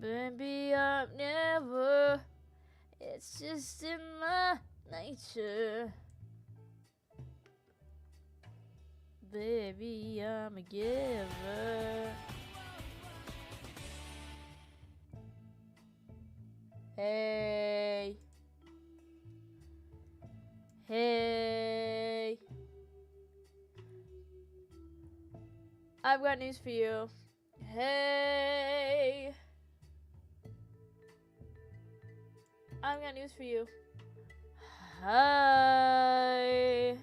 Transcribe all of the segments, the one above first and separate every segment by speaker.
Speaker 1: Baby, I'm never. It's just in my nature. Baby, I'm a giver. Hey. Hey. I've got news for you. Hey. I've got news for you. Hi.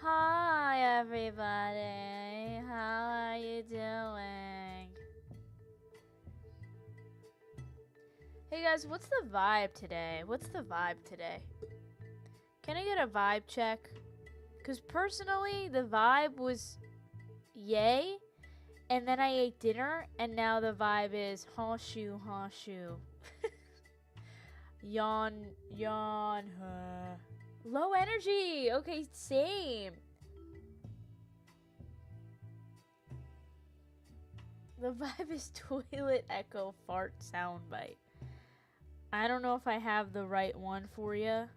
Speaker 1: Hi, everybody. How are you doing? Hey guys, what's the vibe today? What's the vibe today? Can I get a vibe check? Because personally, the vibe was yay, and then I ate dinner, and now the vibe is hanshu, hanshu. Yawn, yawn, huh. Low energy! Okay, same. The vibe is toilet echo fart soundbite. I don't know if I have the right one for you.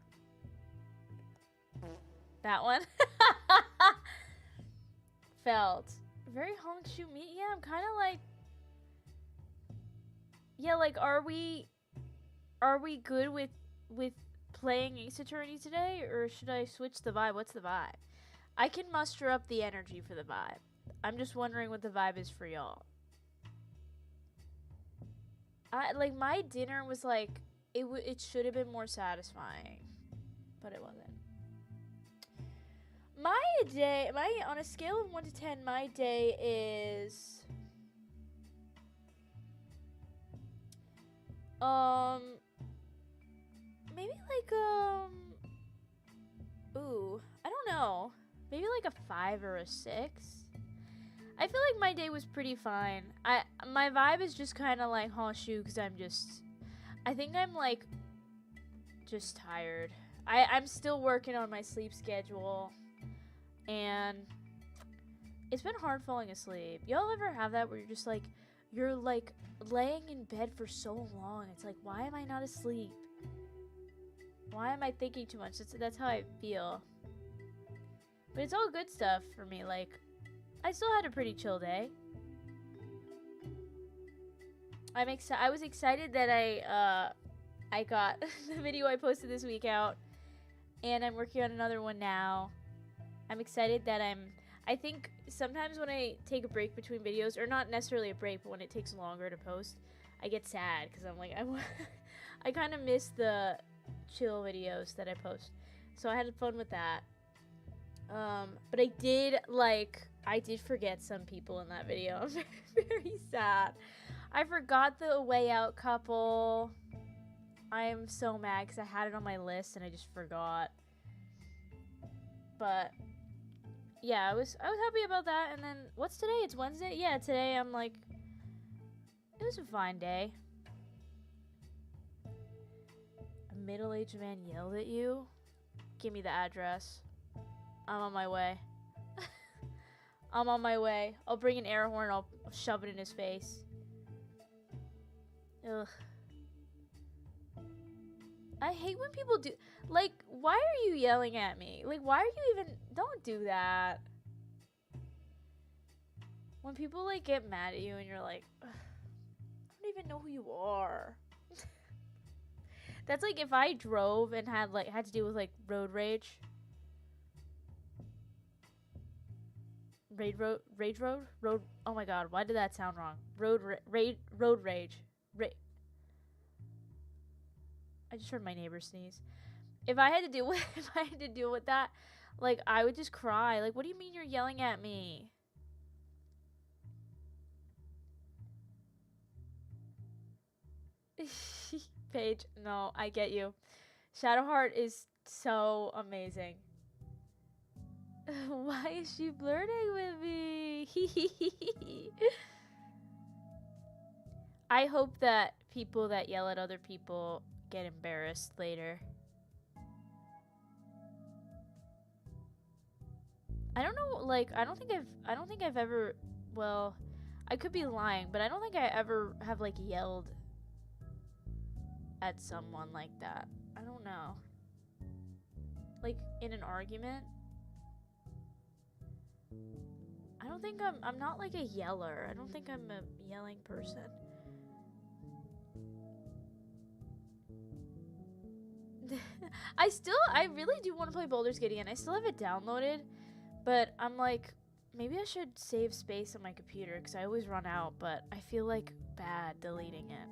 Speaker 1: That one? Felt. Very hanshu me. Yeah, I'm kind of like... Yeah, like, are we good with playing Ace Attorney today, or should I switch the vibe? What's the vibe? I can muster up the energy for the vibe. I'm just wondering what the vibe is for y'all. Like, my dinner was like, it should have been more satisfying, but it wasn't. My day, on a scale of 1 to 10, my day is maybe like ooh, I don't know, maybe like a 5 or a 6. I feel like my day was pretty fine. My vibe is just kind of like hanshu, because I think I'm like just tired. I'm still working on my sleep schedule, and it's been hard falling asleep. Y'all ever have that where you're like laying in bed for so long? It's like, why am I not asleep? Why am I thinking too much? That's how I feel. But it's all good stuff for me. Like, I still had a pretty chill day. I was excited that I got the video I posted this week out, and I'm working on another one now. I'm excited that I think sometimes when I take a break between videos, or not necessarily a break, but when it takes longer to post, I get sad because I'm like, I kind of miss the chill videos that I post. So I had fun with that. But I did forget some people in that video. I'm very, very sad. I forgot the Way Out couple. I am so mad because I had it on my list and I just forgot. But yeah, I was happy about that. And then what's today? It's Wednesday. Yeah, today I'm like, it was a fine day. A middle-aged man yelled at you. Give me the address. I'm on my way. I'm on my way. I'll bring an air horn. I'll shove it in his face. Ugh. I hate when people do... Like, why are you yelling at me? Like, why are you even... Don't do that. When people, like, get mad at you and you're like... I don't even know who you are. That's like if I drove and had to deal with, like, road rage. Road... Oh my god, why did that sound wrong? Road rage. I just heard my neighbor sneeze. If I had to deal with that, like, I would just cry. Like, what do you mean you're yelling at me? Paige, no, I get you. Shadowheart is so amazing. Why is she flirting with me? I hope that people that yell at other people get embarrassed later. I don't know, like, I don't think I've ever, well, I could be lying, but I don't think I ever have, like, yelled at someone like that. I don't know. Like, in an argument. I don't think I'm not, like, a yeller. I don't think I'm a yelling person. I really do want to play Baldur's Gate again. I still have it downloaded, but I'm like, maybe I should save space on my computer because I always run out, but I feel like bad deleting it.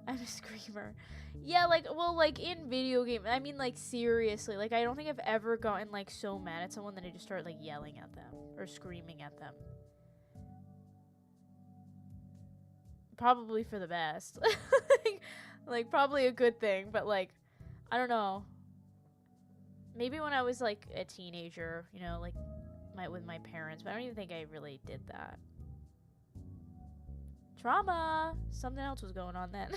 Speaker 1: I'm a screamer. Yeah, like, well, like, in video game, I mean, like, seriously, like, I don't think I've ever gotten, like, so mad at someone that I just start, like, yelling at them or screaming at them. Probably for the best. like, probably a good thing, but, like, I don't know. Maybe when I was, like, a teenager, you know, like, with my parents, but I don't even think I really did that. Trauma! Something else was going on then.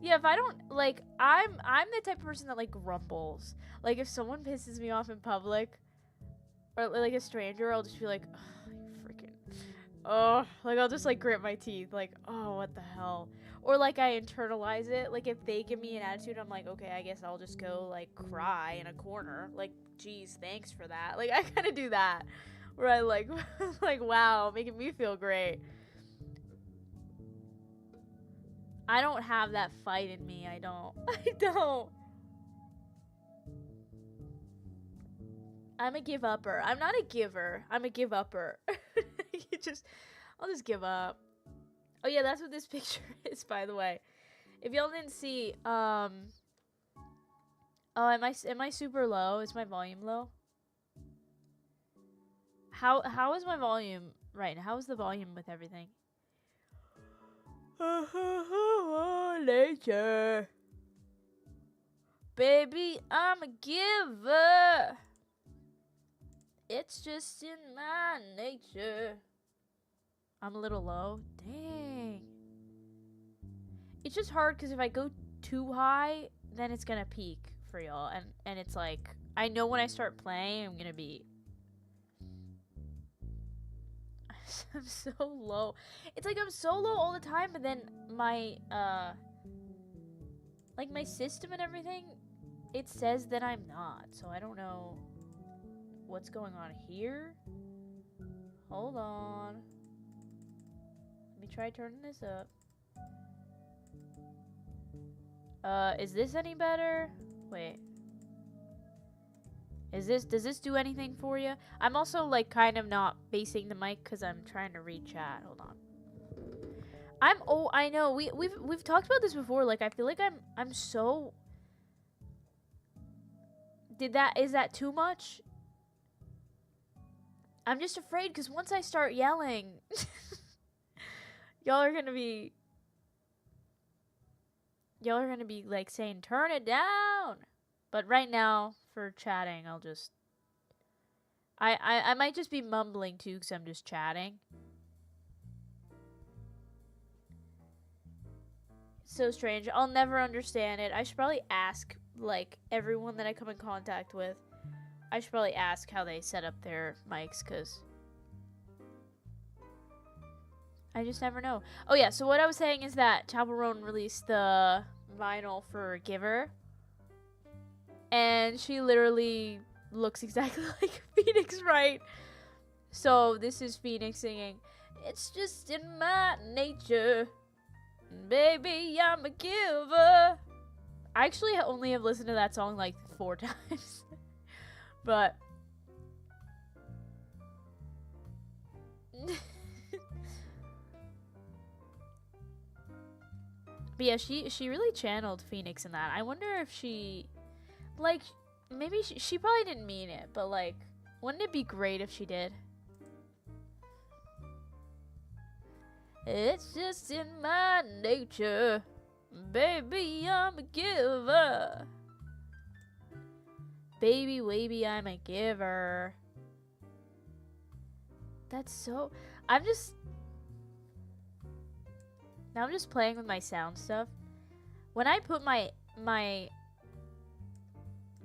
Speaker 1: Yeah, if I don't, like, I'm the type of person that, like, grumbles. Like, if someone pisses me off in public, or, like, a stranger, I'll just be like, oh, you freaking, oh, like, I'll just, like, grit my teeth, like, oh, what the hell. Or, like, I internalize it. Like, if they give me an attitude, I'm like, okay, I guess I'll just go, like, cry in a corner. Like, geez, thanks for that. Like, I kind of do that. Where I, like, like, wow, making me feel great. I don't have that fight in me. I don't. I don't. I'm a give-upper. I'm not a giver. I'm a give-upper. I'll just give up. Oh yeah, that's what this picture is, by the way. If y'all didn't see, oh, am I super low? Is my volume low? How is my volume right now? How is the volume with everything? Nature. Baby, I'm a giver. It's just in my nature. I'm a little low. Dang. It's just hard because if I go too high, then it's gonna peak for y'all. And it's like, I know when I start playing, I'm gonna be... I'm so low. It's like I'm so low all the time, but then my, like my system and everything, it says that I'm not. So I don't know what's going on here. Hold on. Let me try turning this up. Is this any better? Wait. Does this do anything for you? I'm also like kind of not facing the mic because I'm trying to read chat. Hold on. I know we've talked about this before. Like I feel like I'm so. Is that too much? I'm just afraid because once I start yelling, y'all are gonna be like saying turn it down. But right now, for chatting, I'll just... I might just be mumbling, too, because I'm just chatting. It's so strange. I'll never understand it. I should probably ask, like, everyone that I come in contact with. I should probably ask how they set up their mics, because... I just never know. Oh, yeah, so what I was saying is that Chaperone released the vinyl for Giver. And she literally looks exactly like Phoenix Wright. So this is Phoenix singing, "It's just in my nature, baby, I'm a giver." I actually only have listened to that song like 4 times. But yeah, she really channeled Phoenix in that. I wonder if she... Like, maybe she probably didn't mean it, but, like, wouldn't it be great if she did? It's just in my nature, baby, I'm a giver. Baby, baby, I'm a giver. That's so... Now I'm just playing with my sound stuff. When I put my...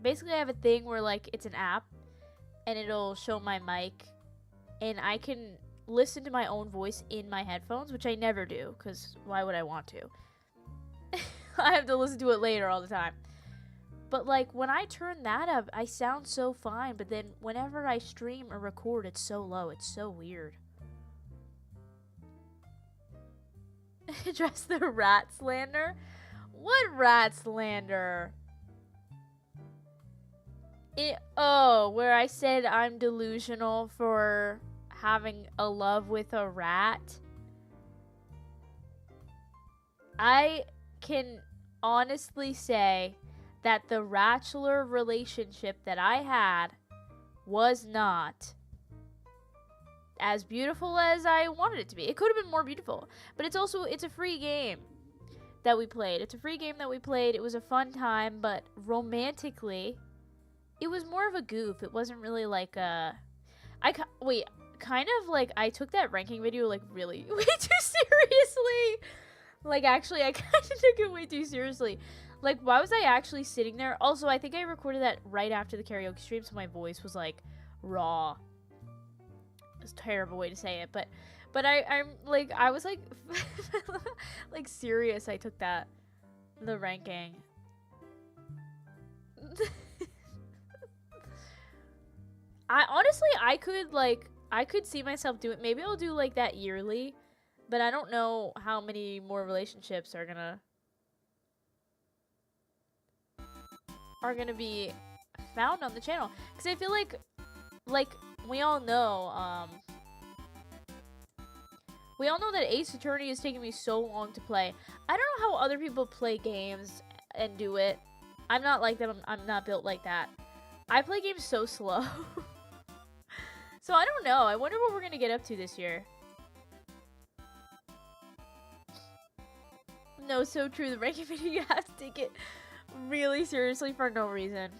Speaker 1: Basically, I have a thing where, like, it's an app, and it'll show my mic, and I can listen to my own voice in my headphones, which I never do, because why would I want to? I have to listen to it later all the time. But, like, when I turn that up, I sound so fine, but then whenever I stream or record, it's so low. It's so weird. Address the rat slander? What rat slander? Where I said I'm delusional for having a love with a rat. I can honestly say that the bachelor relationship that I had was not as beautiful as I wanted it to be. It could have been more beautiful, but it's a free game that we played. It was a fun time, but romantically, it was more of a goof. It wasn't really like a... kind of like I took that ranking video like really way too seriously. Like, actually, I kind of took it way too seriously. Like, why was I actually sitting there? Also, I think I recorded that right after the karaoke stream, so my voice was like raw. It's a terrible way to say it, but I'm like, I was like like serious. I took the ranking. I could see myself doing, maybe I'll do like that yearly, but I don't know how many more relationships are gonna be found on the channel, because I feel like we all know that Ace Attorney is taking me so long to play. I don't know how other people play games and do it. I'm not like that. I'm not built like that. I play games so slow. So I don't know. I wonder what we're gonna get up to this year. No, so true. The ranking video, you have to take it really seriously for no reason.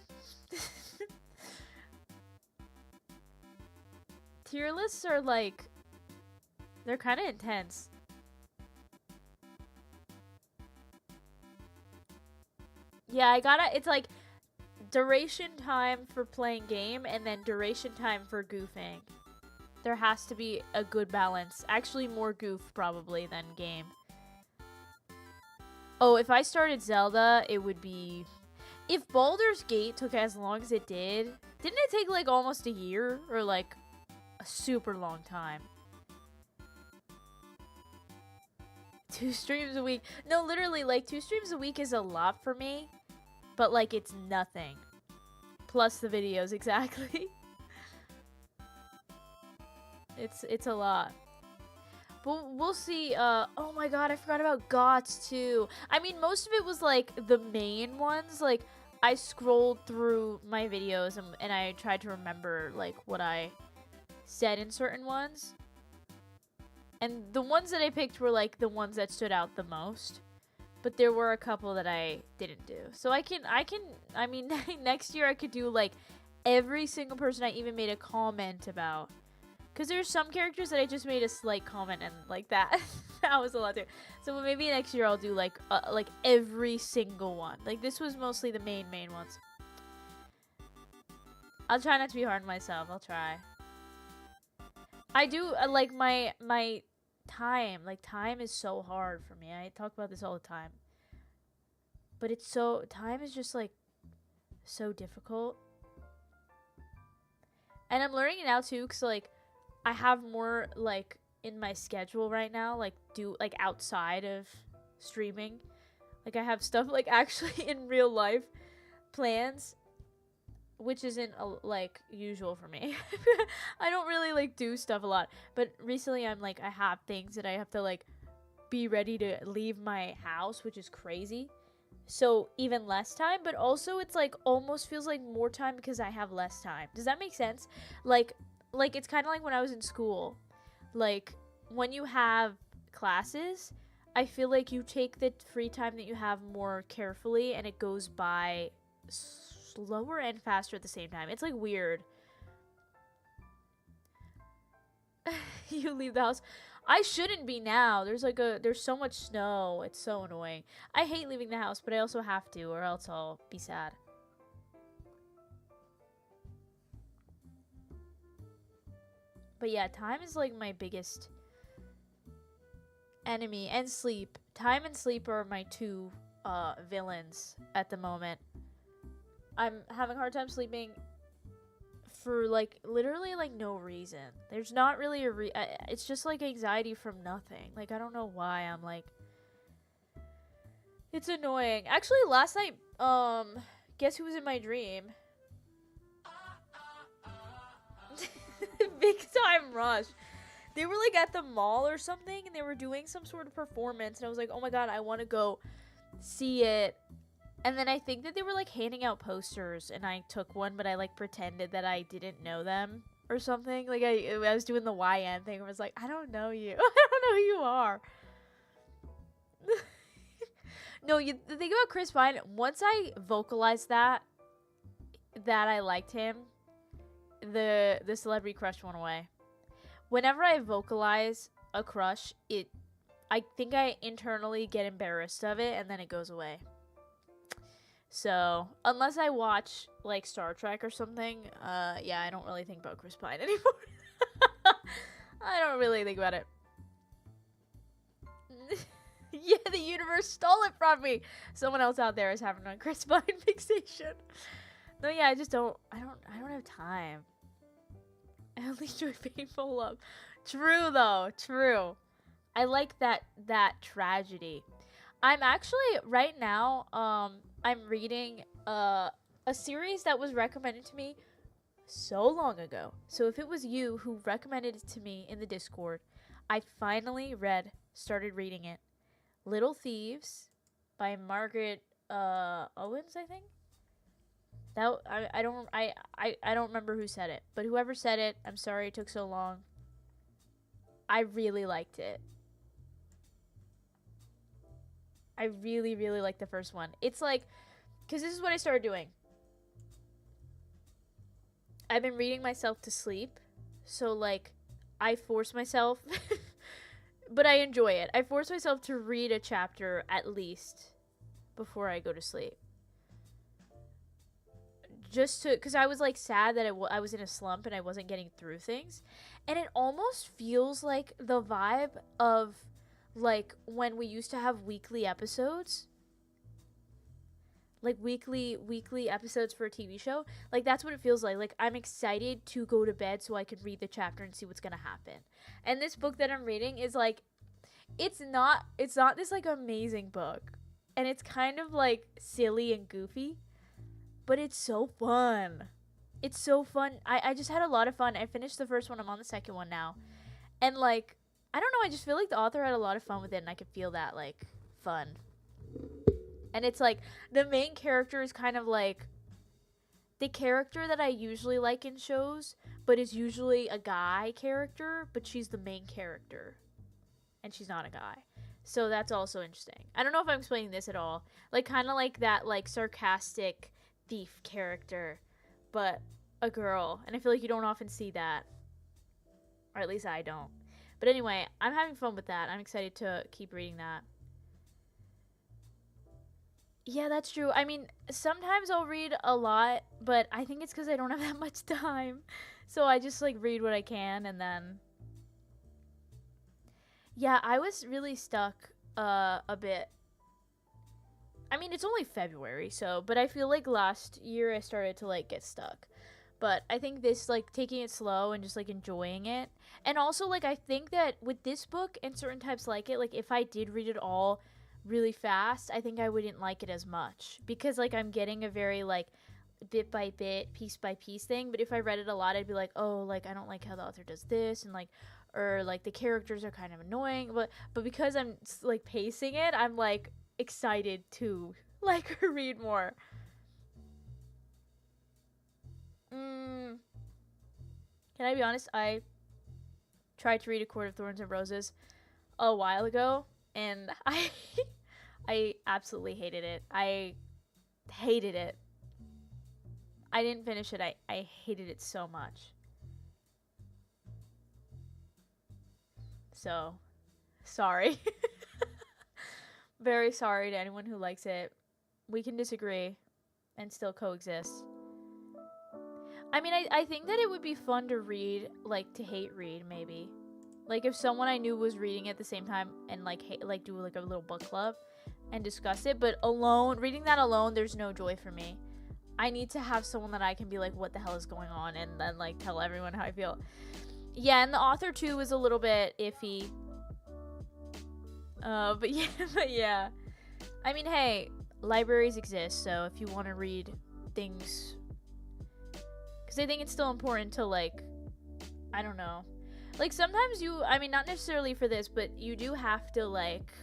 Speaker 1: Tier lists are like, they're kind of intense. Yeah, it's like duration time for playing game and then duration time for goofing. There has to be a good balance. Actually, more goof probably than game. Oh, if I started Zelda, it would be... If Baldur's Gate took as long as it did, didn't it take like almost a year? Or like a super long time? 2 streams a week. No, literally, like 2 streams a week is a lot for me. But like it's nothing. Plus the videos, exactly. It's a lot. But we'll see. Oh my god, I forgot about GOTS too. I mean, most of it was like the main ones. Like, I scrolled through my videos and I tried to remember like what I said in certain ones. And the ones that I picked were like the ones that stood out the most. But there were a couple that I didn't do. So I mean, next year I could do like every single person I even made a comment about. Because there's some characters that I just made a slight comment and like that. That was a lot too. So maybe next year I'll do like every single one. Like this was mostly the main ones. I'll try not to be hard on myself. I'll try. I do like my time. Like time is so hard for me. I talk about this all the time. But time is just like so difficult. And I'm learning it now too, because like I have more like in my schedule right now, like outside of streaming. Like I have stuff like actually in real life plans, which isn't like usual for me. I don't really like do stuff a lot, but recently I have things that I have to like be ready to leave my house, which is crazy. So even less time, but also it's like almost feels like more time because I have less time. Does that make sense? Like it's kind of like when I was in school. Like when you have classes, I feel like you take the free time that you have more carefully and it goes by slower and faster at the same time. It's like weird. You leave the house. I shouldn't be now. There's so much snow. It's so annoying. I hate leaving the house, but I also have to, or else I'll be sad. But yeah, time is like my biggest enemy, and sleep. Time and sleep are my two villains at the moment. I'm having a hard time sleeping for like literally like no reason. There's not really a it's just like anxiety from nothing. Like I don't know why I'm like, it's annoying. Actually last night, guess who was in my dream? Big Time Rush. They were like at the mall or something, and they were doing some sort of performance, and I was like, oh my god, I want to go see it. And then I think that they were like handing out posters, and I took one, but I like pretended that I didn't know them or something. Like I was doing the YN thing. I was like, I don't know you. I don't know who you are. No, the thing about Chris Pine, once I vocalized that I liked him, the celebrity crush went away. Whenever I vocalize a crush, I think I internally get embarrassed of it, and then it goes away. So, unless I watch, like, Star Trek or something, yeah, I don't really think about Chris Pine anymore. I don't really think about it. Yeah, the universe stole it from me. Someone else out there is having a Chris Pine fixation. No, yeah, I don't have time. I only enjoy painful love. True, though. True. I like that tragedy. I'm actually, right now, I'm reading a series that was recommended to me so long ago. So if it was you who recommended it to me in the Discord, I finally started reading it. Little Thieves by Margaret Owens, I think. That I don't remember who said it, but whoever said it, I'm sorry it took so long. I really liked it. I really, really liked the first one. It's like, because this is what I started doing. I've been reading myself to sleep, so like, I force myself, but I enjoy it. I force myself to read a chapter at least before I go to sleep. Just to, because I was like sad that I was in a slump and I wasn't getting through things. And it almost feels like the vibe of like when we used to have weekly episodes. Like weekly episodes for a TV show. Like that's what it feels like. Like I'm excited to go to bed so I can read the chapter and see what's gonna happen. And this book that I'm reading is like, it's not this like amazing book. And it's kind of like silly and goofy. But it's so fun. It's so fun. I just had a lot of fun. I finished the first one. I'm on the second one now. And, like, I don't know. I just feel like the author had a lot of fun with it. And I could feel that, like, fun. And it's, like, the main character is kind of, like, the character that I usually like in shows. But is usually a guy character. But she's the main character. And she's not a guy. So that's also interesting. I don't know if I'm explaining this at all. Like, kind of like that, like, sarcastic thief character, but a girl, and I feel like you don't often see that, or at least I don't. But anyway, I'm having fun with that. I'm excited to keep reading that. Yeah, that's true. I mean, sometimes I'll read a lot, but I think it's because I don't have that much time, so I just like read what I can, and then yeah, I was really stuck a bit. I mean, it's only February, so, but I feel like last year I started to, like, get stuck. But I think this, like, taking it slow and just, like, enjoying it. And also, like, I think that with this book and certain types like it, like, if I did read it all really fast, I think I wouldn't like it as much. Because, like, I'm getting a very, like, bit by bit, piece by piece thing. But if I read it a lot, I'd be like, oh, like, I don't like how the author does this. And, like, or, like, the characters are kind of annoying. But because I'm, like, pacing it, I'm, like, excited to like read more. Can I be honest? I tried to read A Court of Thorns and Roses a while ago, and I absolutely hated it. I hated it. I didn't finish it. I hated it so much. So, sorry. Very sorry to anyone who likes it. We can disagree and still coexist. I mean, I think that it would be fun to read, like, to hate read, maybe. Like, if someone I knew was reading at the same time and, like, do, like, a little book club and discuss it. But alone, reading that alone, there's no joy for me. I need to have someone that I can be like, what the hell is going on? And then, like, tell everyone how I feel. Yeah, and the author, too, is a little bit iffy. But yeah. I mean, hey, libraries exist, so if you want to read things... Because I think it's still important to, like, I don't know. Like, sometimes I mean, not necessarily for this, but you do have to, like,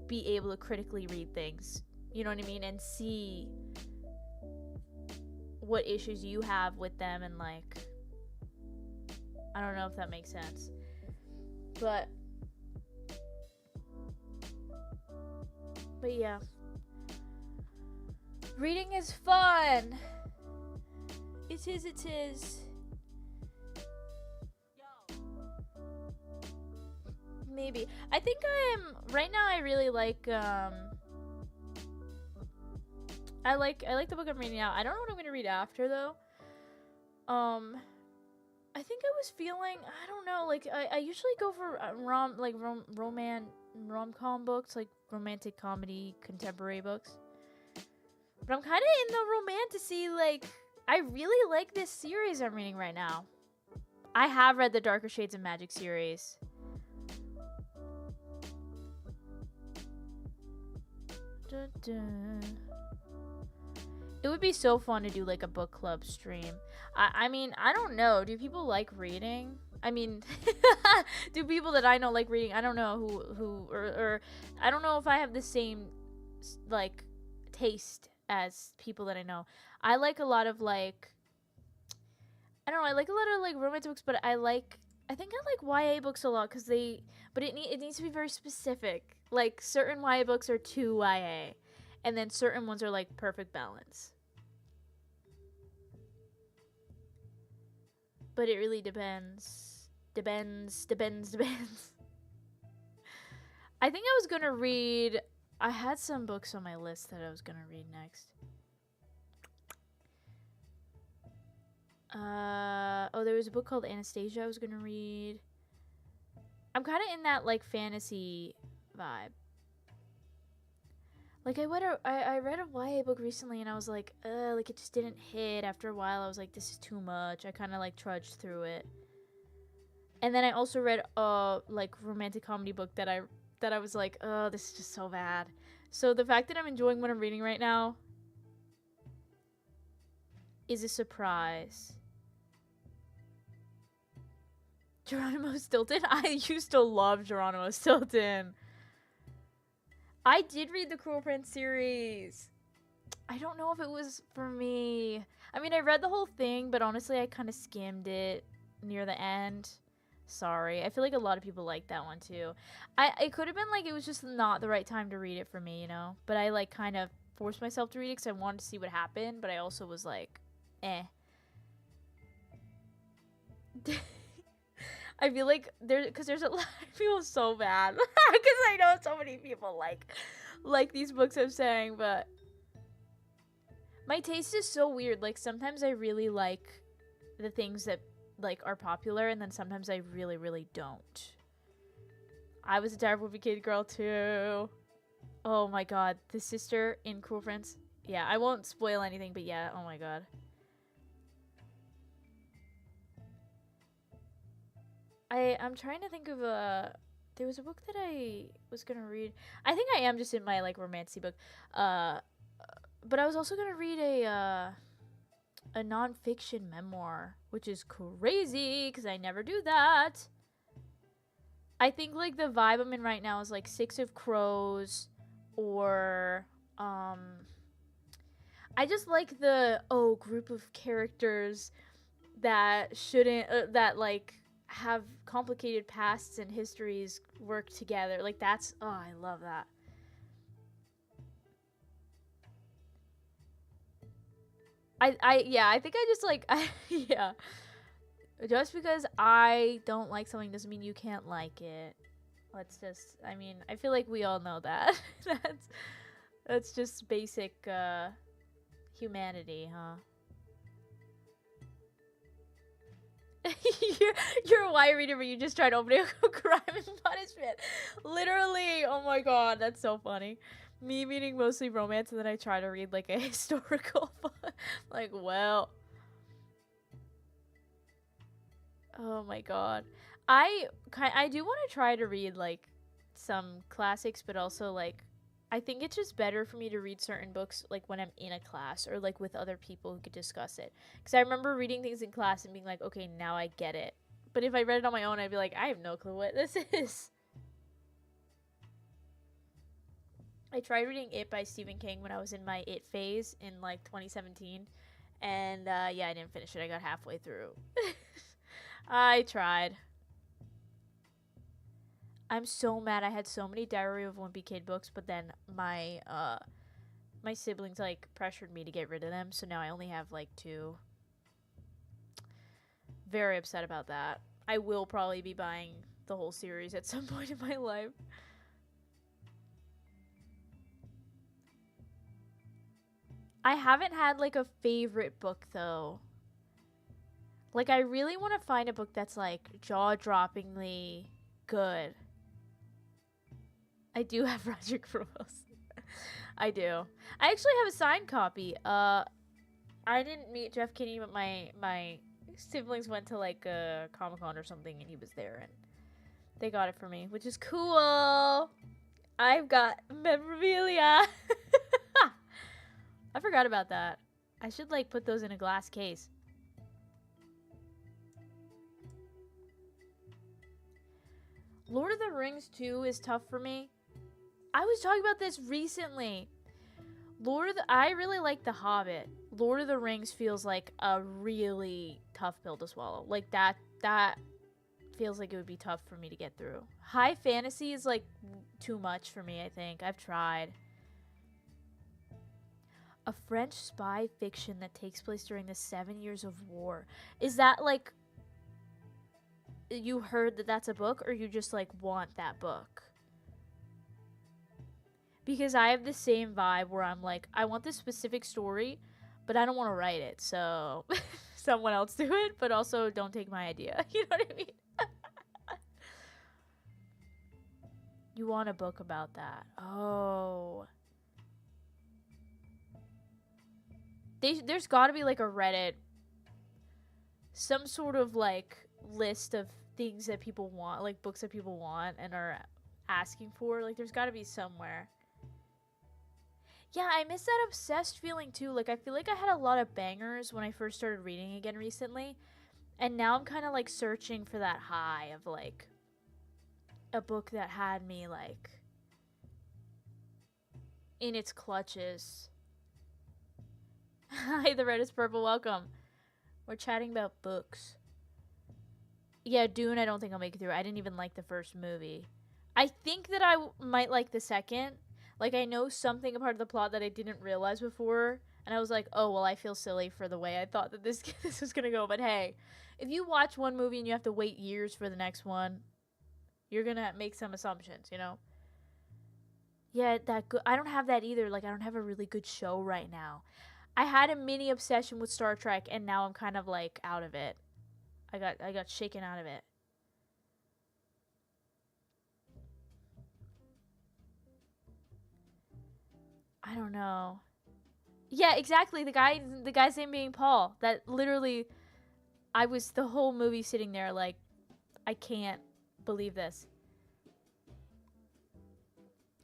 Speaker 1: be able to critically read things. You know what I mean? And see what issues you have with them, and, like, I don't know if that makes sense. But yeah. Reading is fun! It is. Maybe. I think right now I really like, I like the book I'm reading now. I don't know what I'm gonna read after, though. I think I was feeling, I don't know, like, I usually go for rom-com books, like romantic comedy, contemporary books. But I'm kind of in the romantasy, like, I really like this series I'm reading right now. I have read the Darker Shades of Magic series. It would be so fun to do, like, a book club stream. I mean, I don't know. Do people like reading? I mean, do people that I know like reading? I don't know or I don't know if I have the same, like, taste as people that I know. I like a lot of, like, I don't know, I like a lot of, like, romance books, but I think I like YA books a lot, because but it needs to be very specific. Like, certain YA books are too YA, and then certain ones are, like, perfect balance. But it really depends. Depends. I think I was gonna read, I had some books on my list that I was gonna read next. There was a book called Anastasia I was gonna read. I'm kind of in that, like, fantasy vibe. Like, I read a YA book recently, and I was like, like, it just didn't hit. After a while, I was like, this is too much. I kind of, like, trudged through it. And then I also read a, like, romantic comedy book that I was like, oh, this is just so bad. So the fact that I'm enjoying what I'm reading right now is a surprise. Geronimo Stilton? I used to love Geronimo Stilton. I did read the Cruel Prince series. I don't know if it was for me. I mean, I read the whole thing, but honestly, I kind of skimmed it near the end. Sorry. I feel like a lot of people like that one, too. It could have been, like, it was just not the right time to read it for me, you know? But I, like, kind of forced myself to read it because I wanted to see what happened, but I also was like, eh. I feel like there's a lot of people so bad because I know so many people like these books I'm saying, but my taste is so weird. Like, sometimes I really like the things that, like, are popular, and then sometimes I really, really don't. I was a Terrible Kid girl too. Oh my god, the sister in Cruel Prince. Yeah, I won't spoil anything, but yeah, oh my god. I'm trying to think of there was a book that I was gonna read. I think I am just in my, like, romancy book. But I was also gonna read a nonfiction memoir, which is crazy because I never do that. I think, like, the vibe I'm in right now is, like, Six of Crows, or I just like the group of characters that shouldn't that, like, have complicated pasts and histories work together. Like, that's, I love that. I think I just, like, yeah. Just because I don't like something doesn't mean you can't like it. Let's just, I mean, I feel like we all know that. That's just basic humanity, huh? you're you're a YA reader, but you just tried opening a Crime and Punishment. Literally, oh my god, that's so funny. Me reading mostly romance, and then I try to read like a historical book. Like, well, oh my god, I do want to try to read like some classics, but also like I think it's just better for me to read certain books like when I'm in a class or like with other people who could discuss it. Because I remember reading things in class and being like, okay, now I get it. But if I read it on my own, I'd be like, I have no clue what this is. I tried reading It by Stephen King when I was in my It phase in like 2017. And yeah, I didn't finish it. I got halfway through. I tried. I'm so mad. I had so many Diary of a Wimpy Kid books, but then my siblings like pressured me to get rid of them, so now I only have like 2. Very upset about that. I will probably be buying the whole series at some point in my life. I haven't had like a favorite book though. Like I really want to find a book that's like jaw-droppingly good. I do have Rodrick for Wilson. I do. I actually have a signed copy. I didn't meet Jeff Kinney, but my siblings went to like a Comic-Con or something, and he was there, and they got it for me, which is cool. I've got memorabilia. I forgot about that. I should like put those in a glass case. Lord of the Rings 2 is tough for me. I was talking about this recently. I really like The Hobbit. Lord of the Rings feels like a really tough pill to swallow. Like that feels like it would be tough for me to get through. High fantasy is like too much for me, I think. I've tried. A French spy fiction that takes place during the 7 Years of War. Is that like you heard that that's a book, or you just like want that book? Because I have the same vibe where I'm like, I want this specific story, but I don't want to write it, so someone else do it, but also don't take my idea. You know what I mean? You want a book about that. Oh. There's got to be like a Reddit, some sort of like list of things that people want, like books that people want and are asking for. Like there's got to be somewhere. Yeah, I miss that obsessed feeling too. Like I feel like I had a lot of bangers when I first started reading again recently, and now I'm kind of like searching for that high of like a book that had me like in its clutches. Hi, the red is purple. Welcome. We're chatting about books. Yeah, Dune, I don't think I'll make it through. I didn't even like the first movie. I think that I might like the second. Like, I know something about the plot that I didn't realize before. And I was like, oh, well, I feel silly for the way I thought that this was going to go. But hey, if you watch one movie and you have to wait years for the next one, you're going to make some assumptions, you know? Yeah, I don't have that either. Like, I don't have a really good show right now. I had a mini obsession with Star Trek, and now I'm kind of, like, out of it. I got shaken out of it. I don't know. Yeah, exactly. The guy's name being Paul. That literally, I was the whole movie sitting there like, I can't believe this.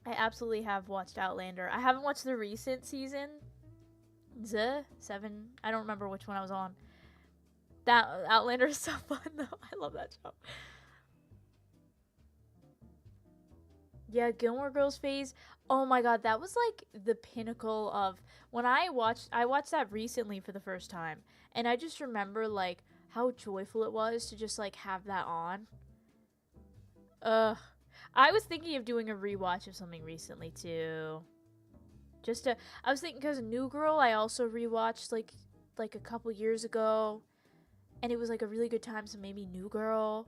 Speaker 1: I absolutely have watched Outlander. I haven't watched the recent season. 7. I don't remember which one I was on. That Outlander is so fun though. I love that show. Yeah, Gilmore Girls phase. Oh my god, that was like the pinnacle of when I watched that recently for the first time, and I just remember like how joyful it was to just like have that on. I was thinking of doing a rewatch of something recently too. I was thinking because New Girl I also rewatched like a couple years ago, and it was like a really good time, so maybe New Girl.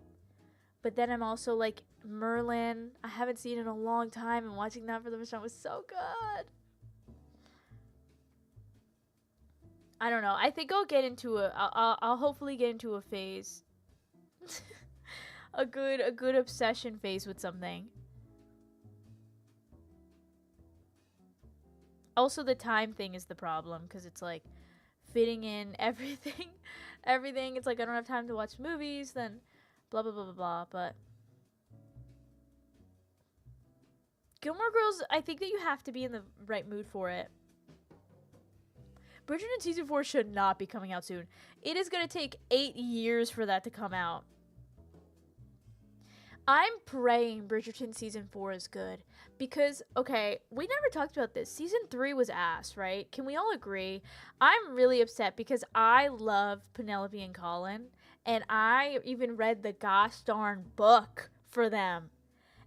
Speaker 1: But then I'm also like Merlin. I haven't seen it in a long time, and watching that for the first time was so good. I don't know. I think I'll get into I'll hopefully get into a phase a good obsession phase with something. Also, the time thing is the problem, because it's like fitting in everything. Everything. It's like I don't have time to watch movies, then blah, blah, blah, blah, blah. But Gilmore Girls, I think that you have to be in the right mood for it. Bridgerton Season 4 should not be coming out soon. It is going to take 8 years for that to come out. I'm praying Bridgerton Season 4 is good. Because, okay, we never talked about this. Season 3 was ass, right? Can we all agree? I'm really upset because I love Penelope and Colin. And I even read the gosh darn book for them.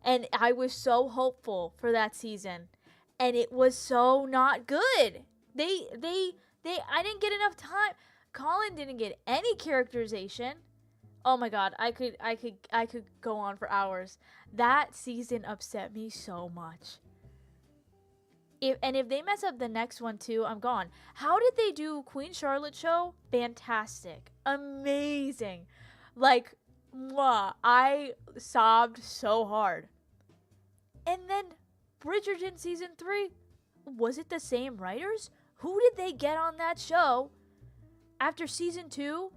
Speaker 1: And I was so hopeful for that season. And it was so not good. I didn't get enough time. Colin didn't get any characterization. Oh my god, I could go on for hours. That season upset me so much. If they mess up the next one too, I'm gone. How did they do Queen Charlotte show? Fantastic. Amazing. Like, mwah, I sobbed so hard. And then Bridgerton Season 3, was it the same writers? Who did they get on that show after Season 2?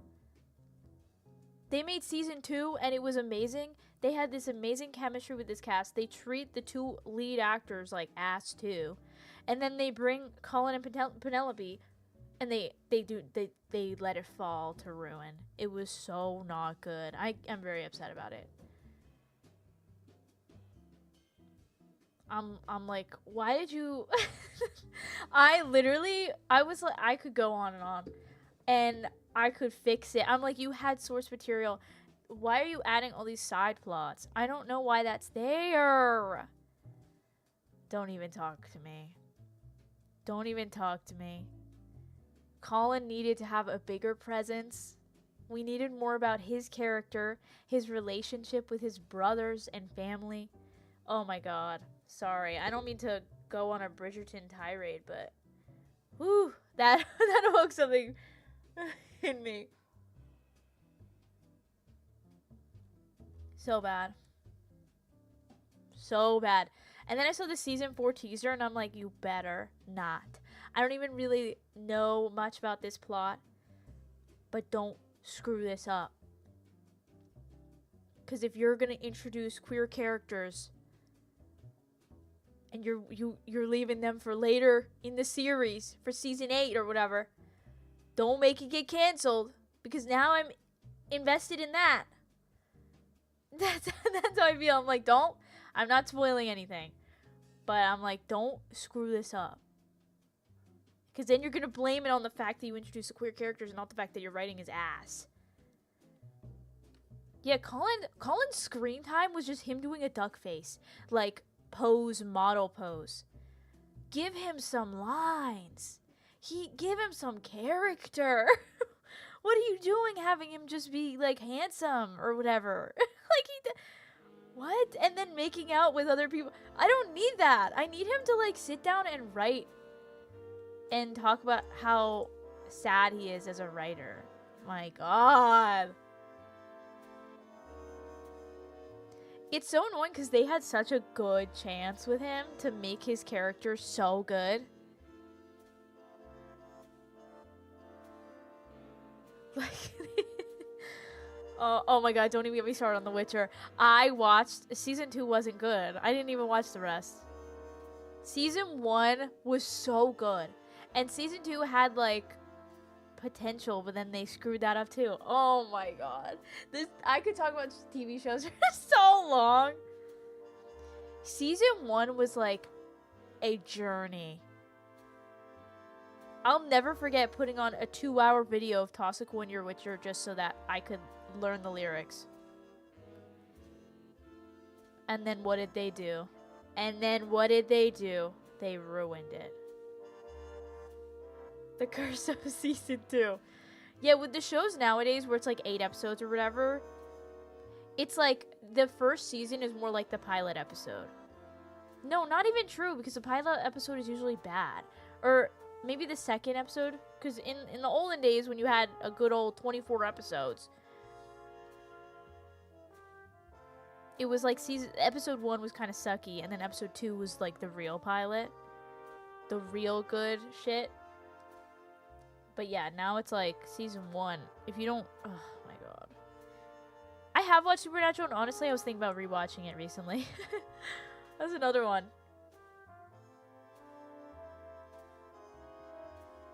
Speaker 1: They made Season 2 and it was amazing. They had this amazing chemistry with this cast. They treat the 2 lead actors like ass too. And then they bring Colin and Penelope and they let it fall to ruin. It was so not good. I am very upset about it. I'm like, why did you I was like, I could go on and I could fix it. I'm like, you had source material. Why are you adding all these side plots? I don't know why that's there. Don't even talk to me. Don't even talk to me. Colin needed to have a bigger presence. We needed more about his character, his relationship with his brothers and family. Oh my god. Sorry, I don't mean to go on a Bridgerton tirade, but whew, that awoke something in me. So bad. So bad. And then I saw the Season 4 teaser, and I'm like, you better not. I don't even really know much about this plot, but don't screw this up. Because if you're going to introduce queer characters and you're leaving them for later in the series for Season 8 or whatever, don't make it get canceled, because now I'm invested in that. That's how I feel. I'm like, I'm not spoiling anything, but I'm like, don't screw this up, because then you're gonna blame it on the fact that you introduced the queer characters and not the fact that your writing is ass. Yeah, Colin's screen time was just him doing a duck face, like model pose. Give him some lines. Give him some character. What are you doing having him just be like handsome or whatever? Like what? And then making out with other people. I don't need that. I need him to like sit down and write and talk about how sad he is as a writer. My god. It's so annoying because they had such a good chance with him to make his character so good. Like, oh my god, don't even get me started on The Witcher. I watched, Season 2 wasn't good. I didn't even watch the rest. Season 1 was so good. And Season 2 had, like, potential, but then they screwed that up too. Oh my god. I could talk about TV shows for so long. Season 1 was like a journey. I'll never forget putting on a 2-hour video of Toss a Coin Your Witcher just so that I could learn the lyrics. And then what did they do? They ruined it. The curse of Season 2. Yeah, with the shows nowadays where it's like 8 episodes or whatever, it's like the first season is more like the pilot episode. No, not even true, because the pilot episode is usually bad. Or maybe the second episode, because in the olden days when you had a good old 24 episodes, it was like episode 1 was kind of sucky, and then episode 2 was like the real pilot, the real good shit. But yeah, now it's like season 1. If you don't, oh my god, I have watched Supernatural, and honestly, I was thinking about rewatching it recently. That's another one.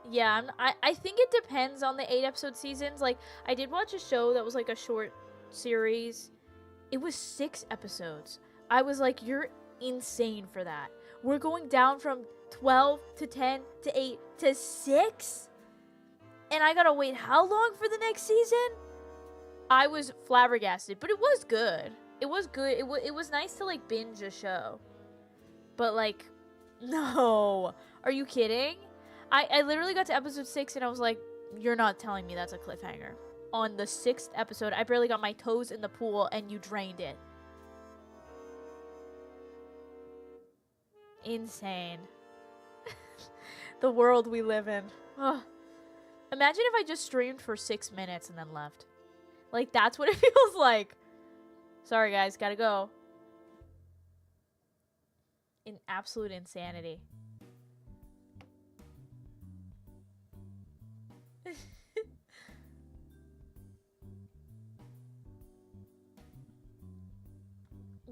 Speaker 1: Yeah, I think it depends on the 8-episode seasons. Like, I did watch a show that was like a short series. It was 6 episodes. I was like, you're insane for that. We're going down from 12 to 10 to 8 to 6? And I gotta wait how long for the next season? I was flabbergasted, but it was good. It was good. It was nice to like binge a show. But like, no. Are you kidding? I literally got to episode 6 and I was like, you're not telling me that's a cliffhanger. On the 6th episode, I barely got my toes in the pool and you drained it. Insane. The world we live in. Ugh. Imagine if I just streamed for 6 minutes and then left. Like, that's what it feels like. Sorry, guys. Gotta go. In absolute insanity.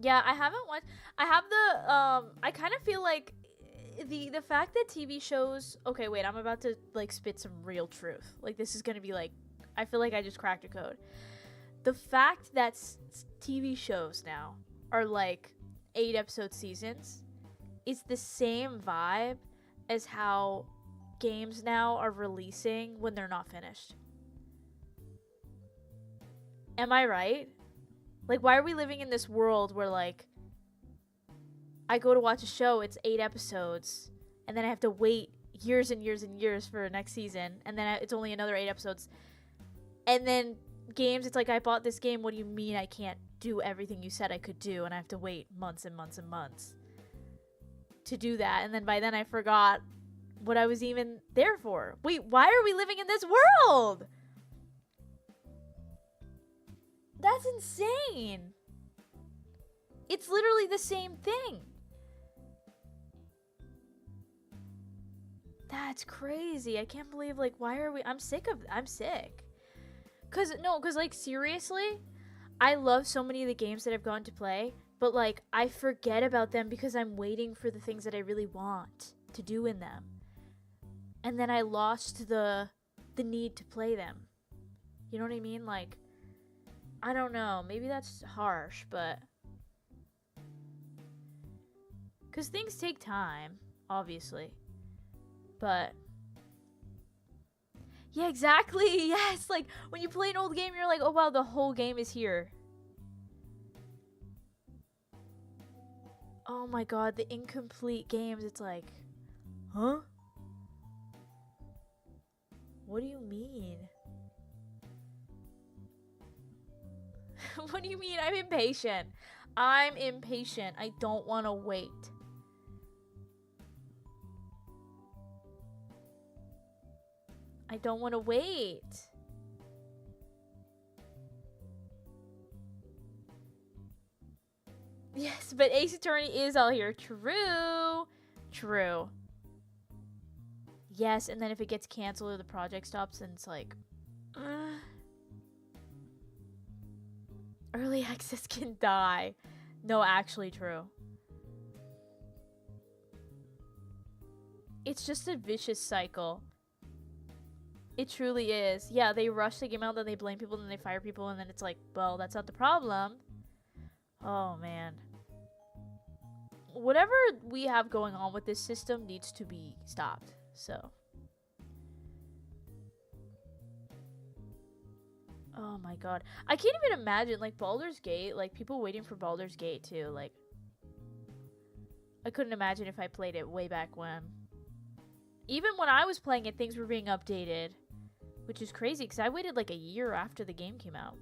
Speaker 1: Yeah, I haven't watched. I have the I kind of feel like the fact that TV shows. Okay, wait, I'm about to like spit some real truth. Like, this is gonna be like, I feel like I just cracked a code. The fact that TV shows now are like 8-episode seasons is the same vibe as how games now are releasing when they're not finished. Am I right? Like, why are we living in this world where, like, I go to watch a show, it's 8 episodes, and then I have to wait years and years and years for next season, and then it's only another 8 episodes. And then games, it's like, I bought this game, what do you mean I can't do everything you said I could do, and I have to wait months and months and months to do that, and then by then I forgot what I was even there for. Wait, why are we living in this world? That's insane. It's literally the same thing. That's crazy. I can't believe, like, why are we... I'm sick. Cause like, seriously, I love so many of the games that I've gone to play, but like, I forget about them because I'm waiting for the things that I really want to do in them. And then I lost the need to play them. You know what I mean? Like, I don't know. Maybe that's harsh, but... Because things take time, obviously. But... Yeah, exactly! Yes! Like, when you play an old game, you're like, oh wow, the whole game is here. Oh my god, the incomplete games, it's like... Huh? What do you mean? What do you mean? I'm impatient. I'm impatient. I don't want to wait. I don't want to wait. Yes, but Ace Attorney is all here. True. True. Yes, and then if it gets canceled or the project stops, then it's like... Early access can die. No, actually true. It's just a vicious cycle. It truly is. Yeah, they rush the game out, then they blame people, then they fire people, and then it's like, well, that's not the problem. Oh, man. Whatever we have going on with this system needs to be stopped, so... Oh my god. I can't even imagine, like, Baldur's Gate, like, people waiting for Baldur's Gate, too, like... I couldn't imagine if I played it way back when. Even when I was playing it, things were being updated. Which is crazy, because I waited, like, a year after the game came out.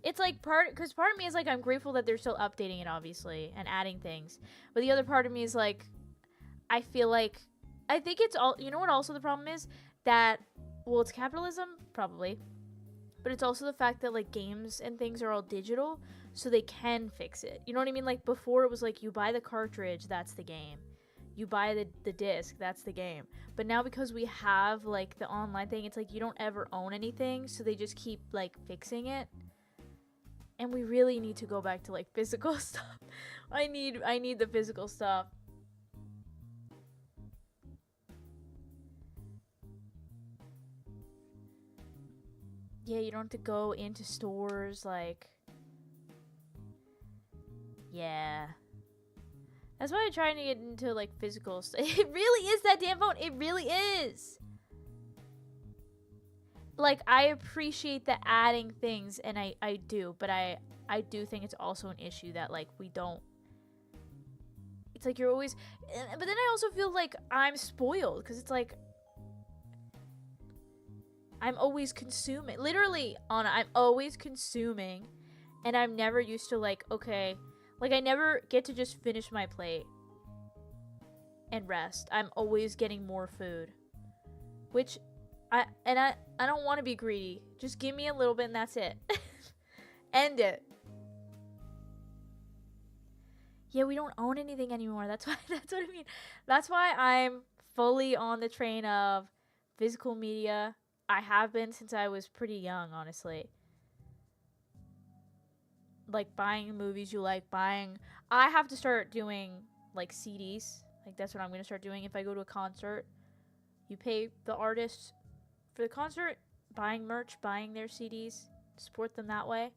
Speaker 1: It's, like, because part of me is, like, I'm grateful that they're still updating it, obviously, and adding things. But the other part of me is, like, I feel like... I think it's all... You know what also the problem is? That... Well, it's capitalism? Probably. but it's also the fact that like games and things are all digital, so they can fix it. You know what I mean? Like before it was like you buy the cartridge, that's the game. You buy the disc, that's the game. But now because we have like the online thing, it's like you don't ever own anything, so they just keep like fixing it. And we really need to go back to like physical stuff. I need the physical stuff. Yeah, you don't have to go into stores, like... Yeah. That's why I'm trying to get into, like, physical stuff. It really is that damn phone! It really is! Like, I appreciate the adding things, and I do, but I do think it's also an issue that, like, we don't... It's like you're always... But then I also feel like I'm spoiled, because it's like... I'm always consuming. Literally, Anna, I'm always consuming. And I'm never used to, like, okay. Like, I never get to just finish my plate and rest. I'm always getting more food. Which, I don't want to be greedy. Just give me a little bit and that's it. End it. Yeah, we don't own anything anymore. That's what I mean. That's why I'm fully on the train of physical media. I have been since I was pretty young, honestly. Like, buying movies you like, buying... I have to start doing, like, CDs. Like, that's what I'm going to start doing if I go to a concert. You pay the artist for the concert, buying merch, buying their CDs, support them that way.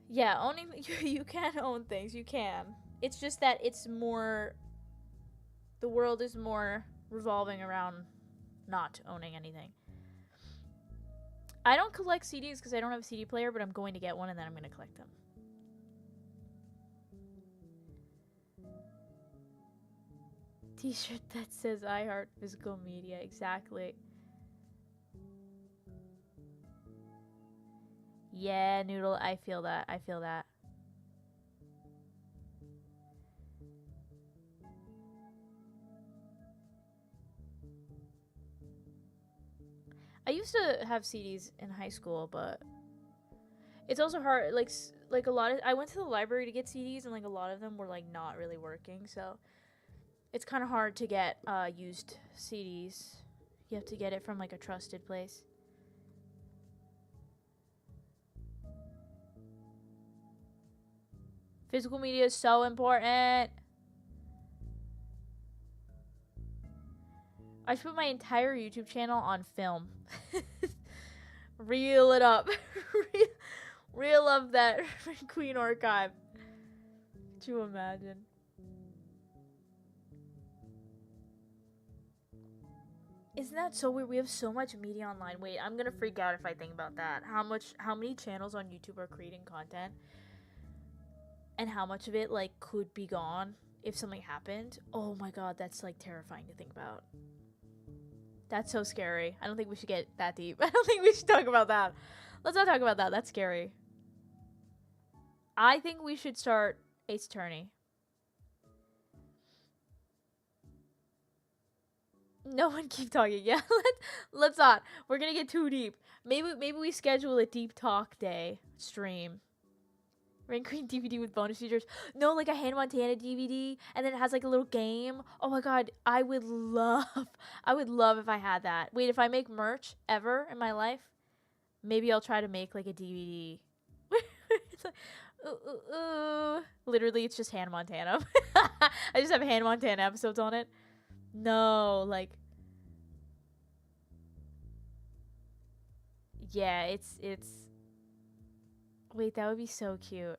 Speaker 1: Yeah, owning... You can own things, you can. It's just that it's more... The world is more revolving around... not owning anything. I don't collect CDs because I don't have a CD player, but I'm going to get one and then I'm going to collect them. T-shirt that says I heart physical media. Exactly. Yeah, Noodle, I feel that. I feel that. I used to have CDs in high school, but it's also hard. Like a lot of... I went to the library to get CDs, and, like, a lot of them were, like, not really working, so... It's kind of hard to get used CDs. You have to get it from, like, a trusted place. Physical media is so important. I should put my entire YouTube channel on film. Reel it up. Reel up that Rinqueen archive. Could you imagine? Isn't that so weird? We have so much media online. Wait, I'm gonna freak out if I think about that. How many channels on YouTube are creating content? And how much of it, like, could be gone if something happened? Oh my god, that's, like, terrifying to think about. That's so scary. I don't think we should get that deep. I don't think we should talk about that. Let's not talk about that. That's scary. I think we should start Ace Attorney. No one keep talking. Yeah, let's not. We're gonna get too deep. Maybe we schedule a deep talk day stream. Rinqueen DVD with bonus features. No, like a Hannah Montana DVD, and then it has like a little game. Oh my god, I would love if I had that. Wait, if I make merch ever in my life, maybe I'll try to make like a DVD. It's like, literally, it's just Hannah Montana. I just have Hannah Montana episodes on it. No, like, yeah, it's. Wait, that would be so cute.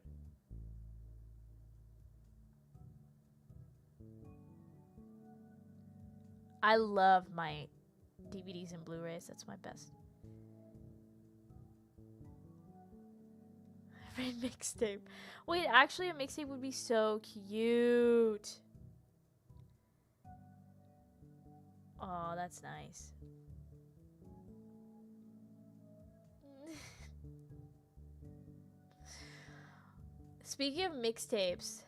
Speaker 1: I love my DVDs and Blu-rays. That's my best. Friend mixtape. Wait, actually, a mixtape would be so cute. Oh, that's nice. Speaking of mixtapes,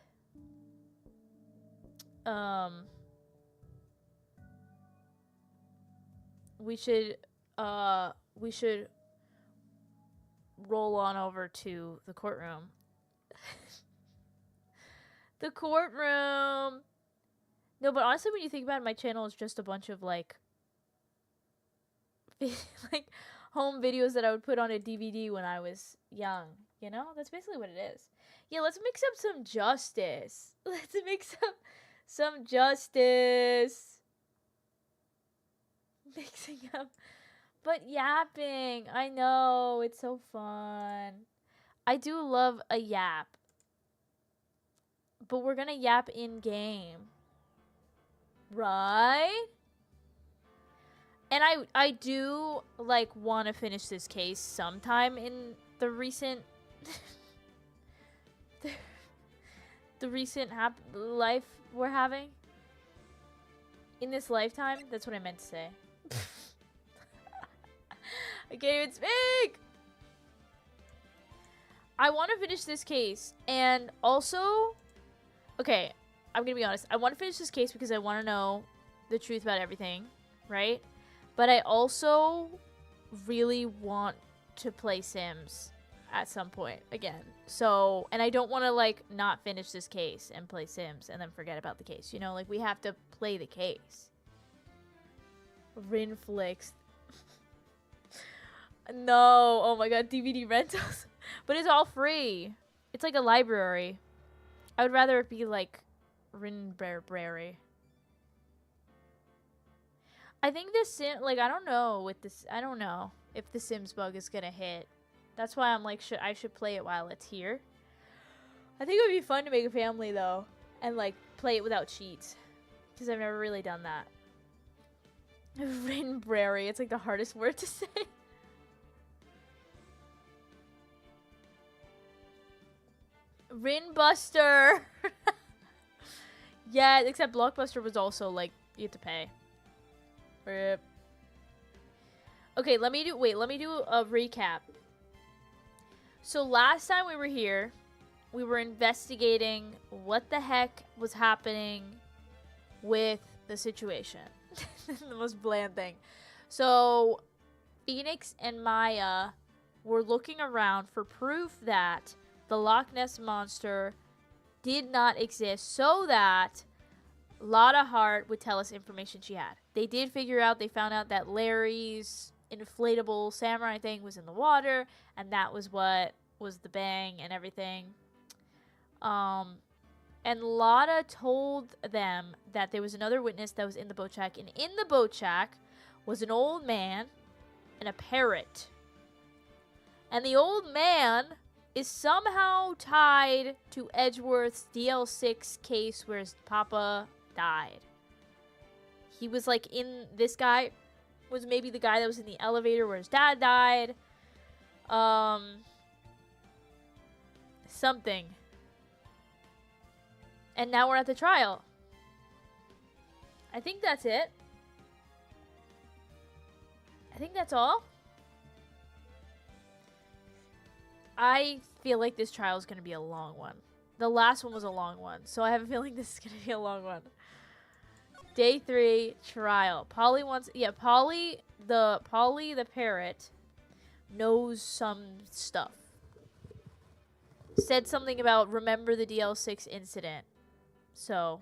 Speaker 1: we should we should roll on over to the courtroom. The courtroom. No, but honestly, when you think about it, my channel is just a bunch of like like home videos that I would put on a DVD when I was young. You know, that's basically what it is. Yeah, let's mix up some justice. Let's mix up some justice. Mixing up. But yapping. I know. It's so fun. I do love a yap. But we're gonna yap in game. Right? And I do, like, want to finish this case sometime in the recent... the recent life we're having. In this lifetime? That's what I meant to say. I can't even speak! I want to finish this case. And also... Okay, I'm gonna be honest. I want to finish this case because I want to know the truth about everything, right? But I also really want to play Sims at some point again. So, and I don't want to, like, not finish this case and play Sims and then forget about the case. You know, like, we have to play the case. Rinflix. No. Oh my god, DVD rentals. But it's all free. It's like a library. I would rather it be like Rinbrary. I think this Sim, like, I don't know with this. I don't know if the Sims bug is gonna hit. That's why I'm like, I should play it while it's here. I think it would be fun to make a family though, and like play it without cheats, because I've never really done that. Rinbrary. It's like the hardest word to say. Rinbuster. Yeah, except Blockbuster was also like you have to pay. Rip. Okay, let me do a recap. So last time we were here, we were investigating what the heck was happening with the situation. The most bland thing. So Phoenix and Maya were looking around for proof that the Loch Ness Monster did not exist so that Lotta Hart would tell us information she had. They did they found out that Larry's inflatable samurai thing was in the water, and that was what was the bang and everything. And Lotta told them that there was another witness that was in the boat shack, and in the boat shack was an old man and a parrot. And the old man is somehow tied to Edgeworth's DL6 case where his papa died. He was like this guy was maybe the guy that was in the elevator where his dad died. Something. And now we're at the trial. I think that's it. I think that's all. I feel like this trial is going to be a long one. The last one was a long one, so I have a feeling this is going to be a long one. Day 3, trial. Polly the parrot knows some stuff. Said something about remember the DL6 incident. So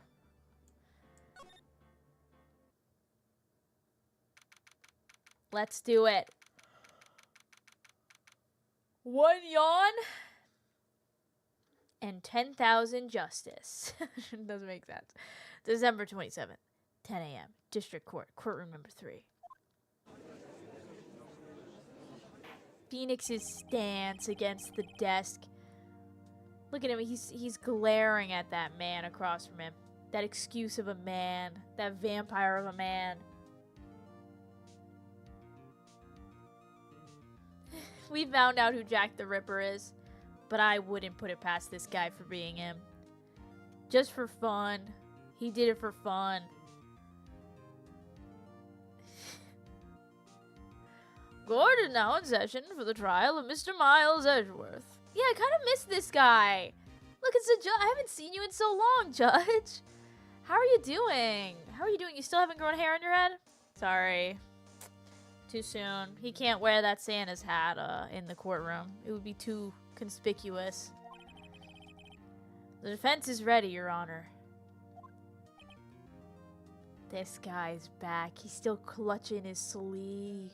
Speaker 1: let's do it. 1 yawn and 10,000 justice. Doesn't make sense. December 27th, 10 a.m. District Court, courtroom number 3. Phoenix's stance against the desk. Look at him. He's glaring at that man across from him. That excuse of a man. That vampire of a man. We found out who Jack the Ripper is, but I wouldn't put it past this guy for being him. Just for fun. He did it for fun. Court is now in session for the trial of Mr. Miles Edgeworth. Yeah, I kind of miss this guy. Look, it's a judge. I haven't seen you in so long, Judge. How are you doing? How are you doing? You still haven't grown hair on your head? Sorry. Too soon. He can't wear that Santa's hat in the courtroom. It would be too conspicuous. The defense is ready, Your Honor. This guy's back. He's still clutching his sleeve.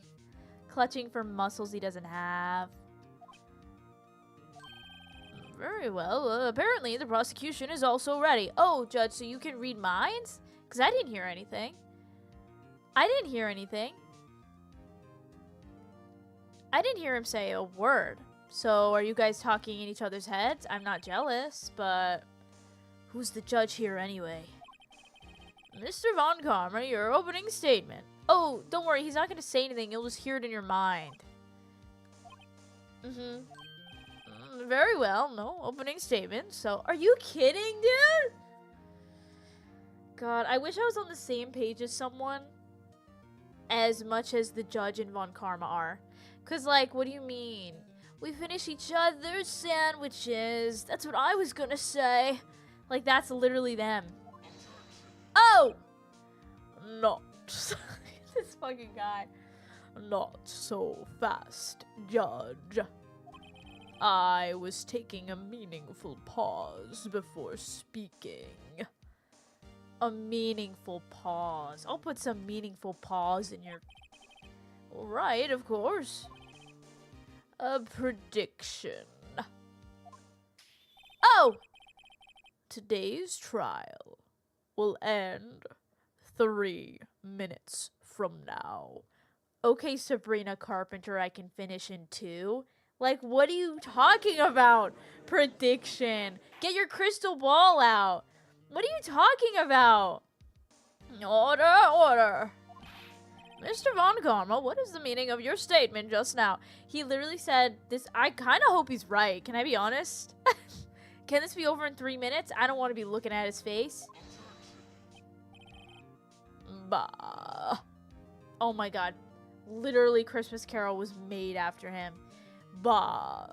Speaker 1: Clutching for muscles he doesn't have. Very well. Apparently, the prosecution is also ready. Oh, Judge, so you can read minds? Because I didn't hear anything. I didn't hear anything. I didn't hear him say a word. So, are you guys talking in each other's heads? I'm not jealous, but who's the judge here anyway? Mr. Von Karma, your opening statement. Oh, don't worry, he's not going to say anything. You'll just hear it in your mind. Very well, no opening statement. So, are you kidding, dude? God, I wish I was on the same page as someone as much as the judge and Von Karma are. Because, like, what do you mean? We finish each other's sandwiches. That's what I was gonna say. Like, that's literally them. Oh! Not. This fucking guy. Not so fast, Judge. I was taking a meaningful pause before speaking. A meaningful pause. I'll put some meaningful pause in your... Right, of course. A prediction. Oh! Today's trial will end 3 minutes from now. Okay, Sabrina Carpenter, I can finish in 2. Like, what are you talking about? Prediction. Get your crystal ball out. What are you talking about? Order, order. Mr. Von Karma, what is the meaning of your statement just now? He literally said this. I kind of hope he's right. Can I be honest? Can this be over in 3 minutes? I don't want to be looking at his face. Bah. Oh my god. Literally, Christmas Carol was made after him. Bah.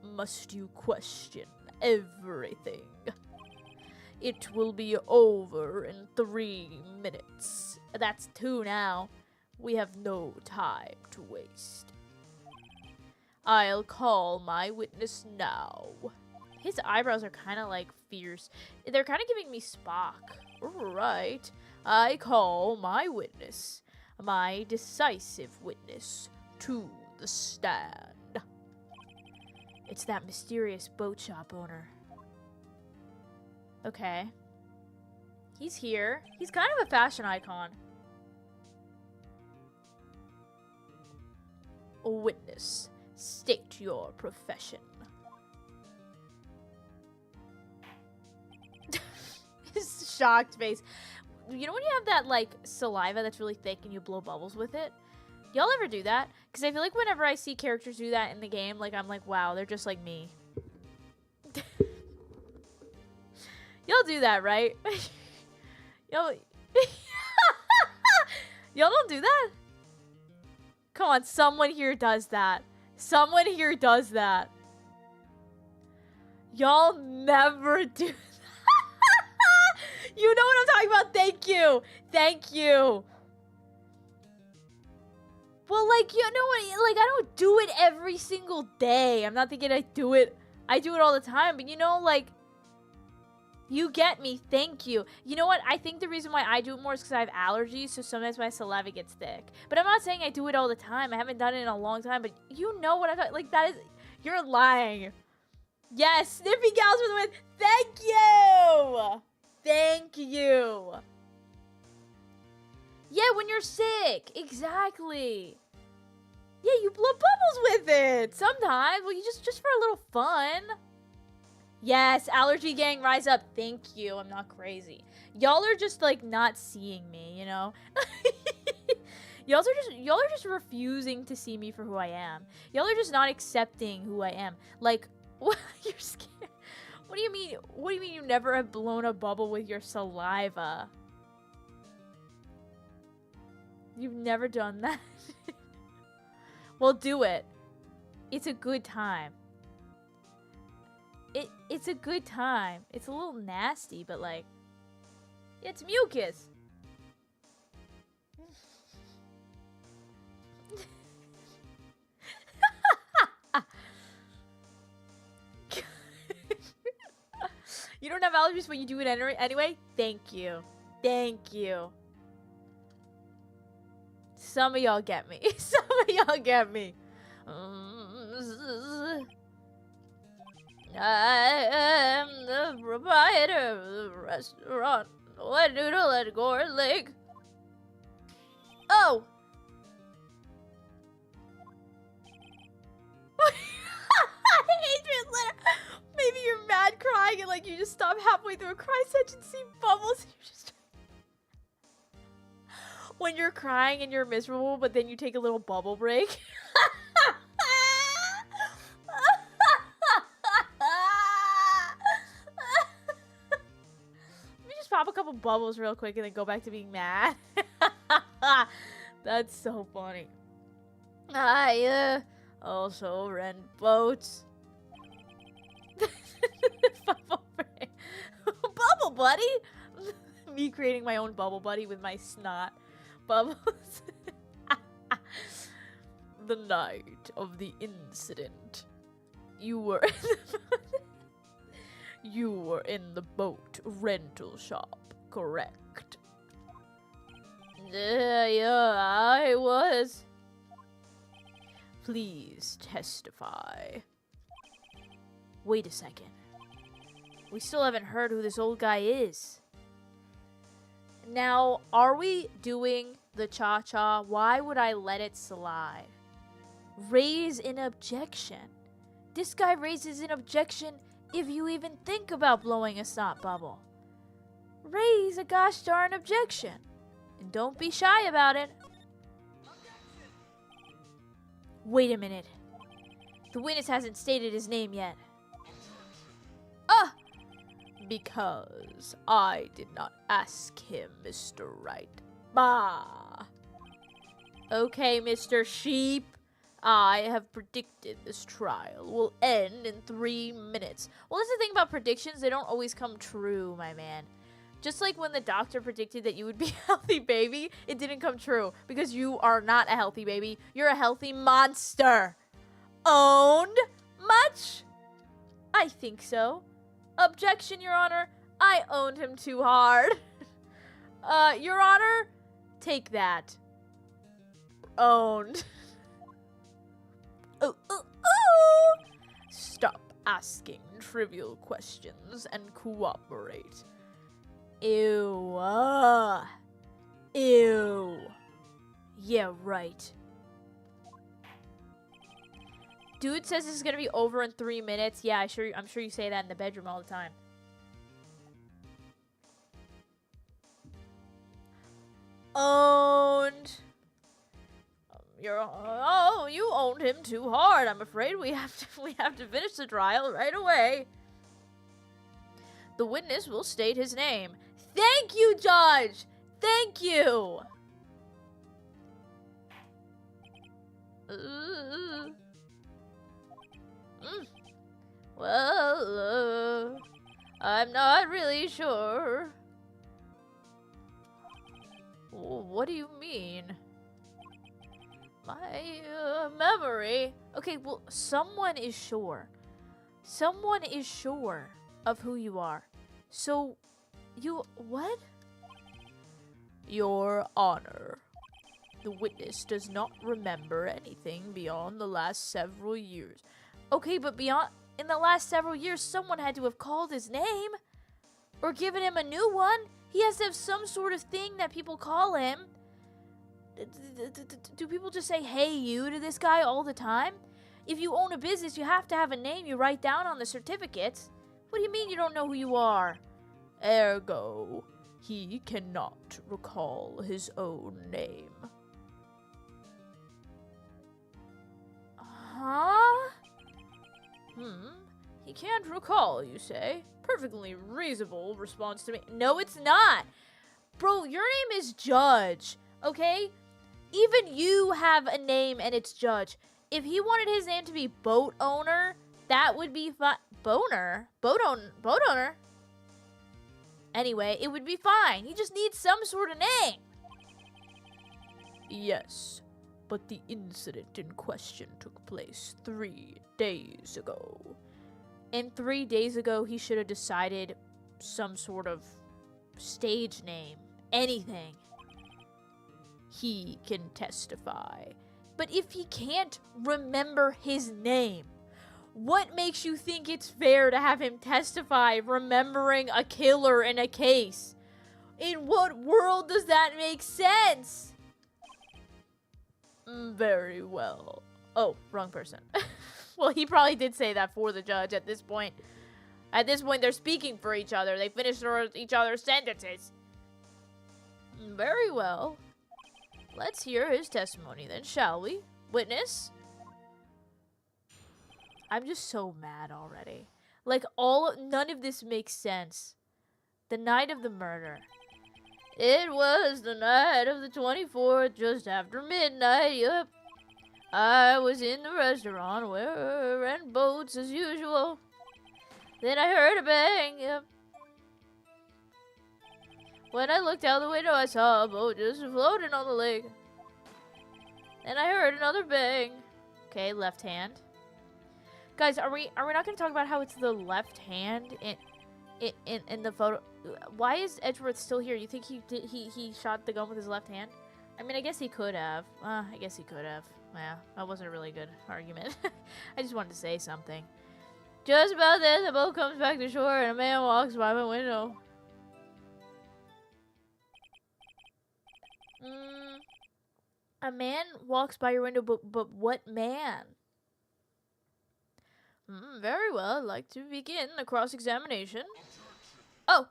Speaker 1: Must you question everything? It will be over in 3 minutes. That's 2 now. We have no time to waste. I'll call my witness now. His eyebrows are kind of like fierce. They're kind of giving me Spock. Right. I call my witness, my decisive witness, to the stand. It's that mysterious boat shop owner. Okay. He's here. He's kind of a fashion icon. Witness, state your profession. His shocked face. You know when you have that, like, saliva that's really thick and you blow bubbles with it? Y'all ever do that? Because I feel like whenever I see characters do that in the game, like, I'm like, wow, they're just like me. Y'all do that, right? Y'all... Y'all don't do that? Come on, someone here does that. Someone here does that. Y'all never do that. You know what I'm talking about? Thank you. Thank you. Well, like, you know what? Like, I don't do it every single day. I'm not thinking I do it all the time. But, you know, like, you get me. Thank you. You know what? I think the reason why I do it more is because I have allergies. So sometimes my saliva gets thick. But I'm not saying I do it all the time. I haven't done it in a long time. But you know what I'm talking... Like, that is... You're lying. Yes. Sniffy Gals for the win. Thank you. Thank you. Yeah, when you're sick. Exactly. Yeah, you blow bubbles with it. Sometimes. Well, you just for a little fun. Yes, allergy gang, rise up. Thank you. I'm not crazy. Y'all are just, like, not seeing me, you know? Y'all are just refusing to see me for who I am. Y'all are just not accepting who I am. Like, what? You're scared. What do you mean? What do you mean you never have blown a bubble with your saliva? You've never done that? Well, do it. It's a good time. It's a good time. It's a little nasty, but like... It's mucus. You don't have allergies, but you do it anyway? Thank you. Thank you. Some of y'all get me. Some of y'all get me. I am the proprietor of the restaurant. What noodle and gore leg? Oh! Adrian, maybe you're mad crying and like you just stop halfway through a cry session, see bubbles. And you're just when you're crying and you're miserable, but then you take a little bubble break. Let me just pop a couple bubbles real quick and then go back to being mad. That's so funny. I also rent boats. Bubble buddy. Me creating my own bubble buddy with my snot bubbles. The night of the incident, you were in the boat rental shop, correct? Yeah, I was. Please testify. Wait a second. We still haven't heard who this old guy is. Now, are we doing the cha-cha? Why would I let it slide? Raise an objection. This guy raises an objection if you even think about blowing a snot bubble. Raise a gosh darn objection. And don't be shy about it. Wait a minute. The witness hasn't stated his name yet. Because I did not ask him, Mr. Right. Bah. Okay, Mr. Sheep. I have predicted this trial will end in 3 minutes. Well, that's the thing about predictions. They don't always come true, my man. Just like when the doctor predicted that you would be a healthy baby, it didn't come true. Because you are not a healthy baby. You're a healthy monster. Owned? Much? I think so. Objection, Your Honor. I owned him too hard. Your Honor, take that. Owned. Stop asking trivial questions and cooperate. Ew. Ew. Yeah, right. Dude says this is gonna be over in 3 minutes. Yeah, I'm sure you say that in the bedroom all the time. Owned. You owned him too hard. I'm afraid we have to finish the trial right away. The witness will state his name. Thank you, Judge. Thank you. Well, I'm not really sure. What do you mean? My memory. Okay, well, someone is sure. Someone is sure of who you are. So, what? Your Honor. The witness does not remember anything beyond the last several years. Okay, but in the last several years, someone had to have called his name. Or given him a new one. He has to have some sort of thing that people call him. Do people just say, hey, you, to this guy all the time? If you own a business, you have to have a name you write down on the certificates. What do you mean you don't know who you are? Ergo, he cannot recall his own name. Huh? He can't recall, you say? Perfectly reasonable response to me. No, it's not. Bro, your name is Judge, okay? Even you have a name and it's Judge. If he wanted his name to be Boat Owner, that would be fine. Boner? Boat owner? Anyway, it would be fine. He just needs some sort of name. Yes, but the incident in question took place 3 days ago. And 3 days ago, he should have decided some sort of stage name, anything, he can testify. But if he can't remember his name, what makes you think it's fair to have him testify remembering a killer in a case? In what world does that make sense? Very well. Oh, wrong person. Well, he probably did say that for the judge at this point. At this point, they're speaking for each other. They finished each other's sentences. Very well. Let's hear his testimony then, shall we? Witness? I'm just so mad already. Like, none of this makes sense. The night of the murder. It was the night of the 24th, just after midnight, yup. I was in the restaurant, wearing boats as usual. Then I heard a bang, yep. When I looked out the window, I saw a boat just floating on the lake. Then I heard another bang. Okay, left hand. Guys, are we not going to talk about how it's the left hand in the photo? Why is Edgeworth still here? You think he shot the gun with his left hand? I mean, I guess he could have. I guess he could have. Yeah, that wasn't a really good argument. I just wanted to say something. Just about then, the boat comes back to shore and a man walks by my window. A man walks by your window, but what man? Very well, I'd like to begin the cross-examination. Oh!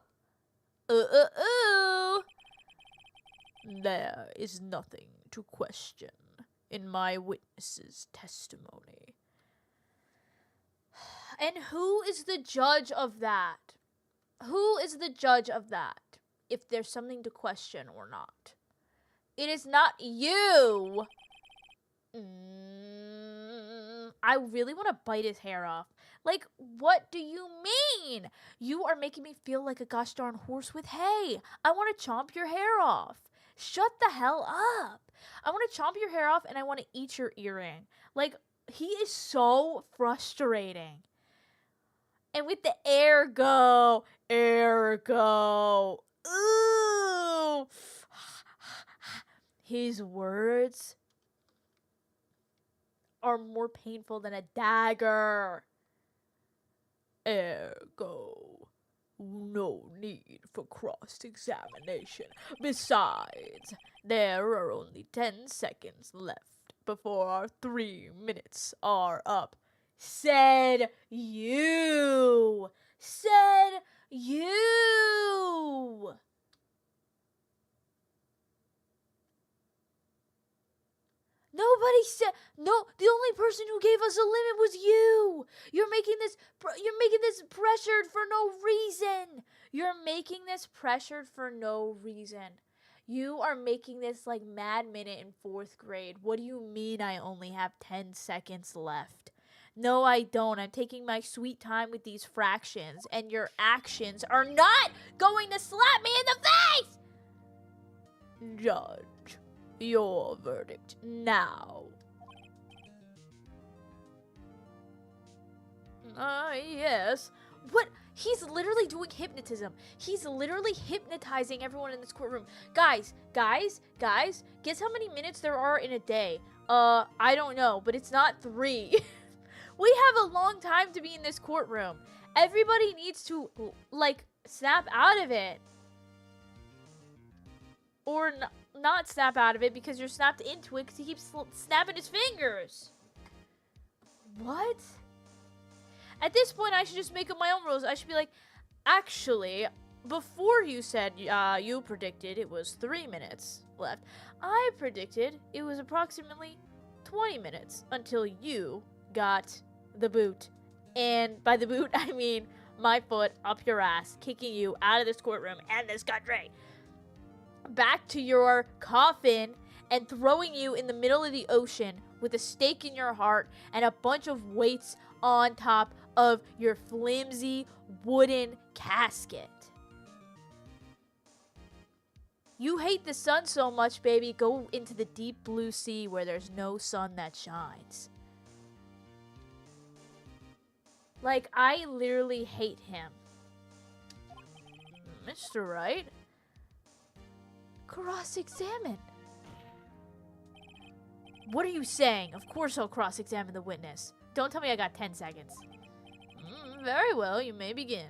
Speaker 1: There is nothing to question in my witness's testimony. And who is the judge of that? Who is the judge of that? If there's something to question or not. It is not you! I really want to bite his hair off. Like, what do you mean? You are making me feel like a gosh darn horse with hay. I want to chomp your hair off. Shut the hell up. I want to chomp your hair off and I want to eat your earring. Like, he is so frustrating. And with the ergo. Ooh. His words are more painful than a dagger. Ergo, no need for cross-examination. Besides, there are only 10 seconds left before our 3 minutes are up. Said you. Said you. Nobody said no. The only person who gave us a limit was you. You're making this pressured for no reason. You're making this pressured for no reason. You are making this like Mad Minute in 4th grade. What do you mean I only have 10 seconds left? No, I don't. I'm taking my sweet time with these fractions, and your actions are not going to slap me in the face. Judge. Your verdict now. Yes. What? He's literally doing hypnotism. He's literally hypnotizing everyone in this courtroom. Guys, guess how many minutes there are in a day? I don't know, but it's not 3. We have a long time to be in this courtroom. Everybody needs to, like, snap out of it. Or not snap out of it because you're snapped into it because he keeps snapping his fingers. What? At this point, I should just make up my own rules. I should be like, actually, before you said you predicted it was 3 minutes left, I predicted it was approximately 20 minutes until you got the boot. And by the boot, I mean my foot up your ass, kicking you out of this courtroom and this country. Back to your coffin and throwing you in the middle of the ocean with a stake in your heart and a bunch of weights on top of your flimsy wooden casket. You hate the sun so much, baby. Go into the deep blue sea where there's no sun that shines. Like, I literally hate him. Mr. Right? Cross-examine. What are you saying? Of course I'll cross-examine the witness. Don't tell me I got 10 seconds. Very well, you may begin.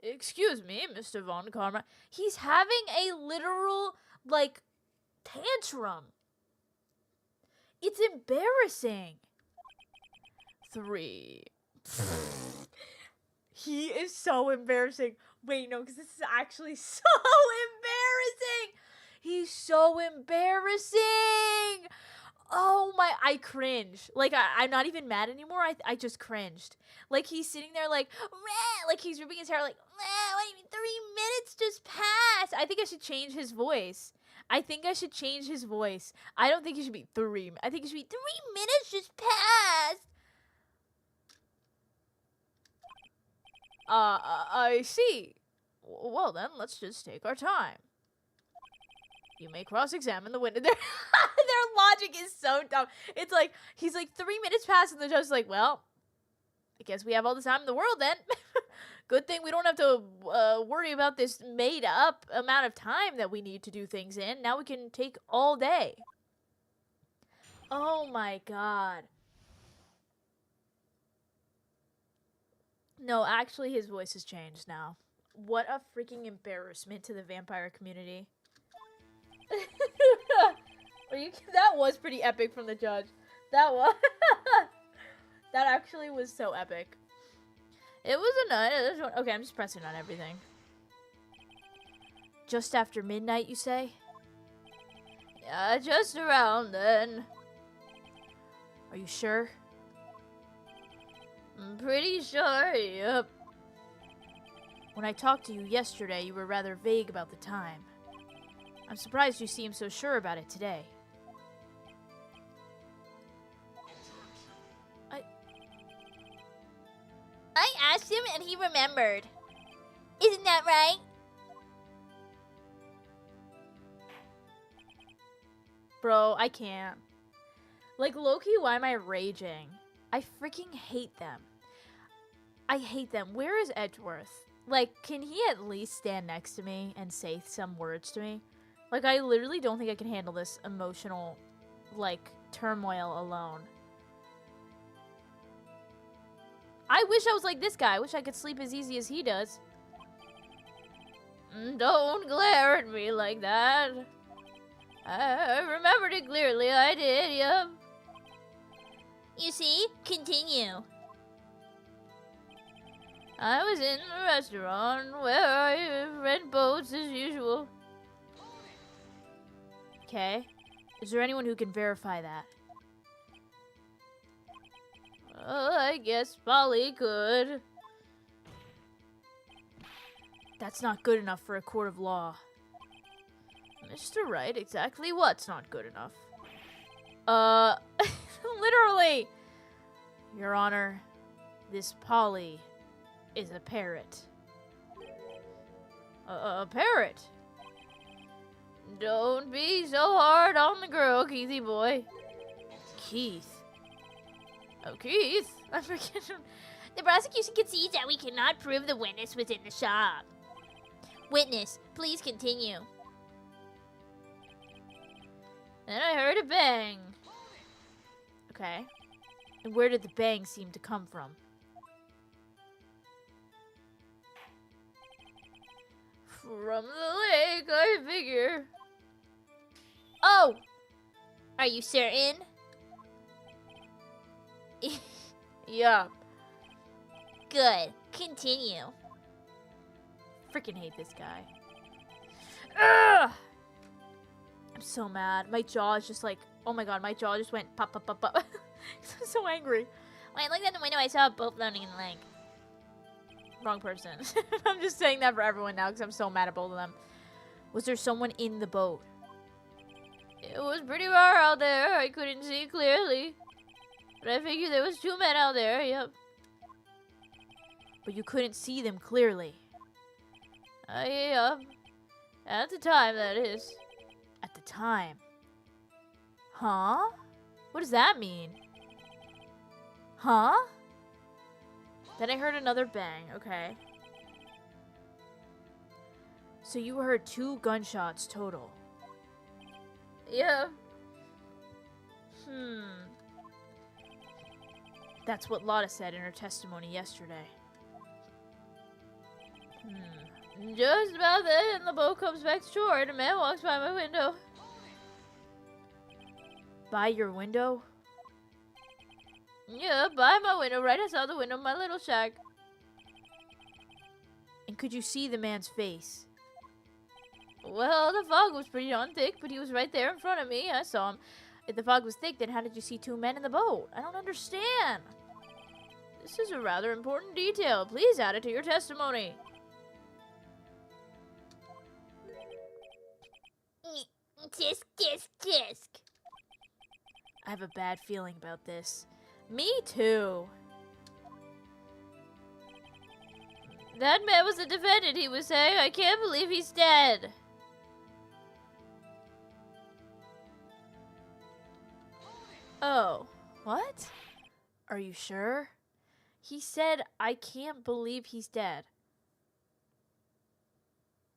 Speaker 1: Excuse me, Mr. Von Karma. He's having a literal, like, tantrum. It's embarrassing. 3. He is so embarrassing. Wait, no, because this is actually so embarrassing. He's so embarrassing. Oh my, I cringe. Like, I'm not even mad anymore. I just cringed. Like, he's sitting there like he's ripping his hair like, what do you mean 3 minutes just passed? I think I should change his voice. I don't think it should be 3. I think it should be 3 minutes just passed. I see. Well then, let's just take our time. You may cross-examine the witness. Their logic is so dumb. It's like, he's like 3 minutes past and the judge is like, well, I guess we have all the time in the world then. Good thing we don't have to worry about this made-up amount of time that we need to do things in. Now we can take all day. Oh my god. No, actually his voice has changed now. What a freaking embarrassment to the vampire community. That was pretty epic from the judge. That was that actually was so epic. It was a night. Okay, I'm just pressing on everything. Just after midnight, you say? Yeah, just around then. Are you sure? I'm pretty sure, yep. When I talked to you yesterday, you were rather vague about the time. I'm surprised you seem so sure about it today. I asked him and he remembered. Isn't that right? Bro, I can't. Like, low-key, why am I raging? I freaking hate them. I hate them. Where is Edgeworth? Like, can he at least stand next to me and say some words to me? Like, I literally don't think I can handle this emotional, like, turmoil alone. I wish I was like this guy. I wish I could sleep as easy as he does. Don't glare at me like that. I remembered it clearly. I did, yep. You see? Continue. I was in the restaurant where I rent boats as usual. Okay. Is there anyone who can verify that? I guess Polly could. That's not good enough for a court of law. Mr. Wright, exactly what's not good enough? Literally! Your Honor, this Polly is a parrot. A parrot? Don't be so hard on the girl, Keithy boy. Keith? Oh, Keith? I forget. The prosecution concedes that we cannot prove the witness was in the shop. Witness, please continue. Then I heard a bang. Okay. And where did the bang seem to come from? From the lake, I figure. Oh! Are you certain? Yup. Good. Continue. Freaking hate this guy. Ugh! I'm so mad. My jaw is just like, oh my god, my jaw just went pop, pop, pop, pop. I'm so angry. When I looked out the window, I saw a boat floating in the lake. Wrong person. I'm just saying that for everyone now because I'm so mad at both of them. Was there someone in the boat? It was pretty far out there. I couldn't see clearly. But I figured there was 2 men out there, yep. But you couldn't see them clearly. Yep. At the time, that is. At the time. Huh? What does that mean? Huh? Then I heard another bang. Okay. So you heard 2 gunshots total. Yeah. That's what Lotta said in her testimony yesterday. Just about then, the boat comes back to shore and a man walks by my window. By your window? Yeah, by my window, right outside the window of my little shack. And could you see the man's face? Well, the fog was pretty darn thick, but he was right there in front of me. I saw him. If the fog was thick, then how did you see 2 men in the boat? I don't understand. This is a rather important detail. Please add it to your testimony. Tisk, tisk, tisk. I have a bad feeling about this. Me too. That man was the defendant, he was saying. I can't believe he's dead. Oh, what? Are you sure? He said, I can't believe he's dead.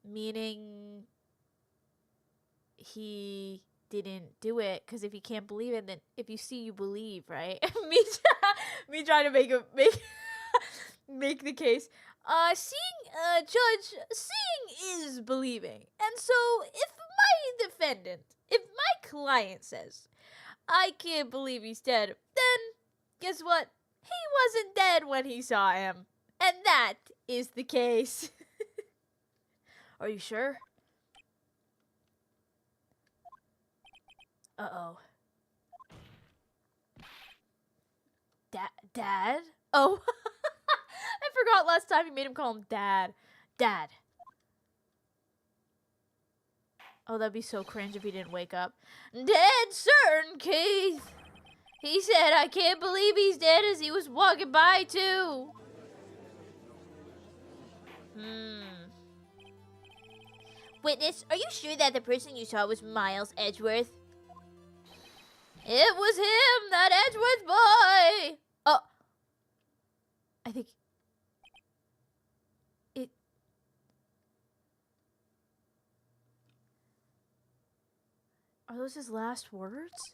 Speaker 1: Meaning he didn't do it, because if you can't believe it, then if you see, you believe, right? me trying to make the case. Seeing is believing. And so if my client says, I can't believe he's dead, then guess what? He wasn't dead when he saw him. And that is the case. Are you sure? Uh-oh. Dad? Oh. I forgot last time you made him call him Dad. Dad. Oh, that'd be so cringe if he didn't wake up. Dead certain, Keith. He said, I can't believe he's dead as he was walking by, too. Witness, are you sure that the person you saw was Miles Edgeworth? It was him, that Edgeworth boy. Oh. I think... Are those his last words?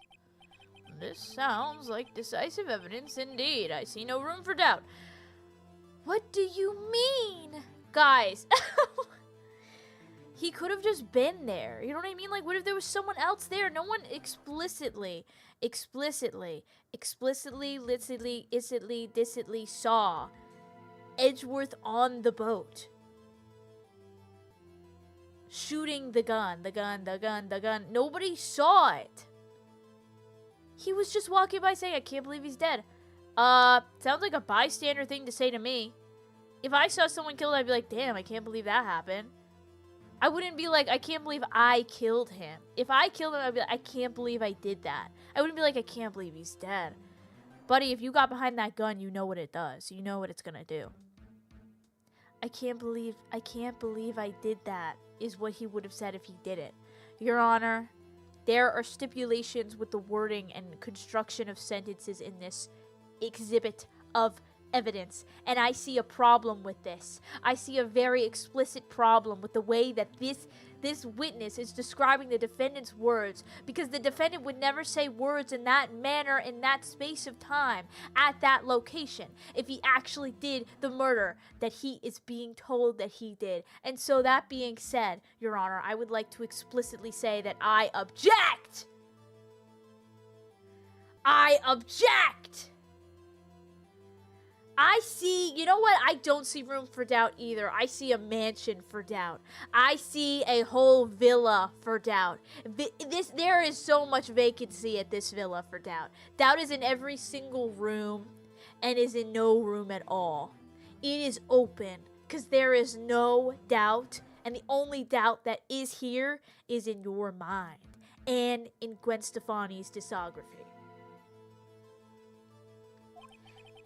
Speaker 1: This sounds like decisive evidence indeed. I see no room for doubt. What do you mean? Guys. He could have just been there. You know what I mean? Like, what if there was someone else there? No one explicitly, illicitly saw Edgeworth on the boat. Shooting the gun. Nobody saw it. He was just walking by saying, I can't believe he's dead. Sounds like a bystander thing to say to me. If I saw someone killed, I'd be like, damn, I can't believe that happened. I wouldn't be like, I can't believe I killed him. If I killed him, I'd be like, I can't believe I did that. I wouldn't be like, I can't believe he's dead. Buddy, if you got behind that gun, you know what it does. You know what it's gonna do. I can't believe I did that, is what he would have said if he did it. Your Honor, there are stipulations with the wording and construction of sentences in this exhibit of evidence, and I see a problem with this. I see a very explicit problem with the way that this witness is describing the defendant's words, because the defendant would never say words in that manner, in that space of time, at that location, if he actually did the murder that he is being told that he did. And so that being said, Your Honor, I would like to explicitly say that I object! I object! I see, you know what? I don't see room for doubt either. I see a mansion for doubt. I see a whole villa for doubt. There is so much vacancy at this villa for doubt. Doubt is in every single room and is in no room at all. It is open because there is no doubt, and the only doubt that is here is in your mind and in Gwen Stefani's discography.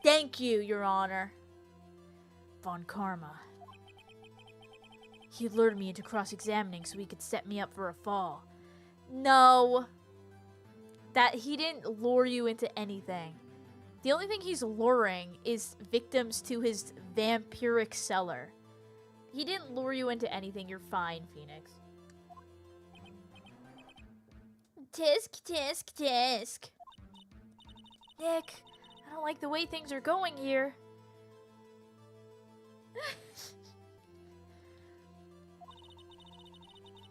Speaker 1: Thank you, Your Honor. Von Karma. He lured me into cross-examining so he could set me up for a fall. No. That he didn't lure you into anything. The only thing he's luring is victims to his vampiric cellar. He didn't lure you into anything. You're fine, Phoenix. Tisk, tisk, tisk. Nick, I don't like the way things are going here.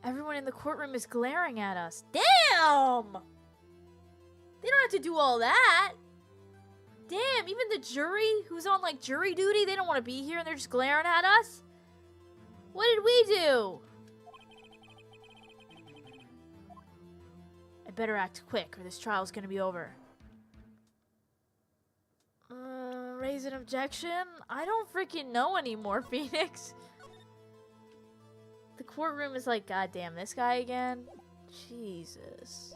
Speaker 1: Everyone in the courtroom is glaring at us. Damn! They don't have to do all that. Damn, even the jury, who's on, like, jury duty, they don't want to be here and they're just glaring at us? What did we do? I better act quick or this trial's gonna be over. Raise an objection? I don't freaking know anymore, Phoenix. The courtroom is like, God damn, this guy again? Jesus.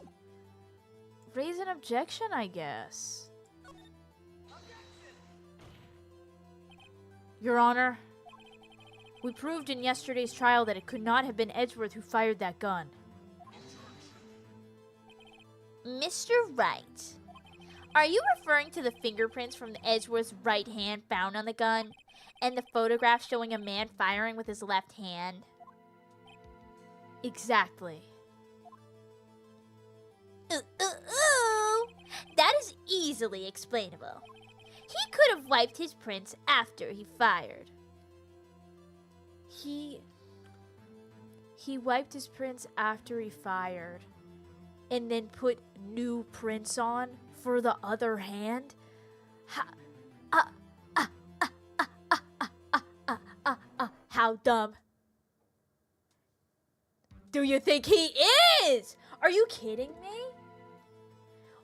Speaker 1: Raise an objection, I guess. Your Honor, we proved in yesterday's trial that it could not have been Edgeworth who fired that gun. Mr. Wright, are you referring to the fingerprints from the Edgeworth's right hand found on the gun and the photograph showing a man firing with his left hand? Exactly. That is easily explainable. He could have wiped his prints after he fired. He wiped his prints after he fired and then put new prints on for the other hand? How dumb. Do you think he is? Are you kidding me?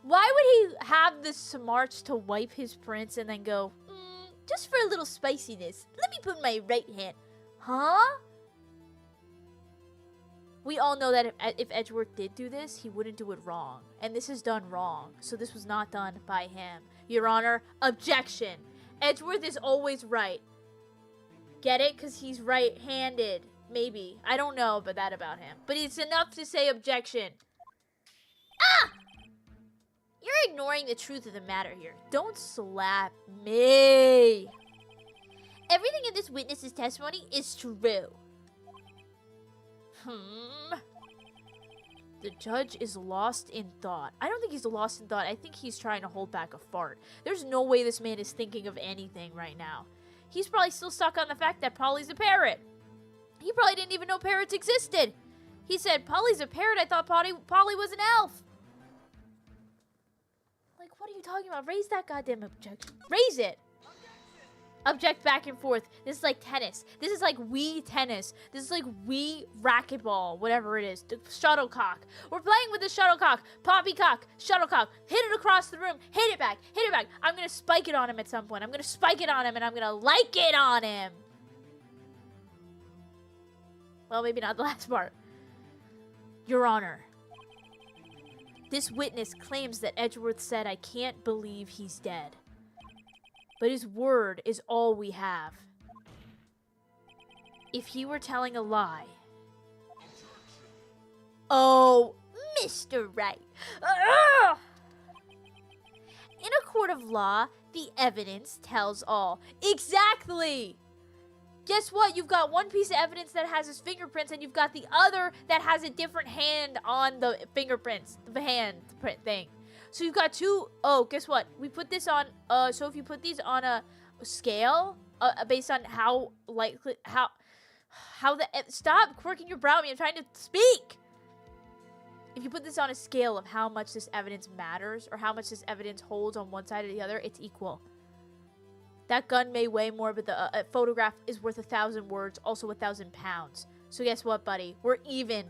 Speaker 1: Why would he have the smarts to wipe his prints and then go, just for a little spiciness, let me put my right hand. Huh? We all know that if Edgeworth did do this, he wouldn't do it wrong. And this is done wrong. So this was not done by him. Your Honor, objection. Edgeworth is always right. Get it? Because he's right-handed. Maybe. I don't know about that about him. But it's enough to say objection. Ah! You're ignoring the truth of the matter here. Don't slap me. Everything in this witness's testimony is true. The judge is lost in thought. I don't think he's lost in thought. I think he's trying to hold back a fart. There's no way this man is thinking of anything right now. He's probably still stuck on the fact that Polly's a parrot. He probably didn't even know parrots existed. He said, Polly's a parrot. I thought Polly was an elf. Like, what are you talking about? Raise that goddamn objection. Raise it. Object back and forth. This is like tennis. This is like Wii tennis. This is like Wii racquetball, whatever it is. The shuttlecock. We're playing with the shuttlecock. Poppycock. Shuttlecock. Hit it across the room. Hit it back. Hit it back. I'm going to spike it on him at some point. I'm going to spike it on him and I'm going to like it on him. Well, maybe not the last part. Your Honor, this witness claims that Edgeworth said, I can't believe he's dead. But his word is all we have. If he were telling a lie... Oh, Mr. Wright. In a court of law, the evidence tells all. Exactly! Guess what? You've got one piece of evidence that has his fingerprints, and you've got the other that has a different hand on the fingerprints, the handprint thing. So you've got two. Oh, guess what? We put this on. So if you put these on a scale, based on how likely, how the stop quirking your brow at me. I'm trying to speak. If you put this on a scale of how much this evidence matters or how much this evidence holds on one side or the other, it's equal. That gun may weigh more, but the photograph is worth 1,000 words, also 1,000 pounds. So guess what, buddy? We're even.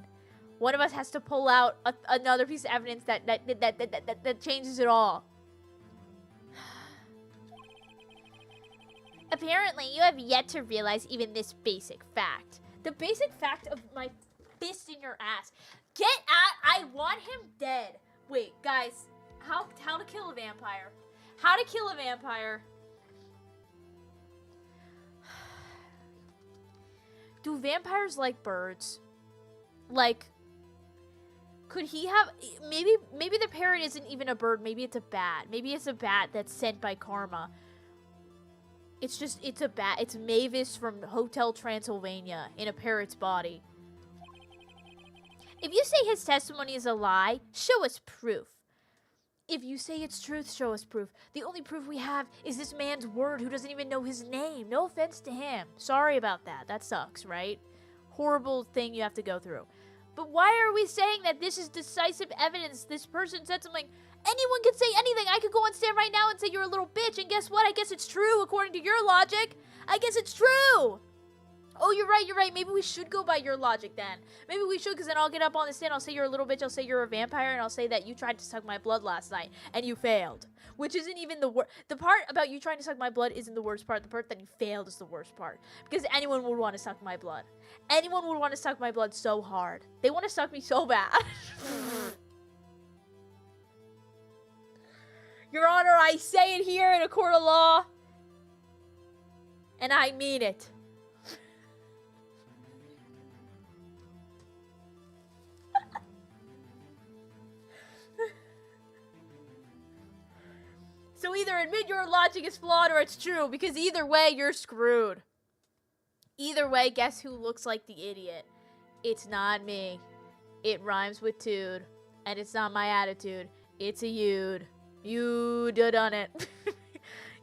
Speaker 1: One of us has to pull out another piece of evidence that changes it all. Apparently, you have yet to realize even this basic fact. The basic fact of my fist in your ass. Get out! I want him dead. Wait, guys. How to kill a vampire. How to kill a vampire. Do vampires like birds? Like Could he have... Maybe the parrot isn't even a bird. Maybe it's a bat. Maybe it's a bat that's sent by karma. It's a bat. It's Mavis from Hotel Transylvania in a parrot's body. If you say his testimony is a lie, show us proof. If you say it's truth, show us proof. The only proof we have is this man's word who doesn't even know his name. No offense to him. Sorry about that. That sucks, right? Horrible thing you have to go through. But why are we saying that this is decisive evidence? This person said something. Anyone could say anything. I could go on stand right now and say you're a little bitch. And guess what? I guess it's true according to your logic. I guess it's true. Oh, you're right, you're right. Maybe we should go by your logic then. Maybe we should, because then I'll get up on the stand, I'll say you're a little bitch, I'll say you're a vampire, and I'll say that you tried to suck my blood last night, and you failed. Which isn't even the worst. The part about you trying to suck my blood isn't the worst part. The part that you failed is the worst part. Because anyone would want to suck my blood. Anyone would want to suck my blood so hard. They want to suck me so bad. Your Honor, I say it here in a court of law, and I mean it. So either admit your logic is flawed or it's true, because either way, you're screwed. Either way, guess who looks like the idiot? It's not me. It rhymes with tude, and it's not my attitude. It's a you'd. You'd have done it.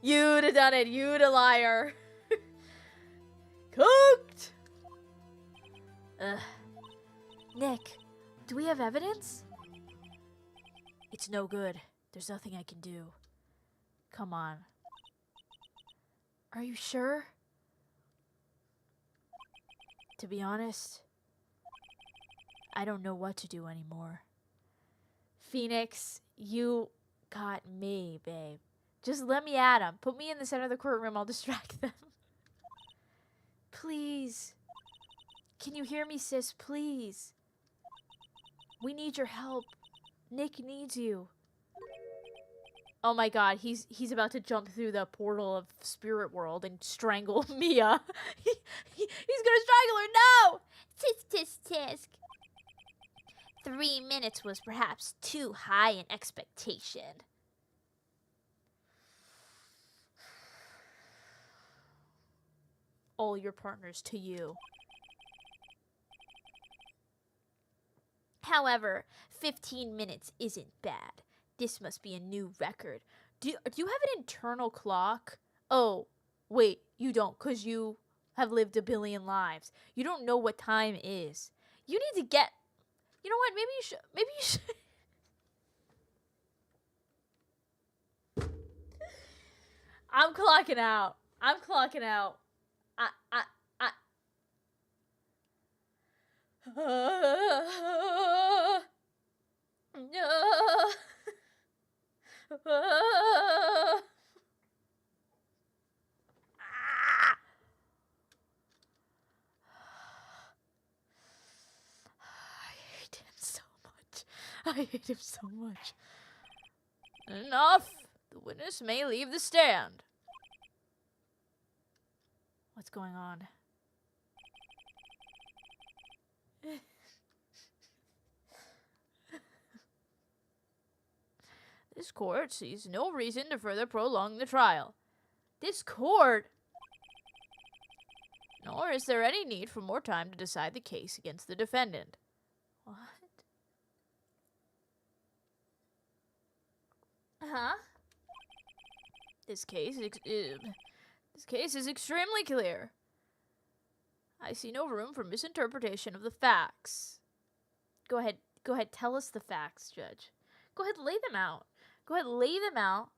Speaker 1: You'd have done it. You'd a liar. Cooked! Ugh. Nick, do we have evidence? It's no good. There's nothing I can do. Come on. Are you sure? To be honest, I don't know what to do anymore. Phoenix, you got me, babe. Just let me at him. Put me in the center of the courtroom. I'll distract them. Please. Can you hear me, sis? Please. We need your help. Nick needs you. Oh my god, he's about to jump through the portal of spirit world and strangle Mia. He's gonna strangle her. No! Tisk, tisk, tisk. 3 minutes was perhaps too high an expectation. All your partners to you. However, 15 minutes isn't bad. This must be a new record. Do you have an internal clock? Oh, wait, you don't, because you have lived a billion lives. You don't know what time is. You need to get... You know what? Maybe you should... I'm clocking out. I'm clocking out. No. I hate him so much. Enough! The witness may leave the stand. What's going on? This court sees no reason to further prolong the trial. This court? Nor is there any need for more time to decide the case against the defendant. What? Huh? This case is extremely clear. I see no room for misinterpretation of the facts. Go ahead, tell us the facts, Judge. Go ahead, lay them out. Go ahead, lay them out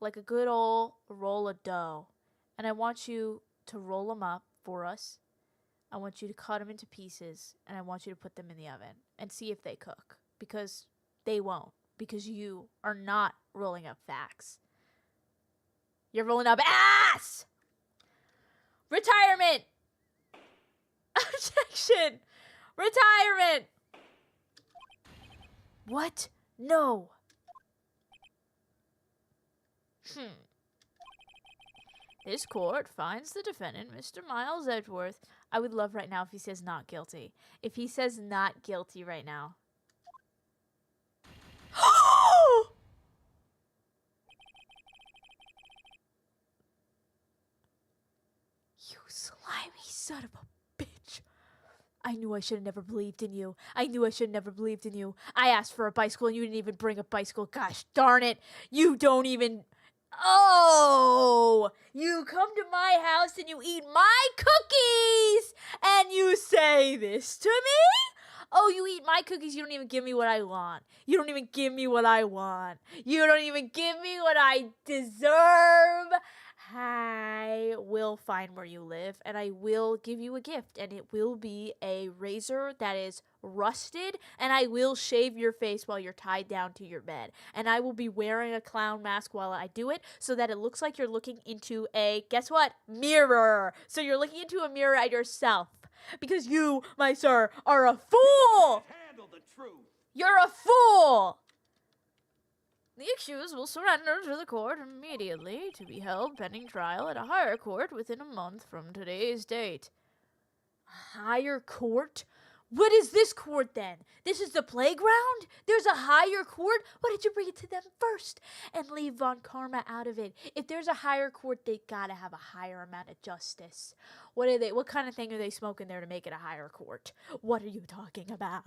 Speaker 1: like a good old roll of dough. And I want you to roll them up for us. I want you to cut them into pieces, and I want you to put them in the oven and see if they cook. Because they won't. Because you are not rolling up facts. You're rolling up ass! Retirement! Objection! Retirement! What? No. This court finds the defendant, Mr. Miles Edgeworth. I would love right now if he says not guilty. If he says not guilty right now. You slimy son of a bitch. I knew I should have never believed in you. I knew I should have never believed in you. I asked for a bicycle and you didn't even bring a bicycle. Gosh darn it. You don't even... Oh! You come to my house and you eat my cookies! And you say this to me? Oh, you eat my cookies, you don't even give me what I want. You don't even give me what I want. You don't even give me what I deserve. I will find where you live, and I will give you a gift, and it will be a razor that is rusted, and I will shave your face while you're tied down to your bed, and I will be wearing a clown mask while I do it, so that it looks like you're looking into a, guess what, mirror. So you're looking into a mirror at yourself, because you, my sir, are a fool.
Speaker 2: Handle the truth.
Speaker 1: You're a fool. The accused will surrender to the court immediately to be held pending trial at a higher court within a month from today's date. A higher court? What is this court then? This is the playground? There's a higher court? Why did you bring it to them first and leave Von Karma out of it? If there's a higher court, they gotta have a higher amount of justice. What kind of thing are they smoking there to make it a higher court? What are you talking about?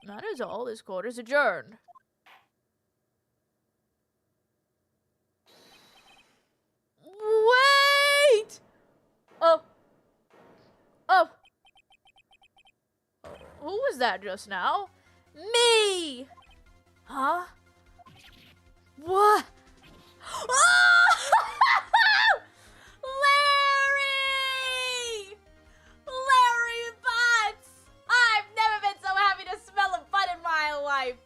Speaker 1: That is all. This court is adjourned. Wait! Oh. Who was that just now? Me! Huh? What? Oh! Larry! Larry Butts! I've never been so happy to smell a butt in my life.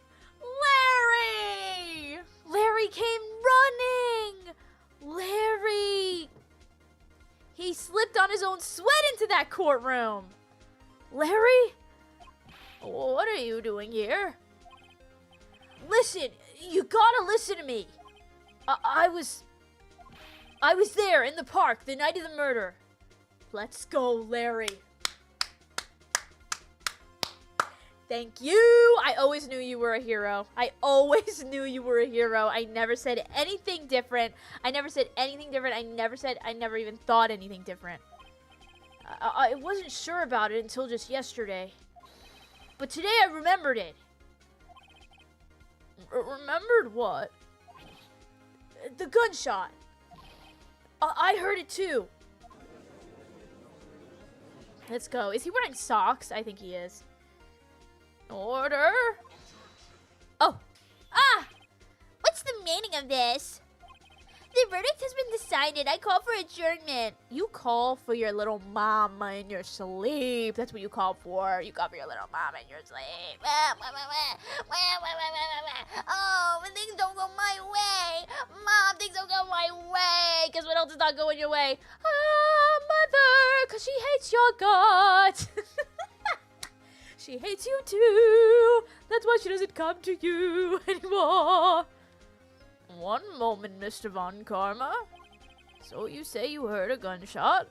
Speaker 1: Larry! Larry came running! Larry! He slipped on his own sweat into that courtroom. Larry? What are you doing here? Listen, you gotta listen to me. I was there in the park the night of the murder. Let's go, Larry. Thank you. I always knew you were a hero. I always knew you were a hero. I never said anything different. I never even thought anything different. I wasn't sure about it until just yesterday. But today I remembered it. Remembered what? The gunshot. I heard it too. Let's go. Is he wearing socks? I think he is. Order. Oh. Ah! What's the meaning of this? The verdict has been decided. I call for adjournment. You call for your little mama in your sleep. That's what you call for. You call for your little mama in your sleep. Oh, when things don't go my way. Mom, things don't go my way. Guess what else is not going your way? Ah, mother, because she hates your guts. She hates you too. That's why she doesn't come to you anymore. One moment, Mr. Von Karma. So you say you heard a gunshot?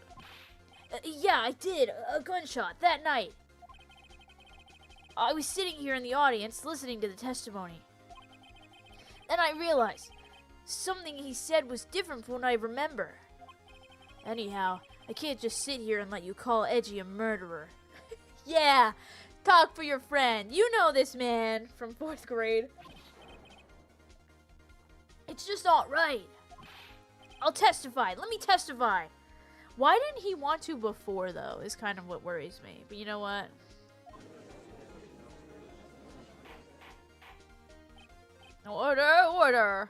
Speaker 1: Yeah, I did. A gunshot that night. I was sitting here in the audience listening to the testimony. Then I realized something he said was different from what I remember. Anyhow, I can't just sit here and let you call Edgy a murderer. Yeah, talk for your friend. You know this man from 4th grade. It's just not right. I'll testify. Let me testify. Why didn't he want to before, though, is kind of what worries me. But you know what? Order, order.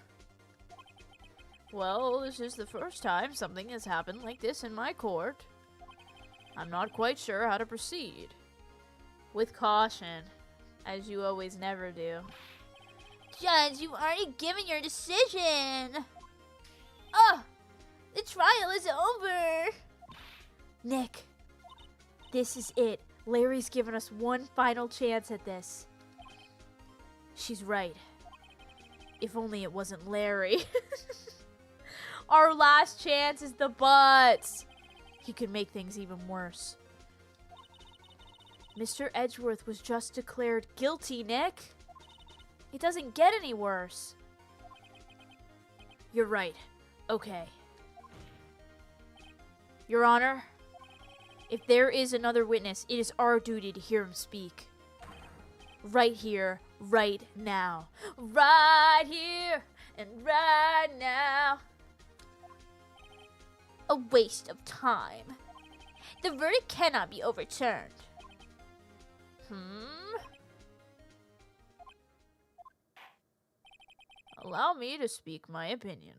Speaker 1: Well, this is the first time something has happened like this in my court. I'm not quite sure how to proceed. With caution, as you always never do. Judge, you've already given your decision. Oh, the trial is over. Nick, this is it. Larry's given us one final chance at this. She's right. If only it wasn't Larry. Our last chance is the butts. He could make things even worse. Mr. Edgeworth was just declared guilty, Nick. It doesn't get any worse. You're right. Okay. Your Honor, if there is another witness, it is our duty to hear him speak. Right here, right now. Right here and right now. A waste of time. The verdict cannot be overturned. Allow me to speak my opinion.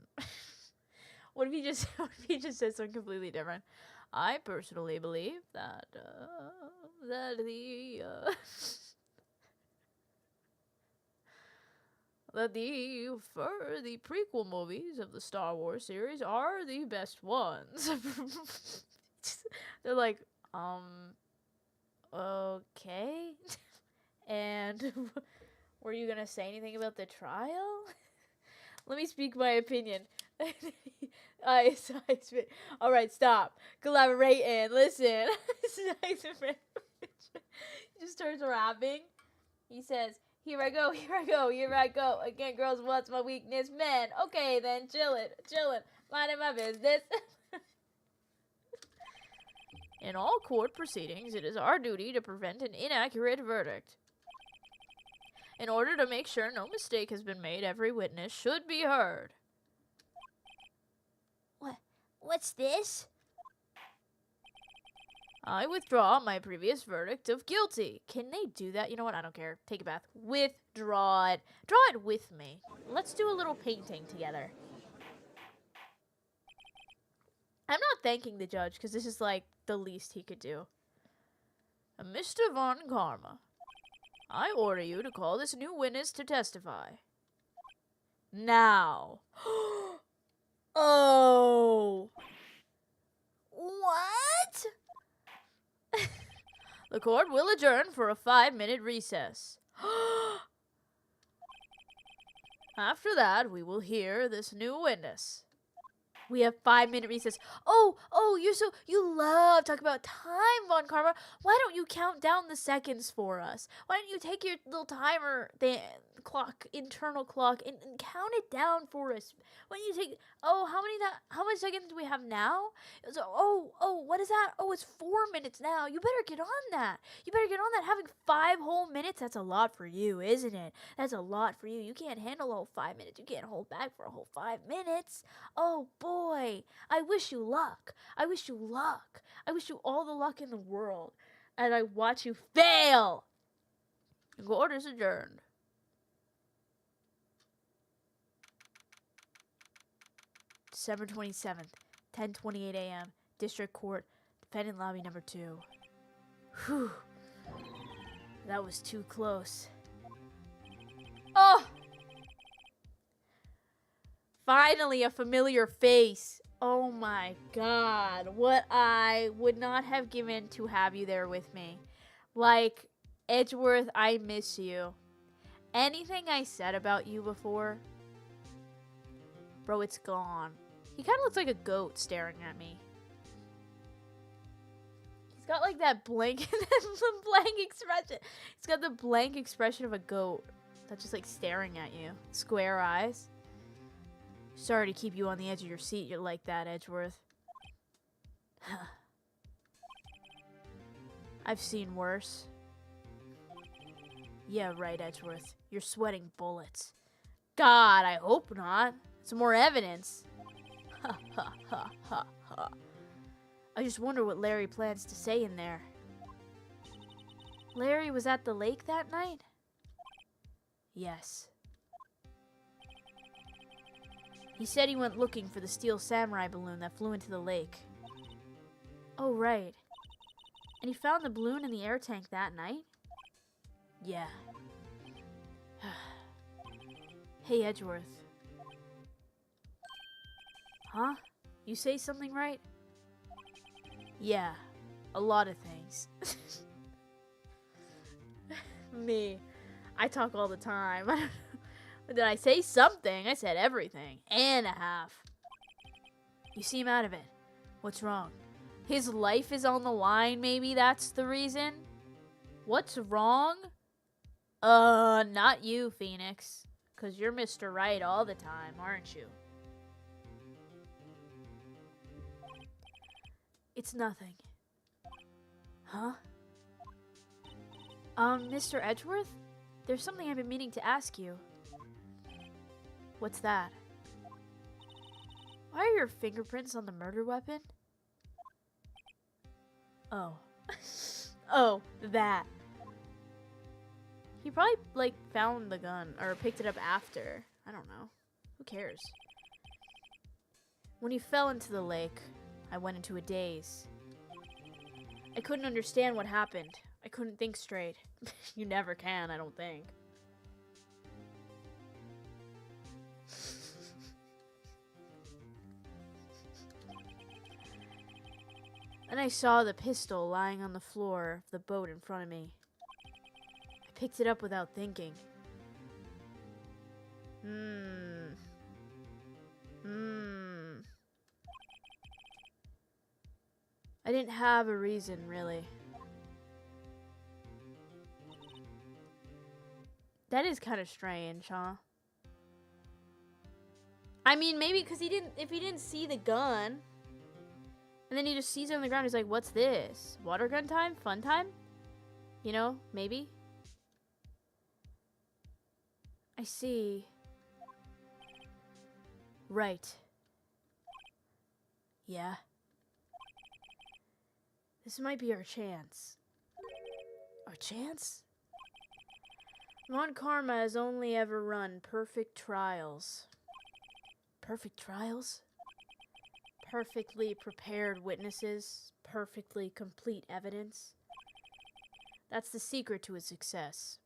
Speaker 1: What if he just said something completely different? I personally believe that that the prequel movies of the Star Wars series are the best ones. They're like, okay. And were you gonna say anything about the trial? Let me speak my opinion. Alright, stop. Collaborate and listen. He just starts rapping. He says, here I go, here I go, here I go. Again, girls, what's my weakness? Men. Okay, then, chillin', minding my business. In all court proceedings, it is our duty to prevent an inaccurate verdict. In order to make sure no mistake has been made, every witness should be heard. What's this? I withdraw my previous verdict of guilty. Can they do that? You know what? I don't care. Take a bath. Withdraw it. Draw it with me. Let's do a little painting together. I'm not thanking the judge because this is like the least he could do. Mr. Von Karma, I order you to call this new witness to testify. Now. Oh. What? The court will adjourn for a 5-minute recess. After that, we will hear this new witness. We have 5-minute recess. Oh, you love talking about time, Von Karma. Why don't you count down the seconds for us? Why don't you take your little timer, internal clock, and count it down for us? Why don't you take, how many seconds do we have now? What is that? Oh, it's 4 minutes now. You better get on that. Having 5 whole minutes, that's a lot for you, isn't it? That's a lot for you. You can't handle a whole 5 minutes. You can't hold back for a whole 5 minutes. Oh, boy. I wish you luck. I wish you all the luck in the world. And I watch you fail. The court is adjourned. December 27th, 10:28 a.m. District Court, Defendant Lobby Number 2. Whew. That was too close. Oh! Finally, a familiar face. Oh my god. What I would not have given to have you there with me. Like, Edgeworth, I miss you. Anything I said about you before, bro, it's gone. He kind of looks like a goat staring at me. He's got like that blank expression. He's got the blank expression of a goat that's just like staring at you. Square eyes. Sorry to keep you on the edge of your seat. You're like that, Edgeworth. I've seen worse. Yeah, right, Edgeworth. You're sweating bullets. God, I hope not. Some more evidence. Ha ha ha ha ha. I just wonder what Larry plans to say in there. Larry was at the lake that night? Yes. He said he went looking for the steel samurai balloon that flew into the lake. Oh, right. And he found the balloon in the air tank that night? Yeah. Hey, Edgeworth. Huh? You say something right? Yeah, a lot of things. Me. I talk all the time. Did I say something? I said everything. And a half. You seem out of it. What's wrong? His life is on the line, maybe that's the reason? What's wrong? Not you, Phoenix. 'Cause you're Mr. Right all the time, aren't you? It's nothing. Huh? Mr. Edgeworth? There's something I've been meaning to ask you. What's that? Why are your fingerprints on the murder weapon? Oh. Oh, that. He probably, like, found the gun, or picked it up after. I don't know. Who cares? When he fell into the lake, I went into a daze. I couldn't understand what happened. I couldn't think straight. You never can, I don't think. Then I saw the pistol lying on the floor of the boat in front of me. I picked it up without thinking. I didn't have a reason, really. That is kind of strange, huh? I mean, maybe because if he didn't see the gun, and then he just sees it on the ground, he's like, what's this? Water gun time? Fun time? You know, maybe? I see. Right. Yeah. This might be our chance. Our chance? Ron Karma has only ever run perfect trials. Perfect trials? Perfectly prepared witnesses, perfectly complete evidence. That's the secret to his success.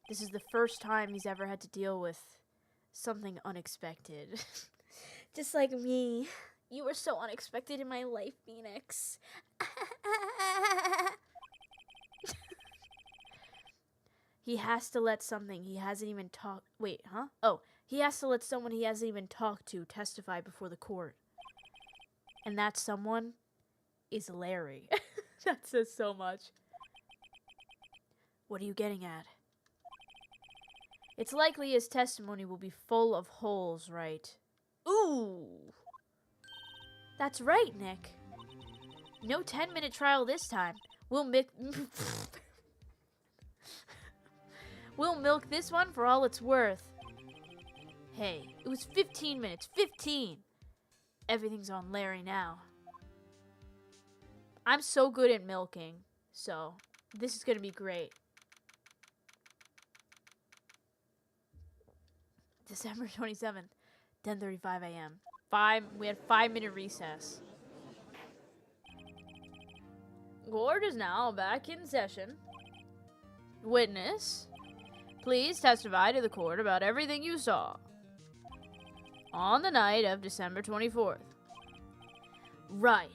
Speaker 1: This is the first time he's ever had to deal with something unexpected. Just like me. You were so unexpected in my life, Phoenix. He has to let something he hasn't even talked... Wait, huh? Oh, he has to let someone he hasn't even talked to testify before the court. And that someone is Larry. That says so much. What are you getting at? It's likely his testimony will be full of holes, right? Ooh! That's right, Nick. No 10-minute trial this time. We'll milk this one for all it's worth. Hey, it was 15 minutes. 15! Everything's on Larry now. I'm so good at milking, so this is gonna be great. December 27th, 10:35 a.m. We had 5-minute recess. Court is now back in session. Witness, please testify to the court about everything you saw on the night of December 24th. Right.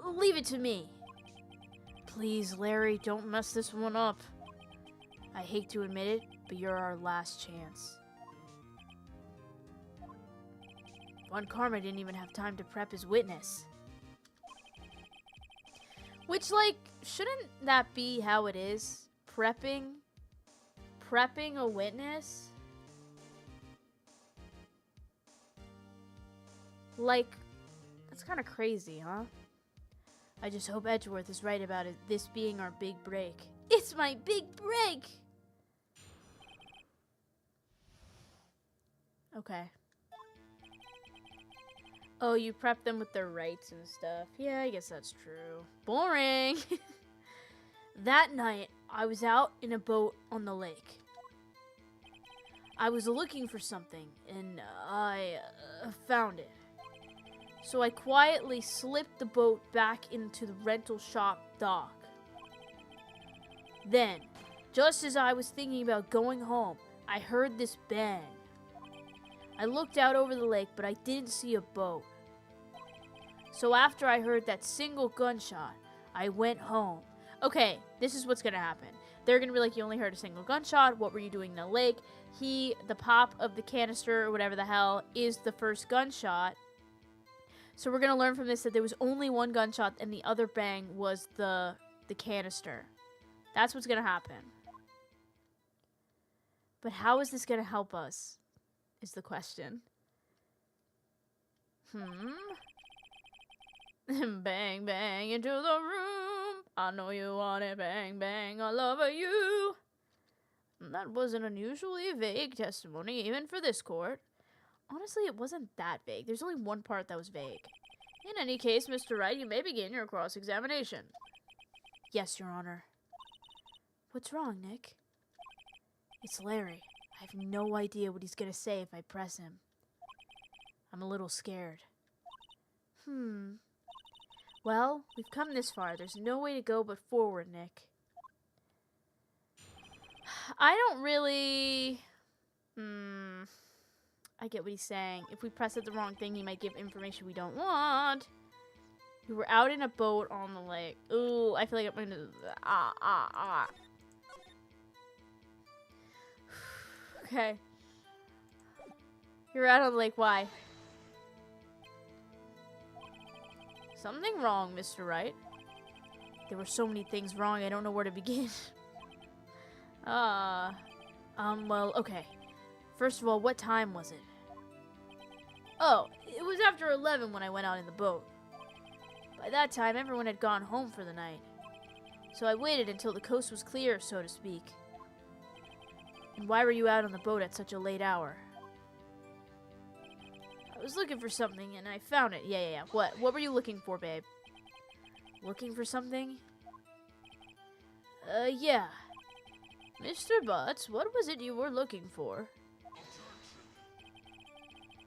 Speaker 1: Leave it to me. Please, Larry, don't mess this one up. I hate to admit it, but you're our last chance. Von Karma didn't even have time to prep his witness. Which, like, shouldn't that be how it is? Prepping a witness? Like, that's kind of crazy, huh? I just hope Edgeworth is right about it, this being our big break. It's my big break! Okay. Oh, you prep them with their rights and stuff. Yeah, I guess that's true. Boring! That night, I was out in a boat on the lake. I was looking for something, and I found it. So I quietly slipped the boat back into the rental shop dock. Then, just as I was thinking about going home, I heard this bang. I looked out over the lake, but I didn't see a boat. So after I heard that single gunshot, I went home. Okay, this is what's gonna happen. They're gonna be like, you only heard a single gunshot. What were you doing in the lake? The pop of the canister or whatever the hell is the first gunshot. So we're gonna learn from this that there was only one gunshot and the other bang was the canister. That's what's gonna happen. But how is this gonna help us? Is the question. Bang, bang into the room. I know you want it. Bang, bang all over you. That was an unusually vague testimony, even for this court. Honestly, it wasn't that vague. There's only one part that was vague. In any case, Mr. Wright, you may begin your cross-examination. Yes, Your Honor. What's wrong, Nick? It's Larry. I have no idea what he's gonna say if I press him. I'm a little scared. Well, we've come this far. There's no way to go but forward, Nick. I don't really... I get what he's saying. If we press at the wrong thing, he might give information we don't want. We were out in a boat on the lake. Ooh, I feel like I'm gonna... Okay. You're out on the lake. Why? Something wrong, Mr. Wright. There were so many things wrong, I don't know where to begin. Well, okay. First of all, what time was it? Oh, it was after 11 when I went out in the boat. By that time, everyone had gone home for the night. So I waited until the coast was clear, so to speak. And why were you out on the boat at such a late hour? I was looking for something, and I found it. Yeah. What were you looking for, babe? Looking for something? Yeah. Mr. Butts, what was it you were looking for?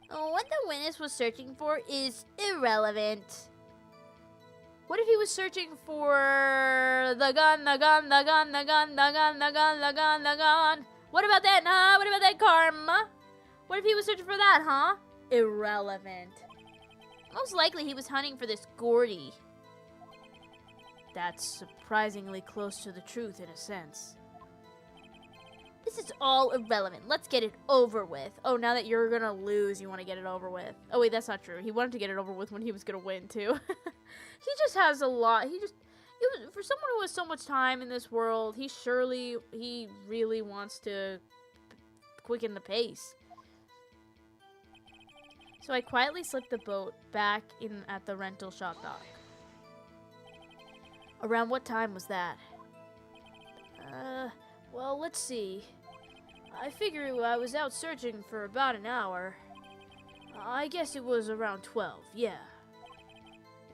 Speaker 1: Oh, what the witness was searching for is irrelevant. What if he was searching for the gun? What about that, huh? What about that karma? What if he was searching for that, huh? Irrelevant. Most likely he was hunting for this Gordy. That's surprisingly close to the truth in a sense. This is all irrelevant. Let's get it over with. Oh, now that you're gonna lose, you want to get it over with. Oh, wait, that's not true. He wanted to get it over with when he was gonna win, too. He just has a lot. For someone who has so much time in this world, he really wants to quicken the pace. So I quietly slipped the boat back in at the rental shop dock. Around what time was that? Well, let's see. I figure I was out searching for about an hour. I guess it was around 12, yeah.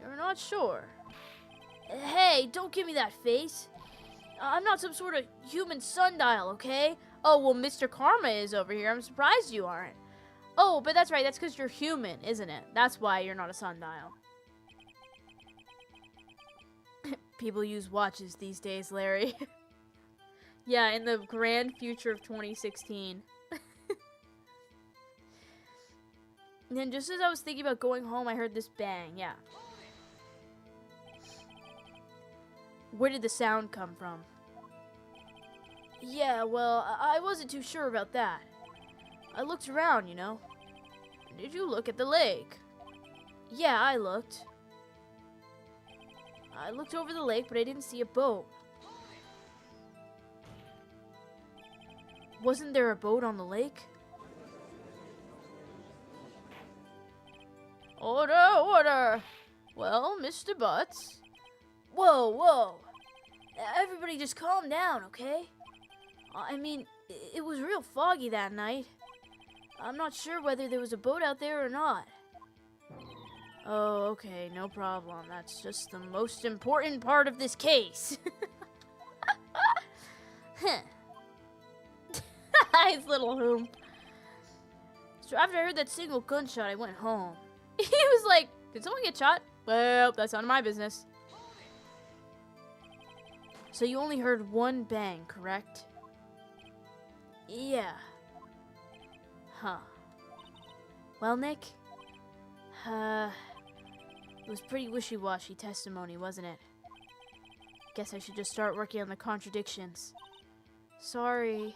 Speaker 1: You're not sure? Hey, don't give me that face. I'm not some sort of human sundial, okay? Oh, well, Mr. Karma is over here. I'm surprised you aren't. Oh, but that's right. That's because you're human, isn't it? That's why you're not a sundial. People use watches these days, Larry. Yeah, in the grand future of 2016. And then just as I was thinking about going home, I heard this bang. Yeah. Where did the sound come from? Yeah, well, I wasn't too sure about that. I looked around, you know. Did you look at the lake? Yeah, I looked. I looked over the lake, but I didn't see a boat. Wasn't there a boat on the lake? Order, order! Well, Mr. Butts. Whoa. Everybody just calm down, okay? I mean, it was real foggy that night. I'm not sure whether there was a boat out there or not. Oh, okay, no problem. That's just the most important part of this case. His little hoom. So after I heard that single gunshot, I went home. He was like, did someone get shot? Well, that's none of my business. So you only heard one bang, correct? Yeah. Huh. Well, Nick? It was pretty wishy-washy testimony, wasn't it? Guess I should just start working on the contradictions. Sorry.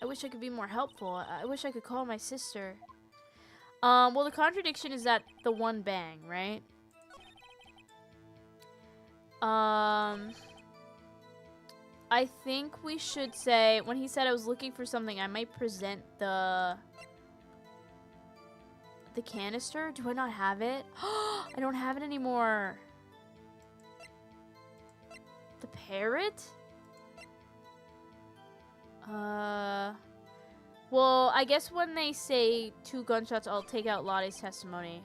Speaker 1: I wish I could be more helpful. I wish I could call my sister. Well, the contradiction is that the one bang, right? I think we should say, when he said I was looking for something, I might present the The canister? Do I not have it? I don't have it anymore. The parrot? Well, I guess when they say 2 gunshots, I'll take out Lottie's testimony.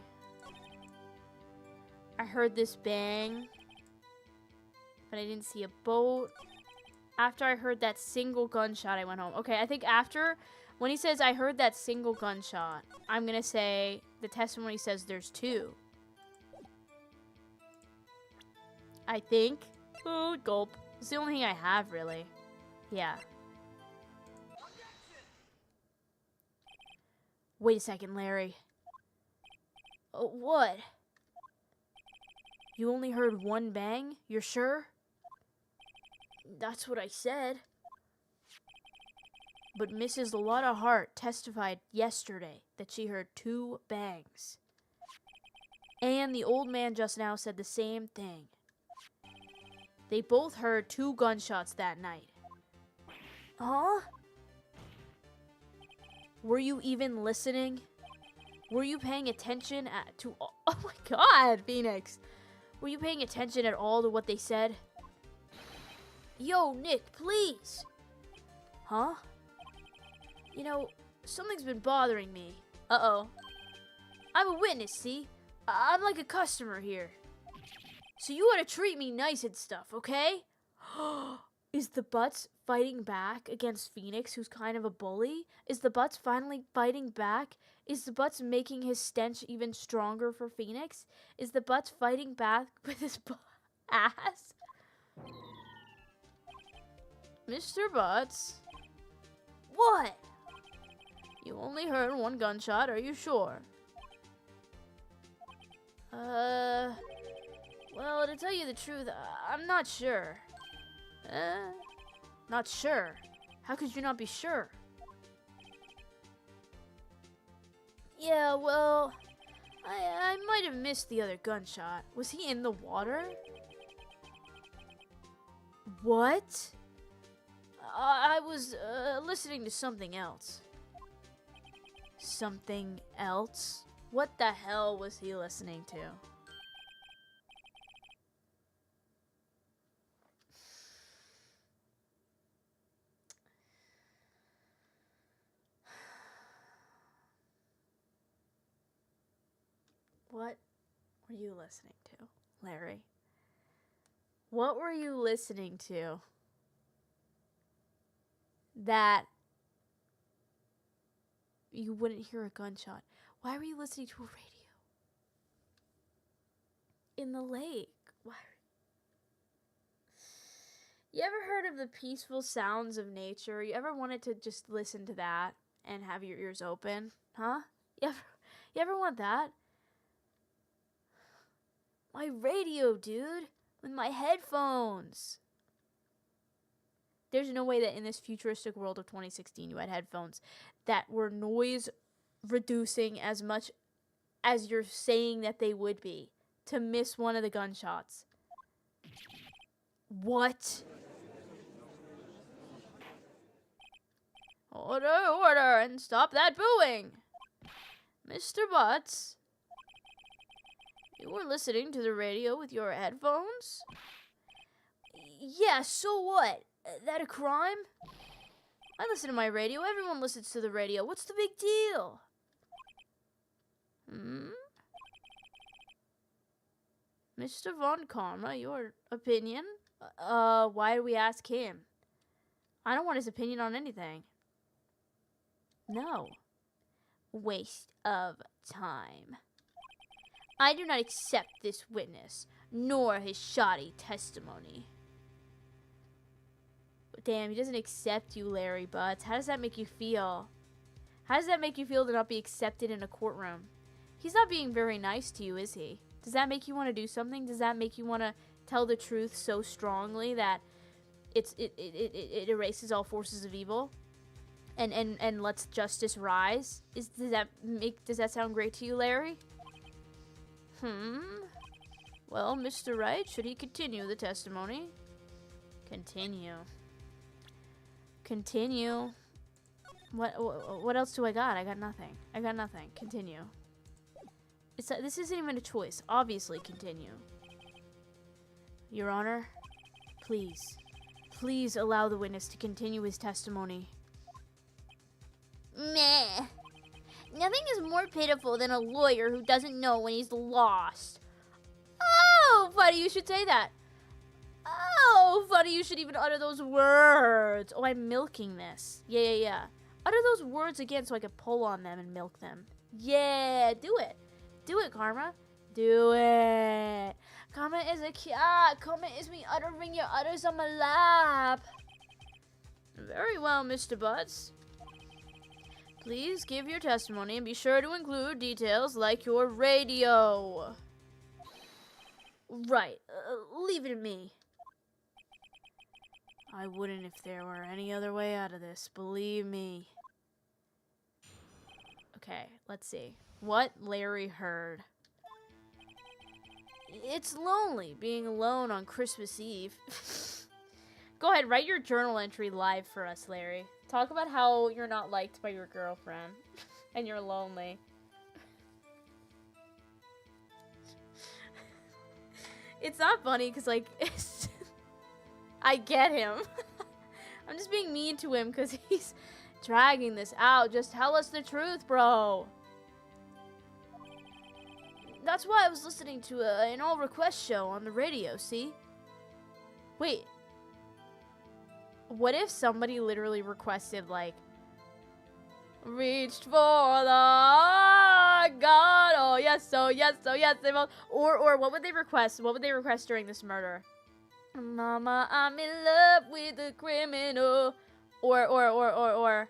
Speaker 1: I heard this bang, but I didn't see a boat. After I heard that single gunshot, I went home. Okay, I think after, when he says I heard that single gunshot, I'm gonna say the testimony says there's 2. I think. Oh, gulp. It's the only thing I have, really. Yeah. Wait a second, Larry. What? You only heard 1 bang? You're sure? That's what I said. But Mrs. Lotta Hart testified yesterday that she heard 2 bangs. And the old man just now said the same thing. They both heard 2 gunshots that night. Huh? Were you even listening? Were you paying attention to... Oh my god, Phoenix. Were you paying attention at all to what they said? Yo, Nick, please. Huh? You know, something's been bothering me. Uh-oh. I'm a witness, see? I'm like a customer here. So you ought to treat me nice and stuff, okay? Is the Butts fighting back against Phoenix, who's kind of a bully? Is the Butts finally fighting back? Is the Butts making his stench even stronger for Phoenix? Is the Butts fighting back with his ass? Mr. Butts? What? You only heard 1 gunshot, are you sure? Well, to tell you the truth, I'm not sure. Not sure? How could you not be sure? Yeah, well, I might have missed the other gunshot. Was he in the water? What? I was listening to something else. Something else? What the hell was he listening to? What were you listening to, Larry? What were you listening to that you wouldn't hear a gunshot? Why were you listening to a radio? In the lake. Why? You ever heard of the peaceful sounds of nature? You ever wanted to just listen to that and have your ears open? Huh? You ever want that? My radio, dude. With my headphones. There's no way that in this futuristic world of 2016 you had headphones that were noise reducing as much as you're saying that they would be to miss one of the gunshots. What? Order, order, and stop that booing. Mr. Butts, you were listening to the radio with your headphones? Yeah, so what? That a crime? I listen to my radio. Everyone listens to the radio. What's the big deal? Mr. Von Karma, your opinion? Why do we ask him? I don't want his opinion on anything. No. Waste of time. I do not accept this witness, nor his shoddy testimony. Damn, he doesn't accept you, Larry Butts. How does that make you feel? How does that make you feel to not be accepted in a courtroom? He's not being very nice to you, is he? Does that make you want to do something? Does that make you want to tell the truth so strongly that it erases all forces of evil? And lets justice rise? Does that sound great to you, Larry? Well, Mr. Wright, should he continue the testimony? Continue. What else do I got? I got nothing. Continue. This isn't even a choice. Obviously, continue. Your Honor, please allow the witness to continue his testimony.
Speaker 2: Meh. Nothing is more pitiful than a lawyer who doesn't know when he's lost.
Speaker 1: Oh, funny you should say that. Oh, funny you should even utter those words. Oh, I'm milking this. Yeah. Utter those words again so I can pull on them and milk them. Yeah, do it. Do it, Karma. Do it. Karma is a cat. Karma is me uttering your utters on my lap. Very well, Mr. Butts. Please give your testimony and be sure to include details like your radio. Right. Leave it to me. I wouldn't if there were any other way out of this. Believe me. Okay, let's see. What Larry heard. It's lonely being alone on Christmas Eve. Go ahead, write your journal entry live for us, Larry. Talk about how you're not liked by your girlfriend and you're lonely. It's not funny because, like, I get him. I'm just being mean to him because he's dragging this out. Just tell us the truth, bro. That's why I was listening to an all-request show on the radio, see? Wait. What if somebody literally requested, like, reached for the God, oh yes, they both, or what would they request? What would they request during this murder? Mama, I'm in love with a criminal. Or,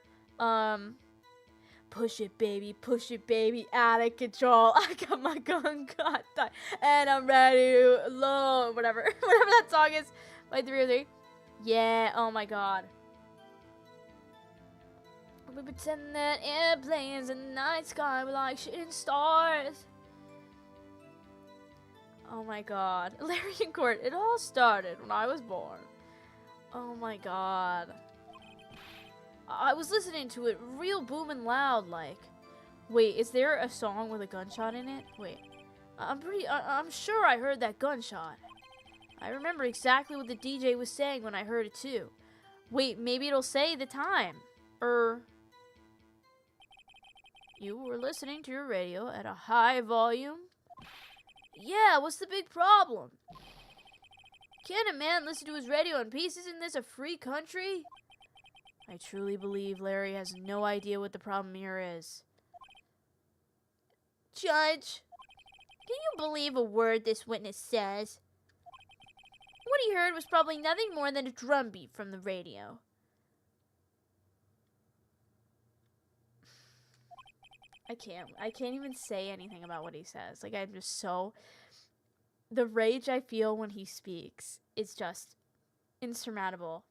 Speaker 1: push it, baby, out of control. I got my gun caught, and I'm ready to load, whatever that song is by 303. Yeah, oh my god. We pretend that airplanes in the night sky were like shooting stars. Oh my god. Larry in court. It all started when I was born. Oh my god. I was listening to it real booming loud like. Wait, is there a song with a gunshot in it? Wait. I'm sure I heard that gunshot. I remember exactly what the DJ was saying when I heard it too. Wait, maybe it'll say the time. You were listening to your radio at a high volume? Yeah, what's the big problem? Can't a man listen to his radio in peace? Isn't this a free country? I truly believe Larry has no idea what the problem here is.
Speaker 2: Judge, can you believe a word this witness says? What he heard was probably nothing more than a drumbeat from the radio.
Speaker 1: I can't even say anything about what he says. Like, I'm just so... The rage I feel when he speaks is just insurmountable.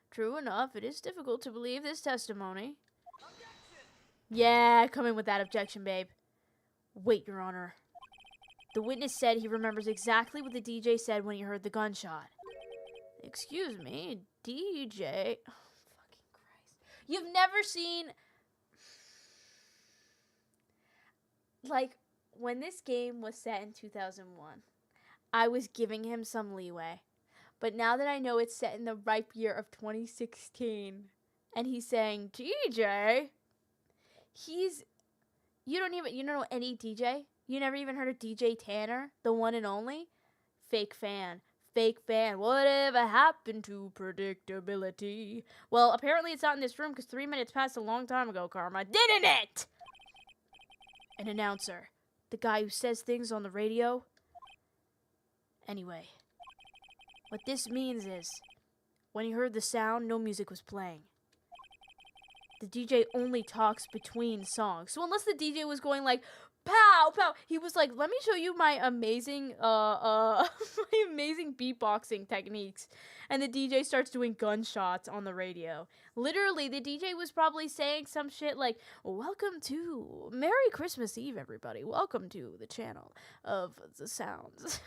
Speaker 1: True enough, it is difficult to believe this testimony. Objection! Yeah, come in with that objection, babe. Wait, Your Honor. The witness said he remembers exactly what the DJ said when he heard the gunshot. Excuse me, DJ... Oh, fucking Christ. You've never seen... Like, when this game was set in 2001, I was giving him some leeway. But now that I know it's set in the ripe year of 2016, and he's saying, DJ, you don't know any DJ? You never even heard of DJ Tanner, the one and only? Fake fan. Whatever happened to predictability? Well, apparently it's not in this room because 3 minutes passed a long time ago, Karma. Didn't it? An announcer. The guy who says things on the radio. Anyway, what this means is, when he heard the sound, no music was playing. The DJ only talks between songs. So unless the DJ was going like, pow, pow, he was like, let me show you my amazing, my amazing beatboxing techniques. And the DJ starts doing gunshots on the radio. Literally, the DJ was probably saying some shit like, welcome to Merry Christmas Eve, everybody. Welcome to the channel of the sounds.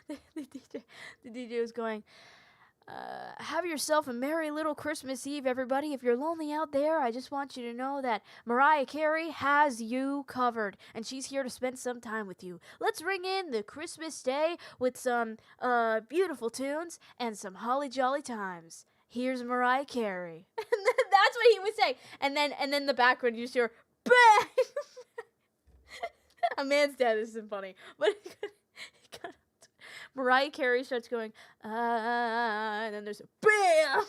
Speaker 1: the DJ was going, Have yourself a merry little Christmas Eve, everybody. If you're lonely out there, I just want you to know that Mariah Carey has you covered, and she's here to spend some time with you. Let's ring in the Christmas day with some beautiful tunes and some holly jolly times. Here's Mariah Carey. And that's what he would say. And then the background, you just hear, bang! A man's dead. This isn't funny. But Mariah Carey starts going, and then there's a bam!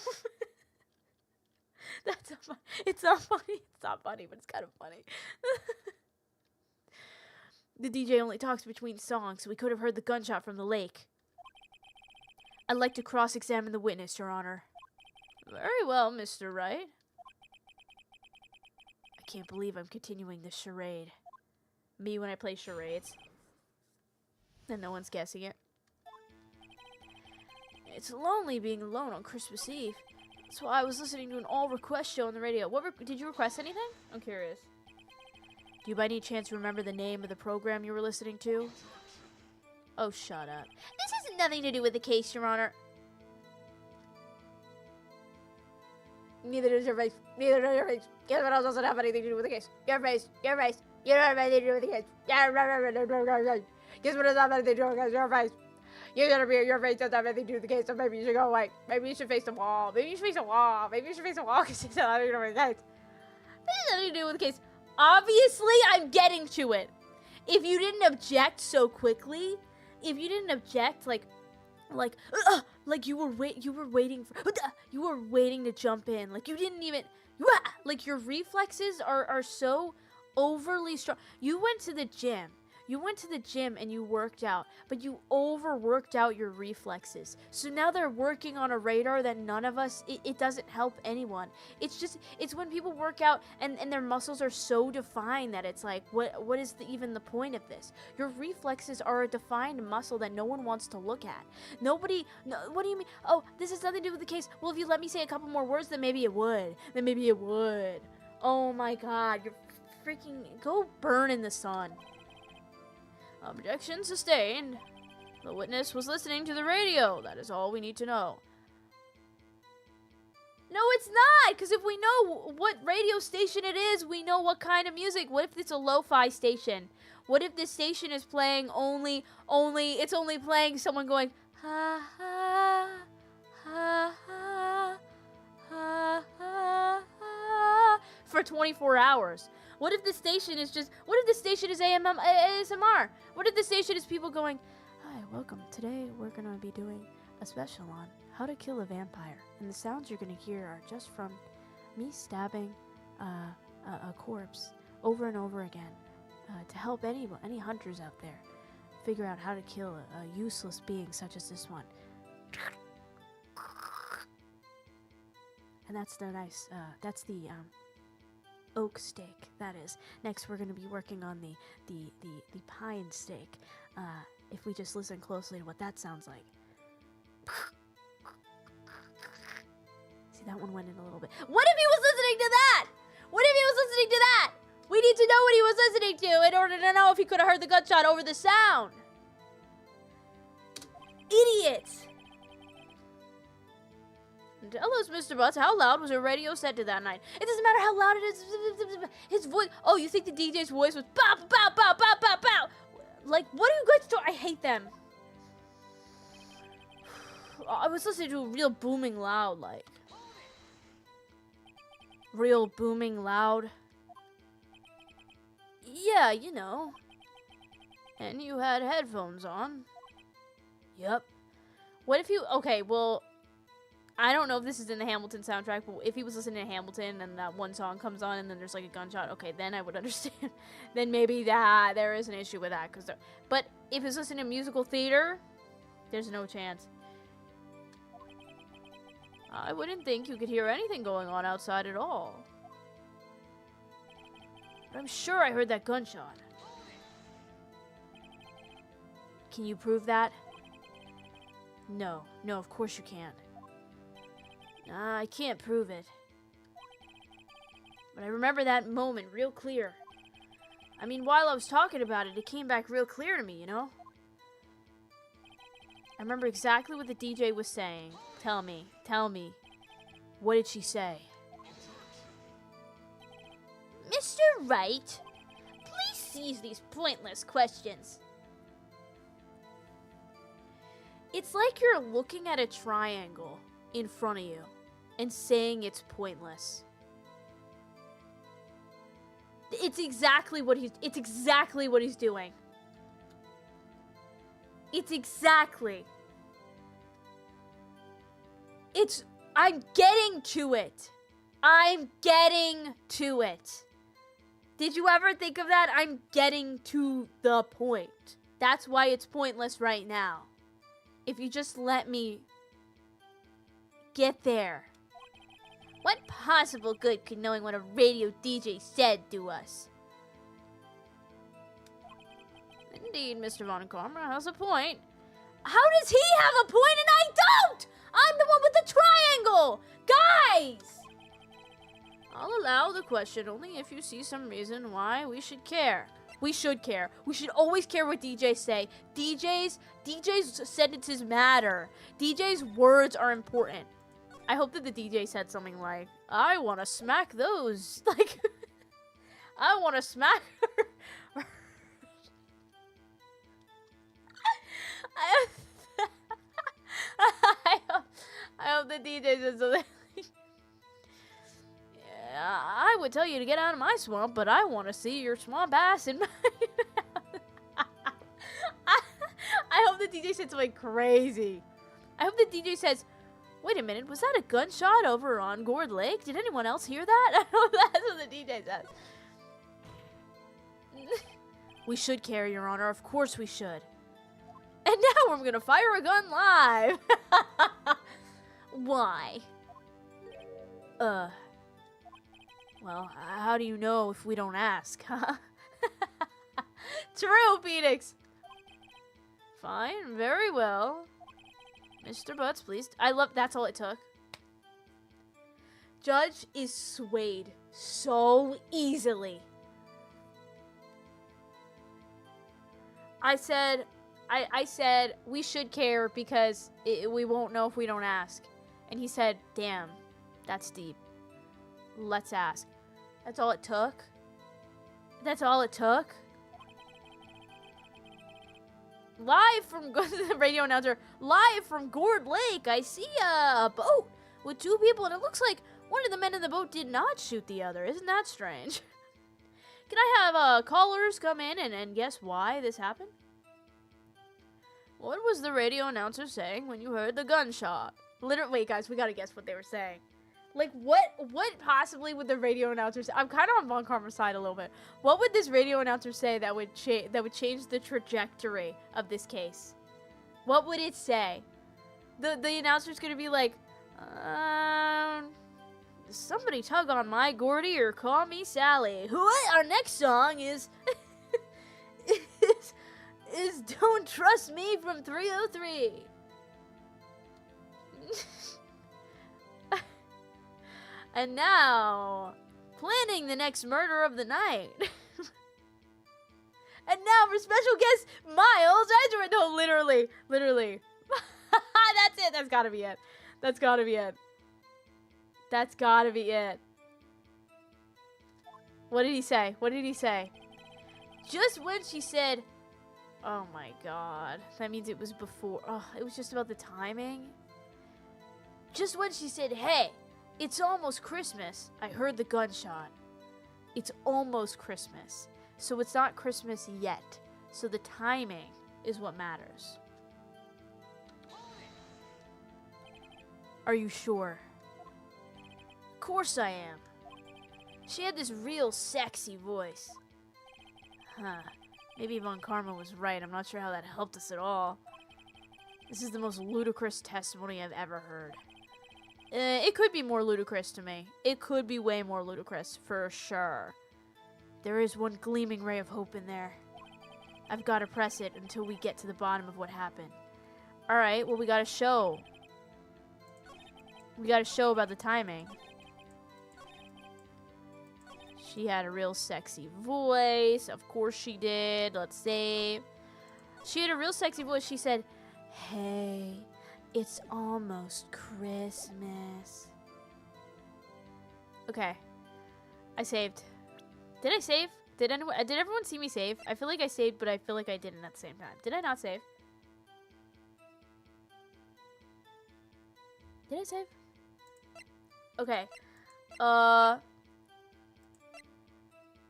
Speaker 1: That's not funny. It's not funny. It's not funny, but it's kind of funny. The DJ only talks between songs, so we could have heard the gunshot from the lake. I'd like to cross-examine the witness, Your Honor. Very well, Mr. Wright. I can't believe I'm continuing this charade. Me when I play charades. And no one's guessing it. It's lonely being alone on Christmas Eve. That's why I was listening to an all-request show on the radio. Did you request anything? I'm curious. Do you by any chance remember the name of the program you were listening to? Oh, shut up. This has nothing to do with the case, Your Honor. Neither does your face. Neither does your face. Guess what else doesn't have anything to do with the case? Your face. Your face. You don't have anything to do with the case. Guess what doesn't have anything to do with the case? Your face. Your face doesn't have anything to do with the case, so maybe you should go away. Maybe you should face the wall. Maybe you should face the wall. Maybe you should face the wall because it doesn't have anything to do with the case. This has nothing to do with the case. Obviously, I'm getting to it. If you didn't object so quickly, if you didn't object like you were waiting to jump in, like you didn't even, like your reflexes are so overly strong. You went to the gym and you worked out, but you overworked out your reflexes. So now they're working on a radar that none of us, it doesn't help anyone. It's when people work out and their muscles are so defined that it's like, what is even the point of this? Your reflexes are a defined muscle that no one wants to look at. What do you mean? Oh, this has nothing to do with the case. Well, if you let me say a couple more words, then maybe it would. Oh my God, you're freaking, go burn in the sun. Objection sustained. The witness was listening to the radio. That is all we need to know. No, it's not, because if we know what radio station it is, we know what kind of music. What if it's a lo-fi station? What if this station is playing it's only playing someone going, ha, ha, ha, ha, ha, ha, ha, for 24 hours? What if the station is ASMR? What if the station is people going, hi, welcome. Today we're going to be doing a special on how to kill a vampire. And the sounds you're going to hear are just from me stabbing a corpse over and over again to help any hunters out there figure out how to kill a useless being such as this one. And that's the oak steak, that is. Next we're going to be working on the pine steak. If we just listen closely to what that sounds like. See, that one went in a little bit. What if he was listening to that? We need to know what he was listening to in order to know if he could have heard the gunshot over the sound. Idiots! Tell us, Mr. Butts, how loud was your radio set to that night? It doesn't matter how loud it is. His voice. Oh, you think the DJ's voice was bow, bow, bow, bow, bow, bow? Like, what are you guys doing? I hate them. I was listening to a real booming loud, like. Real booming loud. Yeah, you know. And you had headphones on. Yep. What if you... Okay, well... I don't know if this is in the Hamilton soundtrack, but if he was listening to Hamilton and that one song comes on and then there's like a gunshot, okay, then I would understand. Then maybe there is an issue with that. But if he's listening to musical theater, there's no chance. I wouldn't think you could hear anything going on outside at all. But I'm sure I heard that gunshot. Can you prove that? No, of course you can't. I can't prove it. But I remember that moment real clear. I mean, while I was talking about it, it came back real clear to me, you know? I remember exactly what the DJ was saying. Tell me. What did she say?
Speaker 2: Mr. Wright, please cease these pointless questions.
Speaker 1: It's like you're looking at a triangle in front of you and saying it's pointless. It's exactly what he's doing. I'm getting to it. Did you ever think of that? I'm getting to the point. That's why it's pointless right now. If you just let me get there.
Speaker 2: What possible good could knowing what a radio DJ said do us?
Speaker 1: Indeed, Mr. Von Karma has a point. How does he have a point and I don't? I'm the one with the triangle! Guys! I'll allow the question only if you see some reason why we should care. We should care. We should always care what DJs say. DJs' sentences matter. DJs' words are important. I hope that the DJ said something like, I want to smack those. Like, I want to smack her. I hope the DJ said something. Yeah, I would tell you to get out of my swamp, but I want to see your swamp ass in my mouth. I hope the DJ said something crazy. I hope the DJ says, wait a minute, was that a gunshot over on Gourd Lake? Did anyone else hear that? I hope that's what the DJ says. We should care, Your Honor. Of course we should. And now we're going to fire a gun live.
Speaker 2: Why?
Speaker 1: Well, how do you know if we don't ask, huh? True, Phoenix. Fine, very well. Mr. Butts, please. That's all it took. Judge is swayed so easily. I said we should care because we won't know if we don't ask. And he said, damn, that's deep. Let's ask. That's all it took? That's all it took? Live from the radio announcer, live from Gourd Lake, I see a boat with two people, and it looks like one of the men in the boat did not shoot the other. Isn't that strange? Can I have callers come in and guess why this happened? What was the radio announcer saying when you heard the gunshot? Literally, wait, guys, we gotta guess what they were saying. Like, what possibly would the radio announcer say? I'm kind of on Von Karma's side a little bit. What would this radio announcer say that would change the trajectory of this case? What would it say? The announcer's gonna be like, somebody tug on my Gordy or call me Sally. What? Our next song is is Don't Trust Me from 303. And now, planning the next murder of the night. And now for special guest, Miles Edgeworth. No, literally. That's it. That's gotta be it. What did he say? Just when she said, oh my god. That means it was before. Oh, it was just about the timing. Just when she said, hey, it's almost Christmas, I heard the gunshot. It's almost Christmas. So it's not Christmas yet. So the timing is what matters. Are you sure? Of course I am. She had this real sexy voice. Huh. Maybe Von Karma was right. I'm not sure how that helped us at all. This is the most ludicrous testimony I've ever heard. It could be more ludicrous to me. It could be way more ludicrous, for sure. There is one gleaming ray of hope in there. I've got to press it until we get to the bottom of what happened. Alright, well, we got a show. We got a show about the timing. She had a real sexy voice. Of course she did. Let's save. She had a real sexy voice. She said, hey, It's almost Christmas. Okay. I saved. Did I save? Did everyone see me save? I feel like I saved, but I feel like I didn't at the same time. Did I not save? Did I save? Okay.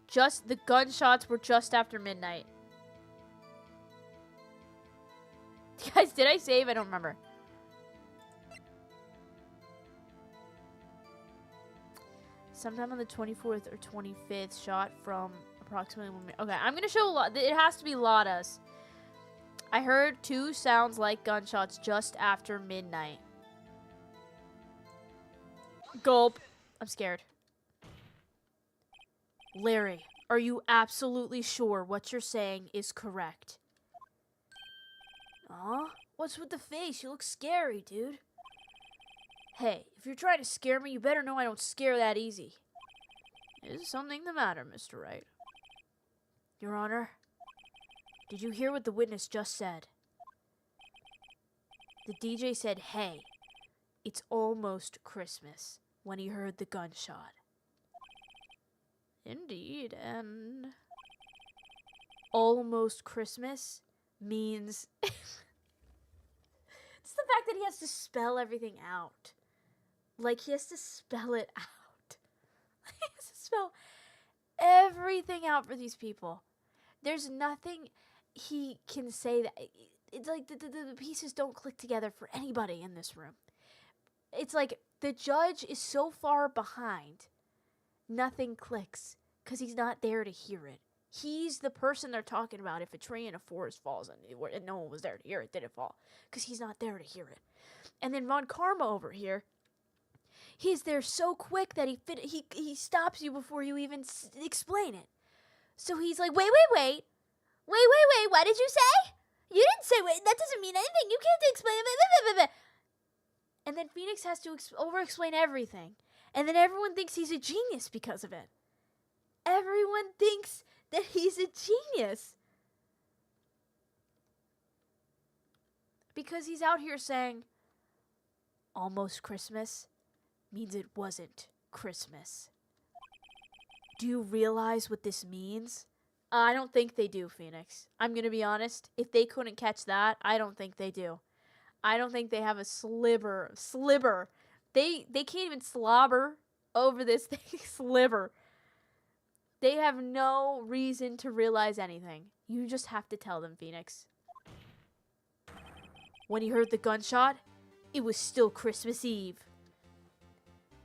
Speaker 1: Just the gunshots were just after midnight. Guys, did I save? I don't remember. Sometime on the 24th or 25th, shot from approximately 1 minute. Okay, I'm gonna show a lot. It has to be Lada's. I heard 2 sounds like gunshots just after midnight. Gulp. I'm scared. Larry, are you absolutely sure what you're saying is correct? Aw, what's with the face? You look scary, dude. Hey, if you're trying to scare me, you better know I don't scare that easy. Is something the matter, Mr. Wright? Your Honor, did you hear what the witness just said? The DJ said, hey, it's almost Christmas, when he heard the gunshot. Indeed, and almost Christmas means it's the fact that he has to spell everything out. Like, he has to spell it out. He has to spell everything out for these people. There's nothing he can say that it's like the pieces don't click together for anybody in this room. It's like the judge is so far behind, nothing clicks because he's not there to hear it. He's the person they're talking about if a tree in a forest falls and no one was there to hear it, did it fall? Because he's not there to hear it. And then Von Karma over here, he's there so quick that he stops you before you even explain it. So he's like, wait, what did you say? You didn't say, wait, that doesn't mean anything. You can't explain it. And then Phoenix has to over-explain everything. And then everyone thinks he's a genius because of it. Everyone thinks that he's a genius. Because he's out here saying, almost Christmas means it wasn't Christmas. Do you realize what this means? I don't think they do, Phoenix. I'm going to be honest. If they couldn't catch that, I don't think they do. I don't think they have a sliver. They can't even slobber over this thing. Sliver. They have no reason to realize anything. You just have to tell them, Phoenix. When he heard the gunshot, it was still Christmas Eve.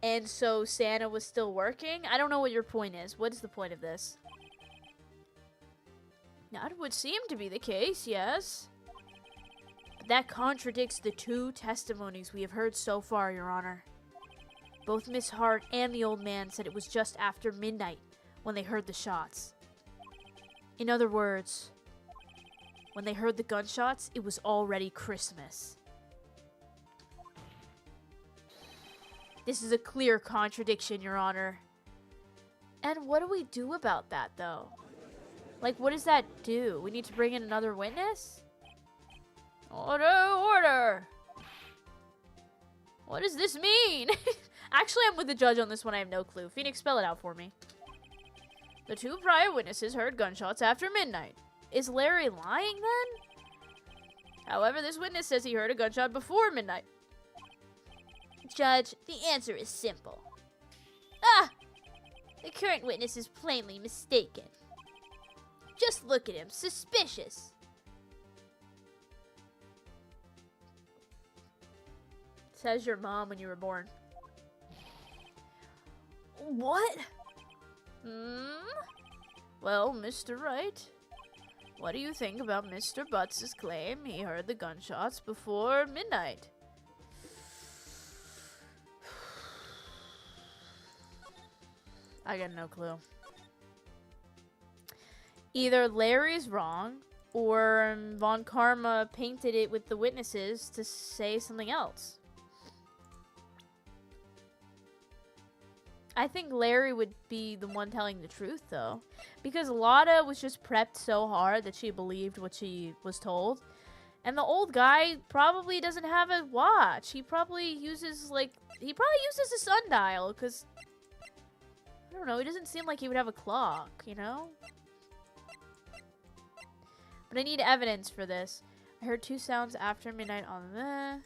Speaker 1: And so Santa was still working? I don't know what your point is. What is the point of this? That would seem to be the case, yes. But that contradicts the 2 testimonies we have heard so far, Your Honor. Both Miss Hart and the old man said it was just after midnight when they heard the shots. In other words, when they heard the gunshots, it was already Christmas. This is a clear contradiction, Your Honor. And what do we do about that, though? Like, what does that do? We need to bring in another witness? Order! What does this mean? Actually, I'm with the judge on this one. I have no clue. Phoenix, spell it out for me. The 2 prior witnesses heard gunshots after midnight. Is Larry lying, then? However, this witness says he heard a gunshot before midnight. Judge, the answer is simple. The current witness is plainly mistaken. Just look at him. Suspicious. Says your mom when you were born. What? Well, Mr. Wright, what do you think about Mr. Butts' claim he heard the gunshots before midnight? I got no clue. Either Larry's wrong, or Von Karma painted it with the witnesses to say something else. I think Larry would be the one telling the truth, though. Because Lada was just prepped so hard that she believed what she was told. And the old guy probably doesn't have a watch. He probably uses, like, a sundial, because, I don't know, he doesn't seem like he would have a clock, you know? But I need evidence for this. I heard 2 sounds after midnight on the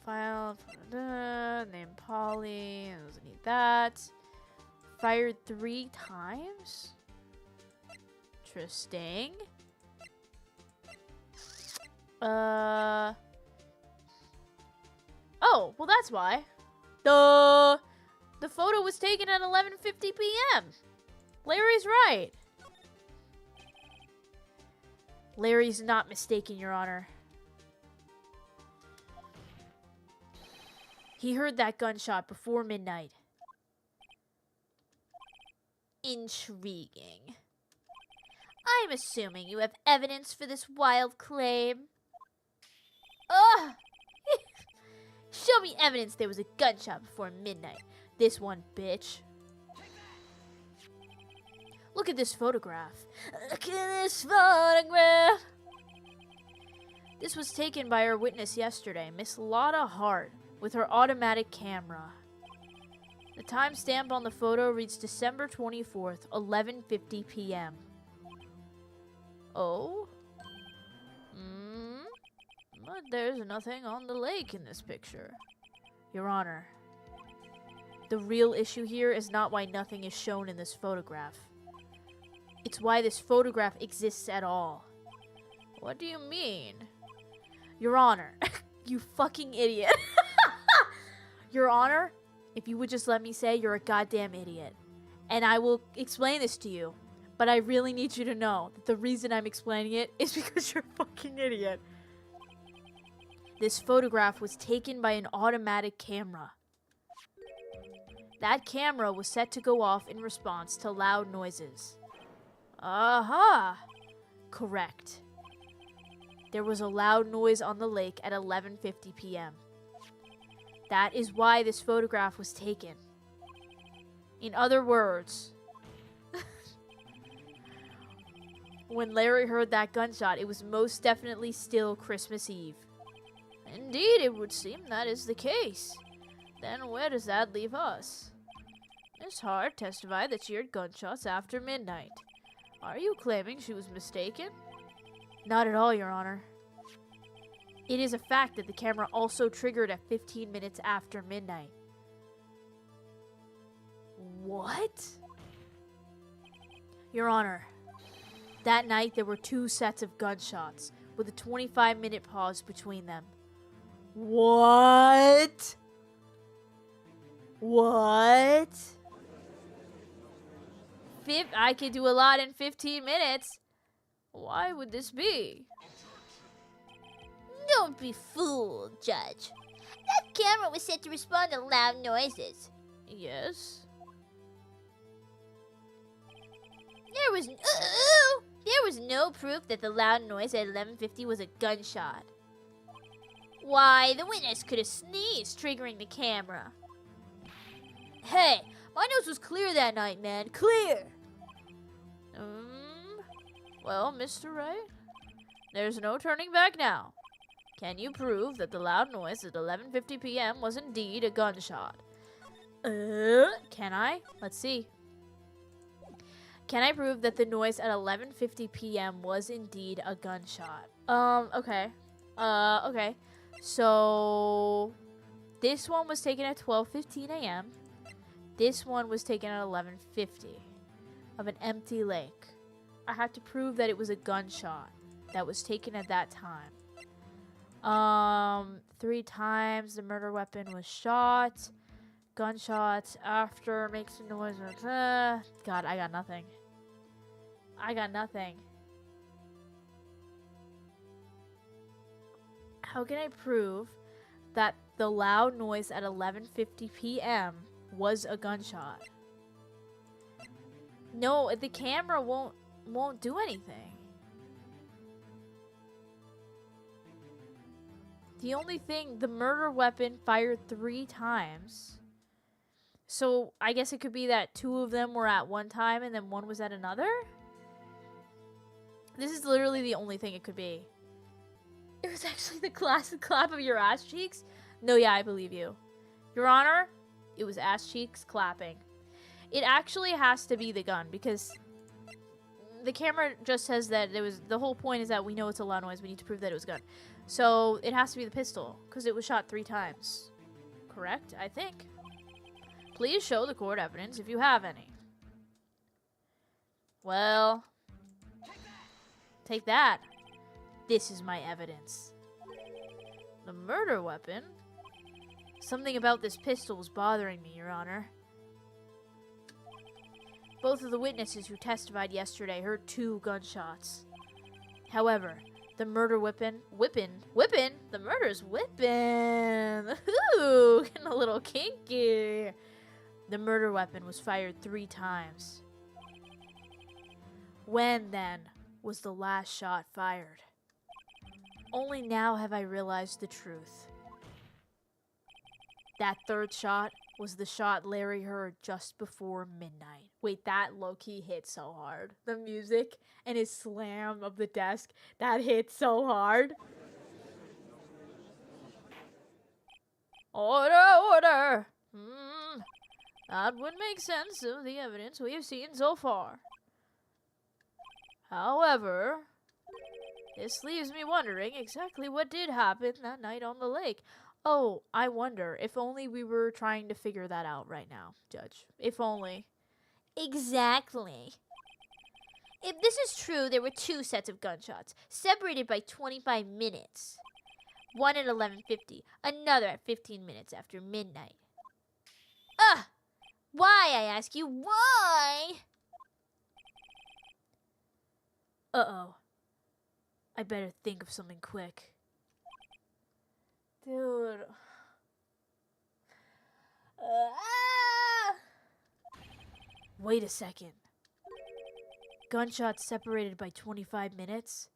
Speaker 1: file. Name Polly. I doesn't need that. Fired 3 times? Interesting. Oh, well that's why. The photo was taken at 11:50 p.m. Larry's right. Larry's not mistaken, Your Honor. He heard that gunshot before midnight. Intriguing. I'm assuming you have evidence for this wild claim. Ugh! Show me evidence there was a gunshot before midnight. This one, bitch. Look at this photograph. Look at this photograph. This was taken by our witness yesterday, Miss Lotta Hart, with her automatic camera. The timestamp on the photo reads December 24th, 11:50 p.m. Oh? But there's nothing on the lake in this picture. Your Honor, the real issue here is not why nothing is shown in this photograph. It's why this photograph exists at all. What do you mean? Your Honor, you fucking idiot. Your Honor, if you would just let me say you're a goddamn idiot. And I will explain this to you. But I really need you to know that the reason I'm explaining it is because you're a fucking idiot. This photograph was taken by an automatic camera. That camera was set to go off in response to loud noises. Aha! Correct. There was a loud noise on the lake at 11:50 p.m. That is why this photograph was taken. In other words, when Larry heard that gunshot, it was most definitely still Christmas Eve. Indeed, it would seem that is the case. Then where does that leave us? Miss Hart testified that she heard gunshots after midnight. Are you claiming she was mistaken? Not at all, Your Honor. It is a fact that the camera also triggered at 15 minutes after midnight. What? Your Honor, that night there were 2 sets of gunshots, with a 25-minute pause between them. What? What? I could do a lot in 15 minutes. Why would this be?
Speaker 2: Don't be fooled, Judge. That camera was set to respond to loud noises.
Speaker 1: Yes?
Speaker 2: There was no proof that the loud noise at 11:50 was a gunshot. Why, the witness could have sneezed, triggering the camera. Hey, my nose was clear that night, man. Clear!
Speaker 1: Well, Mr. Ray, there's no turning back now. Can you prove that the loud noise at 11:50 p.m. was indeed a gunshot? Can I? Let's see. Can I prove that the noise at 11:50 p.m. was indeed a gunshot? Okay. Okay. So, this one was taken at 12:15 a.m. This one was taken at 11:50 of an empty lake. I have to prove that it was a gunshot that was taken at that time. 3 times the murder weapon was shot. Gunshots after makes a noise. God, I got nothing. I got nothing. How can I prove that the loud noise at 11:50 p.m. was a gunshot? No, the camera won't do anything. The only thing, the murder weapon fired 3 times. So, I guess it could be that 2 of them were at one time and then 1 was at another? This is literally the only thing it could be. was actually the classic clap of your ass cheeks? No, yeah, I believe you. Your Honor, it was ass cheeks clapping. It actually has to be the gun because the camera just says that it was. The whole point is that we know it's a loud noise. We need to prove that it was a gun. So it has to be the pistol because it was shot 3 times. Correct? I think. Please show the court evidence if you have any. Well, take that. This is my evidence. The murder weapon? Something about this pistol was bothering me, Your Honor. Both of the witnesses who testified yesterday heard 2 gunshots. However, the murder weapon... Whippin'? The murder's whippin'! Ooh, getting a little kinky. The murder weapon was fired 3 times. When, then, was the last shot fired? Only now have I realized the truth. That 3rd shot was the shot Larry heard just before midnight. Wait, that low-key hit so hard. The music and his slam of the desk, that hit so hard. Order! That would make sense of the evidence we have seen so far. However, this leaves me wondering exactly what did happen that night on the lake. Oh, I wonder if only we were trying to figure that out right now, Judge. If only.
Speaker 2: Exactly. If this is true, there were 2 sets of gunshots, separated by 25 minutes. One at 11:50, another at 15 minutes after midnight. Ugh! Why, I ask you, why?
Speaker 1: Uh-oh. I better think of something quick. Dude. Wait a second. Gunshots separated by 25 minutes?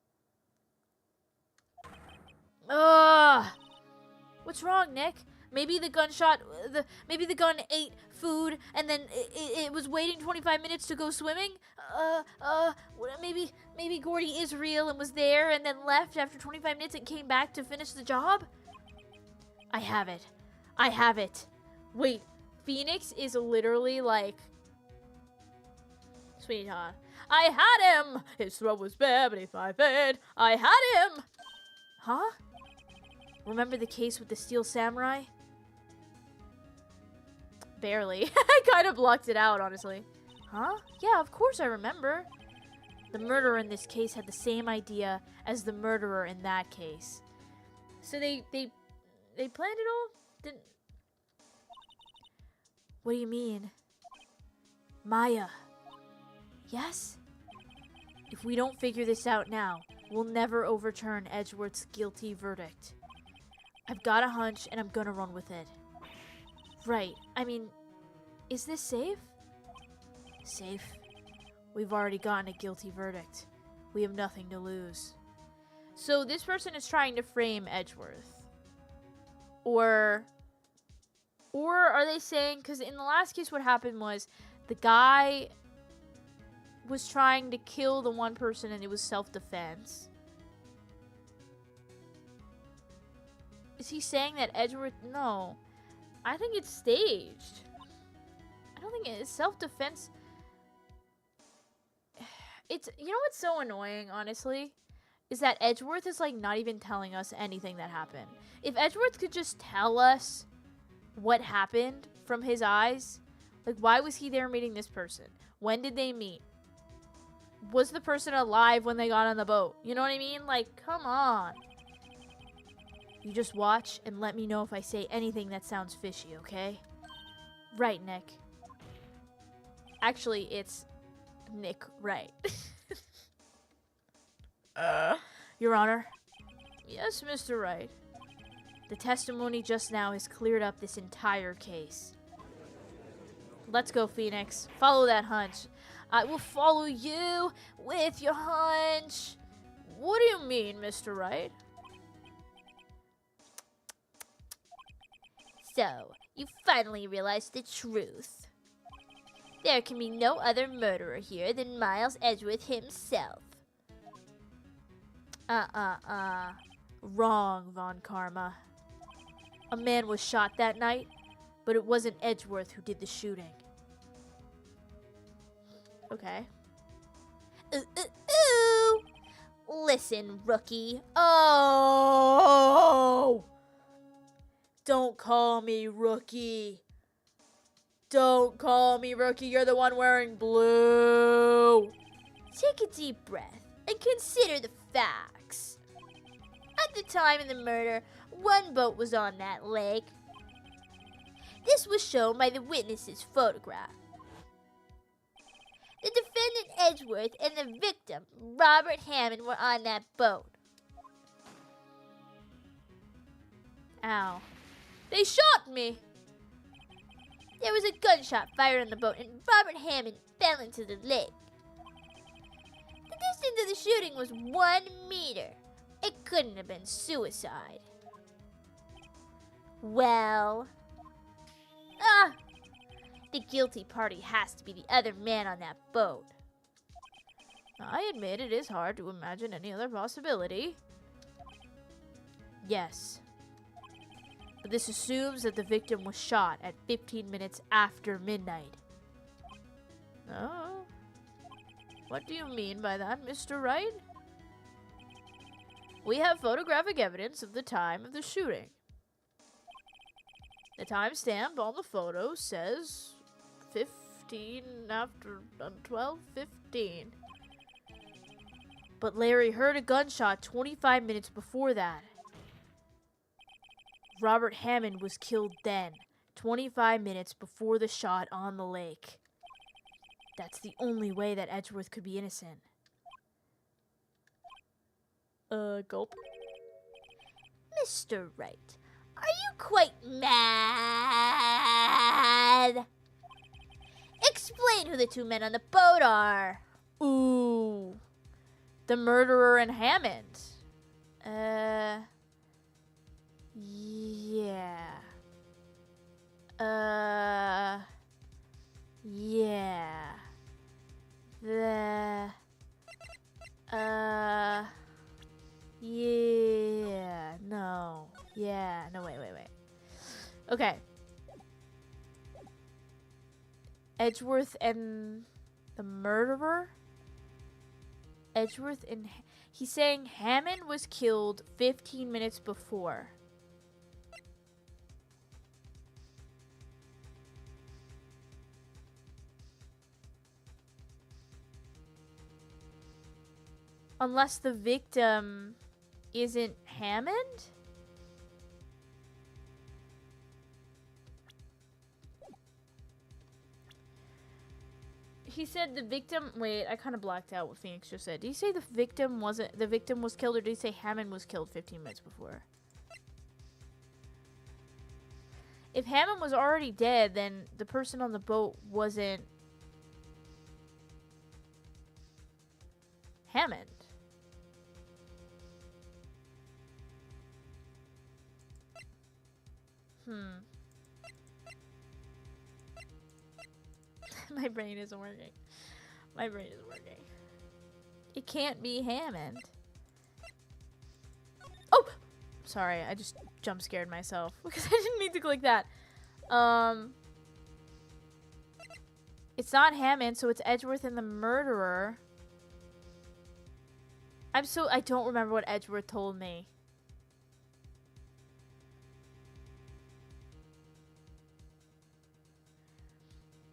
Speaker 1: What's wrong, Nick? Maybe the gunshot, maybe the gun ate food and then it was waiting 25 minutes to go swimming? Maybe Gordy is real and was there and then left after 25 minutes and came back to finish the job? I have it. Wait, Phoenix is literally like, sweetheart, I had him! His throat was bare beneath my bed. I had him! Huh? Remember the case with the steel samurai? Barely. I kind of blocked it out, honestly. Huh? Yeah, of course I remember. The murderer in this case had the same idea as the murderer in that case. So they planned it all? Didn't... What do you mean? Maya. Yes? If we don't figure this out now, we'll never overturn Edgeworth's guilty verdict. I've got a hunch, and I'm gonna run with it. Right. I mean, is this safe? Safe? We've already gotten a guilty verdict. We have nothing to lose. So this person is trying to frame Edgeworth. Or are they saying... Because in the last case, what happened was the guy was trying to kill the one person, and it was self-defense. Is he saying that Edgeworth... No. I think it's staged. I don't think it's self-defense. It's... You know what's so annoying, honestly? Is that Edgeworth is, like, not even telling us anything that happened. If Edgeworth could just tell us what happened from his eyes, like, why was he there meeting this person? When did they meet? Was the person alive when they got on the boat? You know what I mean? Like, come on. You just watch and let me know if I say anything that sounds fishy, okay? Right, Nick. Actually, it's Nick Wright. Your Honor. Yes, Mr. Wright. The testimony just now has cleared up this entire case. Let's go, Phoenix. Follow that hunch. I will follow you with your hunch. What do you mean, Mr. Wright?
Speaker 2: So, you finally realized the truth. There can be no other murderer here than Miles Edgeworth himself.
Speaker 1: Wrong, Von Karma. A man was shot that night, but it wasn't Edgeworth who did the shooting. Okay.
Speaker 2: Ooh. Listen, rookie. Oh!
Speaker 1: Don't call me rookie. Don't call me rookie. You're the one wearing blue.
Speaker 2: Take a deep breath and consider the facts. At the time of the murder, one boat was on that lake. This was shown by the witness's photograph. The defendant Edgeworth and the victim, Robert Hammond, were on that boat.
Speaker 1: Ow. They shot me!
Speaker 2: There was a gunshot fired on the boat and Robert Hammond fell into the lake. The distance of the shooting was 1 meter. It couldn't have been suicide. Well... the guilty party has to be the other man on that boat.
Speaker 1: I admit it is hard to imagine any other possibility. Yes. But this assumes that the victim was shot at 15 minutes after midnight. Oh? What do you mean by that, Mr. Wright? We have photographic evidence of the time of the shooting. The timestamp on the photo says 15 after 12:15. But Larry heard a gunshot 25 minutes before that. Robert Hammond was killed then, 25 minutes before the shot on the lake. That's the only way that Edgeworth could be innocent. Gulp.
Speaker 2: Mr. Wright, are you quite mad? Explain who the two men on the boat are.
Speaker 1: Ooh. The murderer and Hammond. Yeah. Yeah. Yeah. No. Yeah. No, wait. Okay. Edgeworth and the murderer? Edgeworth and... He's saying Hammond was killed 15 minutes before. Unless the victim isn't Hammond? He said the victim... Wait, I kind of blacked out what Phoenix just said. Did he say the victim was killed, or did he say Hammond was killed 15 minutes before? If Hammond was already dead, then the person on the boat wasn't Hammond. My brain isn't working. It can't be Hammond. Oh! Sorry, I just jump scared myself because I didn't mean to click that. It's not Hammond, so it's Edgeworth and the murderer. I don't remember what Edgeworth told me.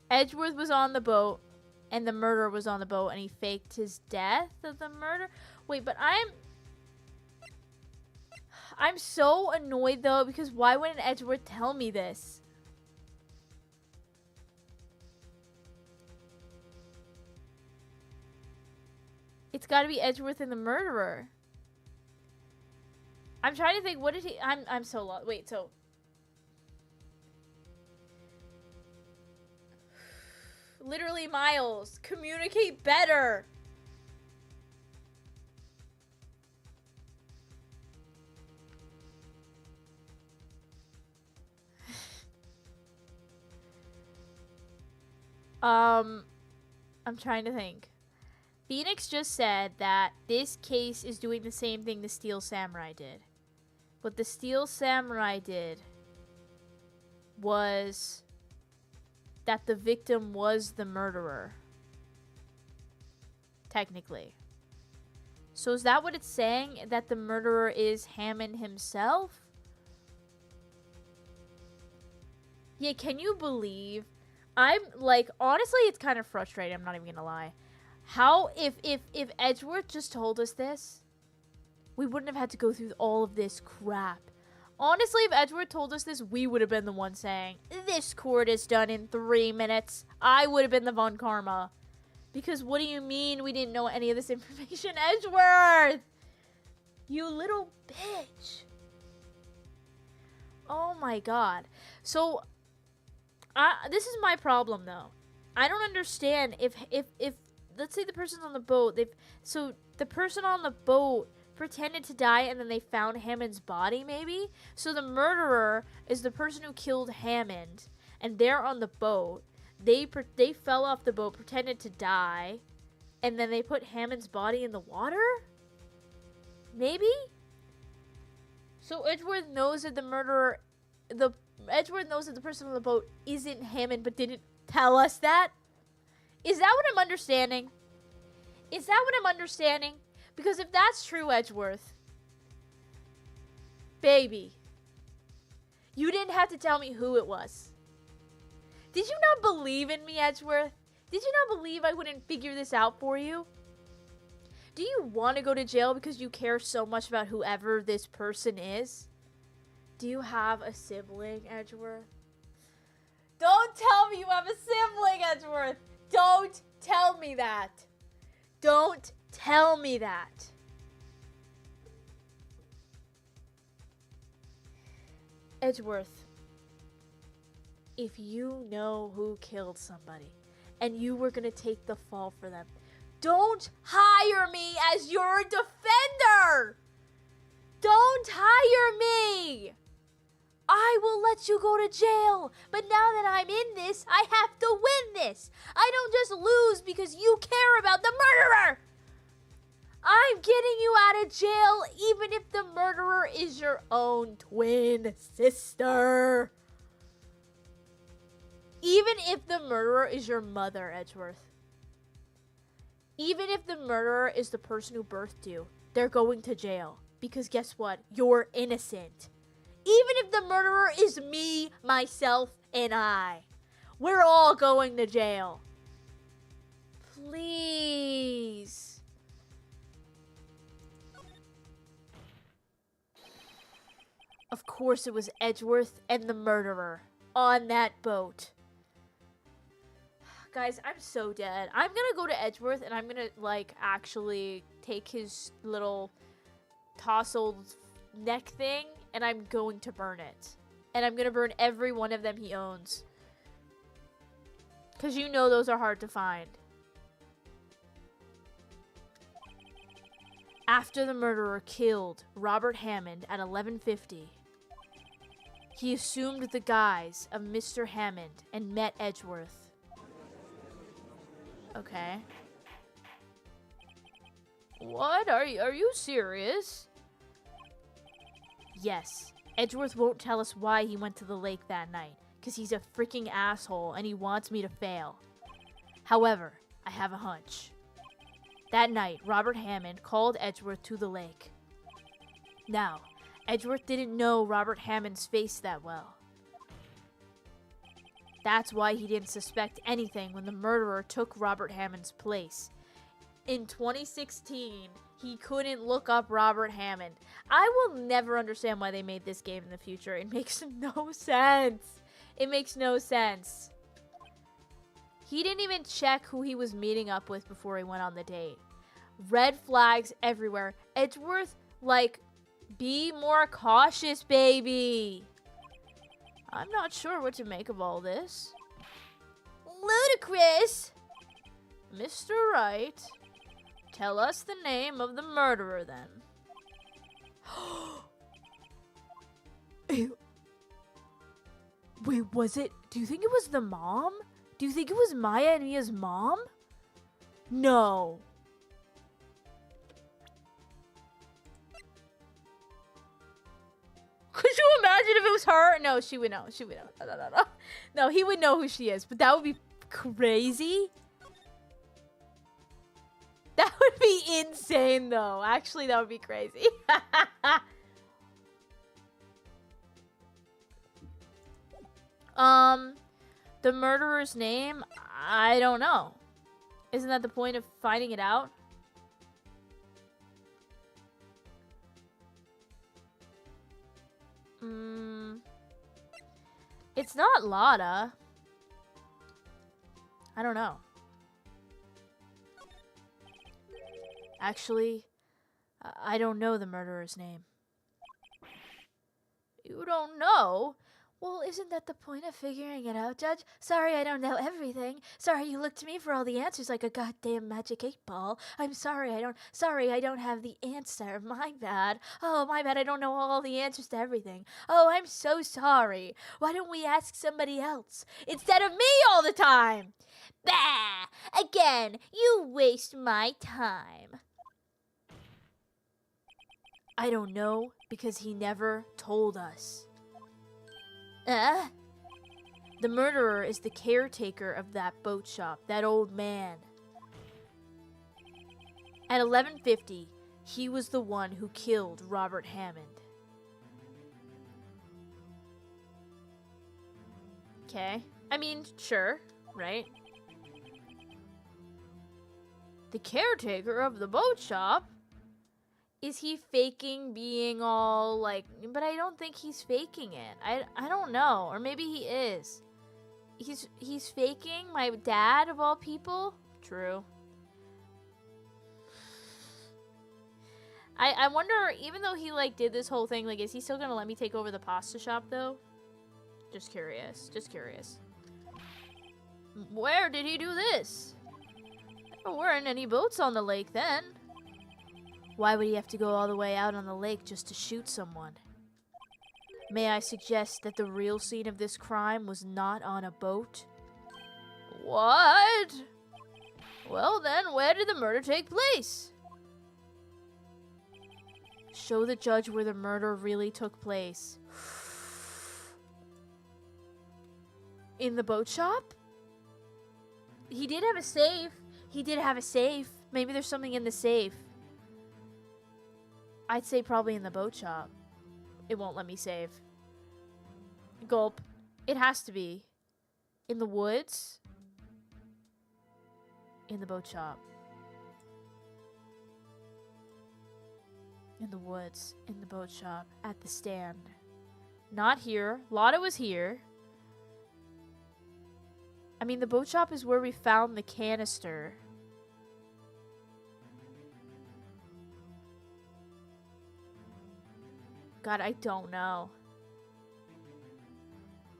Speaker 1: Edgeworth was on the boat, and the murderer was on the boat, and he faked his death of the murder. Wait, but I'm so annoyed, though, because why wouldn't Edgeworth tell me this? It's gotta be Edgeworth and the murderer. I'm trying to think, what did he... I'm so lost. Wait, so... Literally, Miles, communicate better. I'm trying to think. Phoenix just said that this case is doing the same thing the Steel Samurai did. What the Steel Samurai did was that the victim was the murderer. Technically. So is that what it's saying? That the murderer is Hammond himself? Yeah, can you believe? I'm like, honestly, it's kind of frustrating. I'm not even gonna lie. How, if Edgeworth just told us this, we wouldn't have had to go through all of this crap. Honestly, if Edgeworth told us this, we would have been the one saying, this court is done in 3 minutes. I would have been the Von Karma. Because what do you mean we didn't know any of this information, Edgeworth? You little bitch. Oh my god. So, this is my problem though. I don't understand if let's say the person's on the boat, so the person on the boat pretended to die and then they found Hammond's body maybe? So the murderer is the person who killed Hammond and they're on the boat. They fell off the boat, pretended to die, and then they put Hammond's body in the water? Maybe? So Edgeworth knows that Edgeworth knows that the person on the boat isn't Hammond but didn't tell us that? Is that what I'm understanding? Is that what I'm understanding? Because if that's true, Edgeworth, baby, you didn't have to tell me who it was. Did you not believe in me, Edgeworth? Did you not believe I wouldn't figure this out for you? Do you want to go to jail because you care so much about whoever this person is? Do you have a sibling, Edgeworth? Don't tell me you have a sibling, Edgeworth! Don't tell me that! Don't tell me that! Edgeworth, if you know who killed somebody and you were gonna take the fall for them, don't hire me as your defender! Don't hire me! I will let you go to jail, but now that I'm in this, I have to win this. I don't just lose because you care about the murderer. I'm getting you out of jail even if the murderer is your own twin sister. Even if the murderer is your mother, Edgeworth. Even if the murderer is the person who birthed you, they're going to jail. Because guess what? You're innocent. Even if the murderer is me, myself, and I. We're all going to jail. Please. Of course it was Edgeworth and the murderer on that boat. Guys, I'm so dead. I'm gonna go to Edgeworth and I'm gonna, like, actually take his little tousled neck thing and I'm going to burn it. And I'm gonna burn every one of them he owns. Because you know those are hard to find. After the murderer killed Robert Hammond at 11:50, he assumed the guise of Mr. Hammond and met Edgeworth. Okay. What? Are you serious? Yes. Edgeworth won't tell us why he went to the lake that night, because he's a freaking asshole and he wants me to fail. However, I have a hunch. That night, Robert Hammond called Edgeworth to the lake. Now, Edgeworth didn't know Robert Hammond's face that well. That's why he didn't suspect anything when the murderer took Robert Hammond's place. In 2016, he couldn't look up Robert Hammond. I will never understand why they made this game in the future. It makes no sense. It makes no sense. He didn't even check who he was meeting up with before he went on the date. Red flags everywhere. Edgeworth, like, be more cautious, baby. I'm not sure what to make of all this. Ludicrous! Mr. Wright, tell us the name of the murderer, then. Wait, was it? Do you think it was the mom? Do you think it was Maya and Mia's mom? No. was her, no, she would know. She would know. No. No, he would know who she is, but that would be crazy. That would be insane, though. Actually, that would be crazy. The murderer's name? I don't know. Isn't that the point of finding it out? It's not Lotta. I don't know. Actually, I don't know the murderer's name. You don't know? Well, isn't that the point of figuring it out, Judge? Sorry, I don't know everything. Sorry, you look to me for all the answers like a goddamn magic 8-ball. I'm sorry, I don't have the answer. My bad. Oh, my bad, I don't know all the answers to everything. Oh, I'm so sorry. Why don't we ask somebody else instead of me all the time?
Speaker 2: Bah! Again, you waste my time.
Speaker 1: I don't know because he never told us. The murderer is the caretaker of that boat shop, that old man. At 11:50, he was the one who killed Robert Hammond. Okay. I mean, sure, right? The caretaker of the boat shop? Is he faking being all like, but I don't think he's faking it. I don't know, or maybe he is. He's faking my dad of all people? True. I wonder, even though he like did this whole thing, like is he still gonna let me take over the pasta shop though? Just curious. Where did he do this? There weren't any boats on the lake then. Why would he have to go all the way out on the lake just to shoot someone? May I suggest that the real scene of this crime was not on a boat? What? Well then, where did the murder take place? Show the judge where the murder really took place. In the boat shop? He did have a safe. Maybe there's something in the safe. I'd say probably in the boat shop. It won't let me save. Gulp. It has to be. In the woods? In the boat shop. In the woods. In the boat shop. At the stand. Not here. Lotta was here. I mean, the boat shop is where we found the canister. God, I don't know.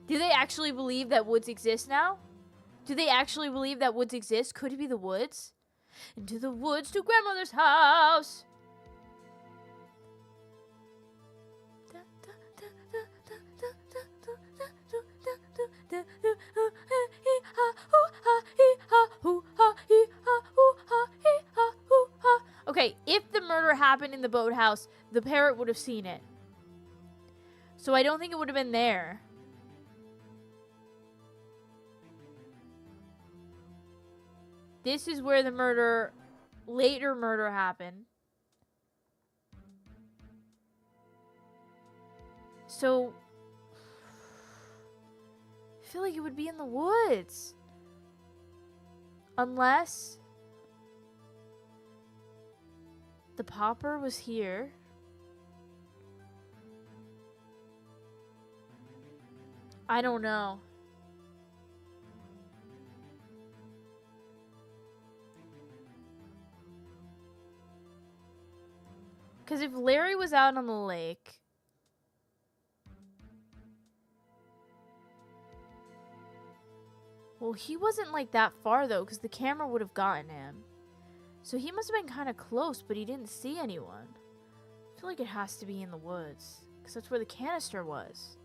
Speaker 1: Do they actually believe that woods exist now? Do they actually believe that woods exist? Could it be the woods? Into the woods to grandmother's house. Okay, if the murder happened in the boathouse, the parrot would have seen it. So I don't think it would have been there. This is where the later murder happened. So I feel like it would be in the woods. Unless the popper was here. I don't know. Because if Larry was out on the lake, well, he wasn't like that far though, because the camera would have gotten him. So he must have been kind of close, but he didn't see anyone. I feel like it has to be in the woods, because that's where the canister was.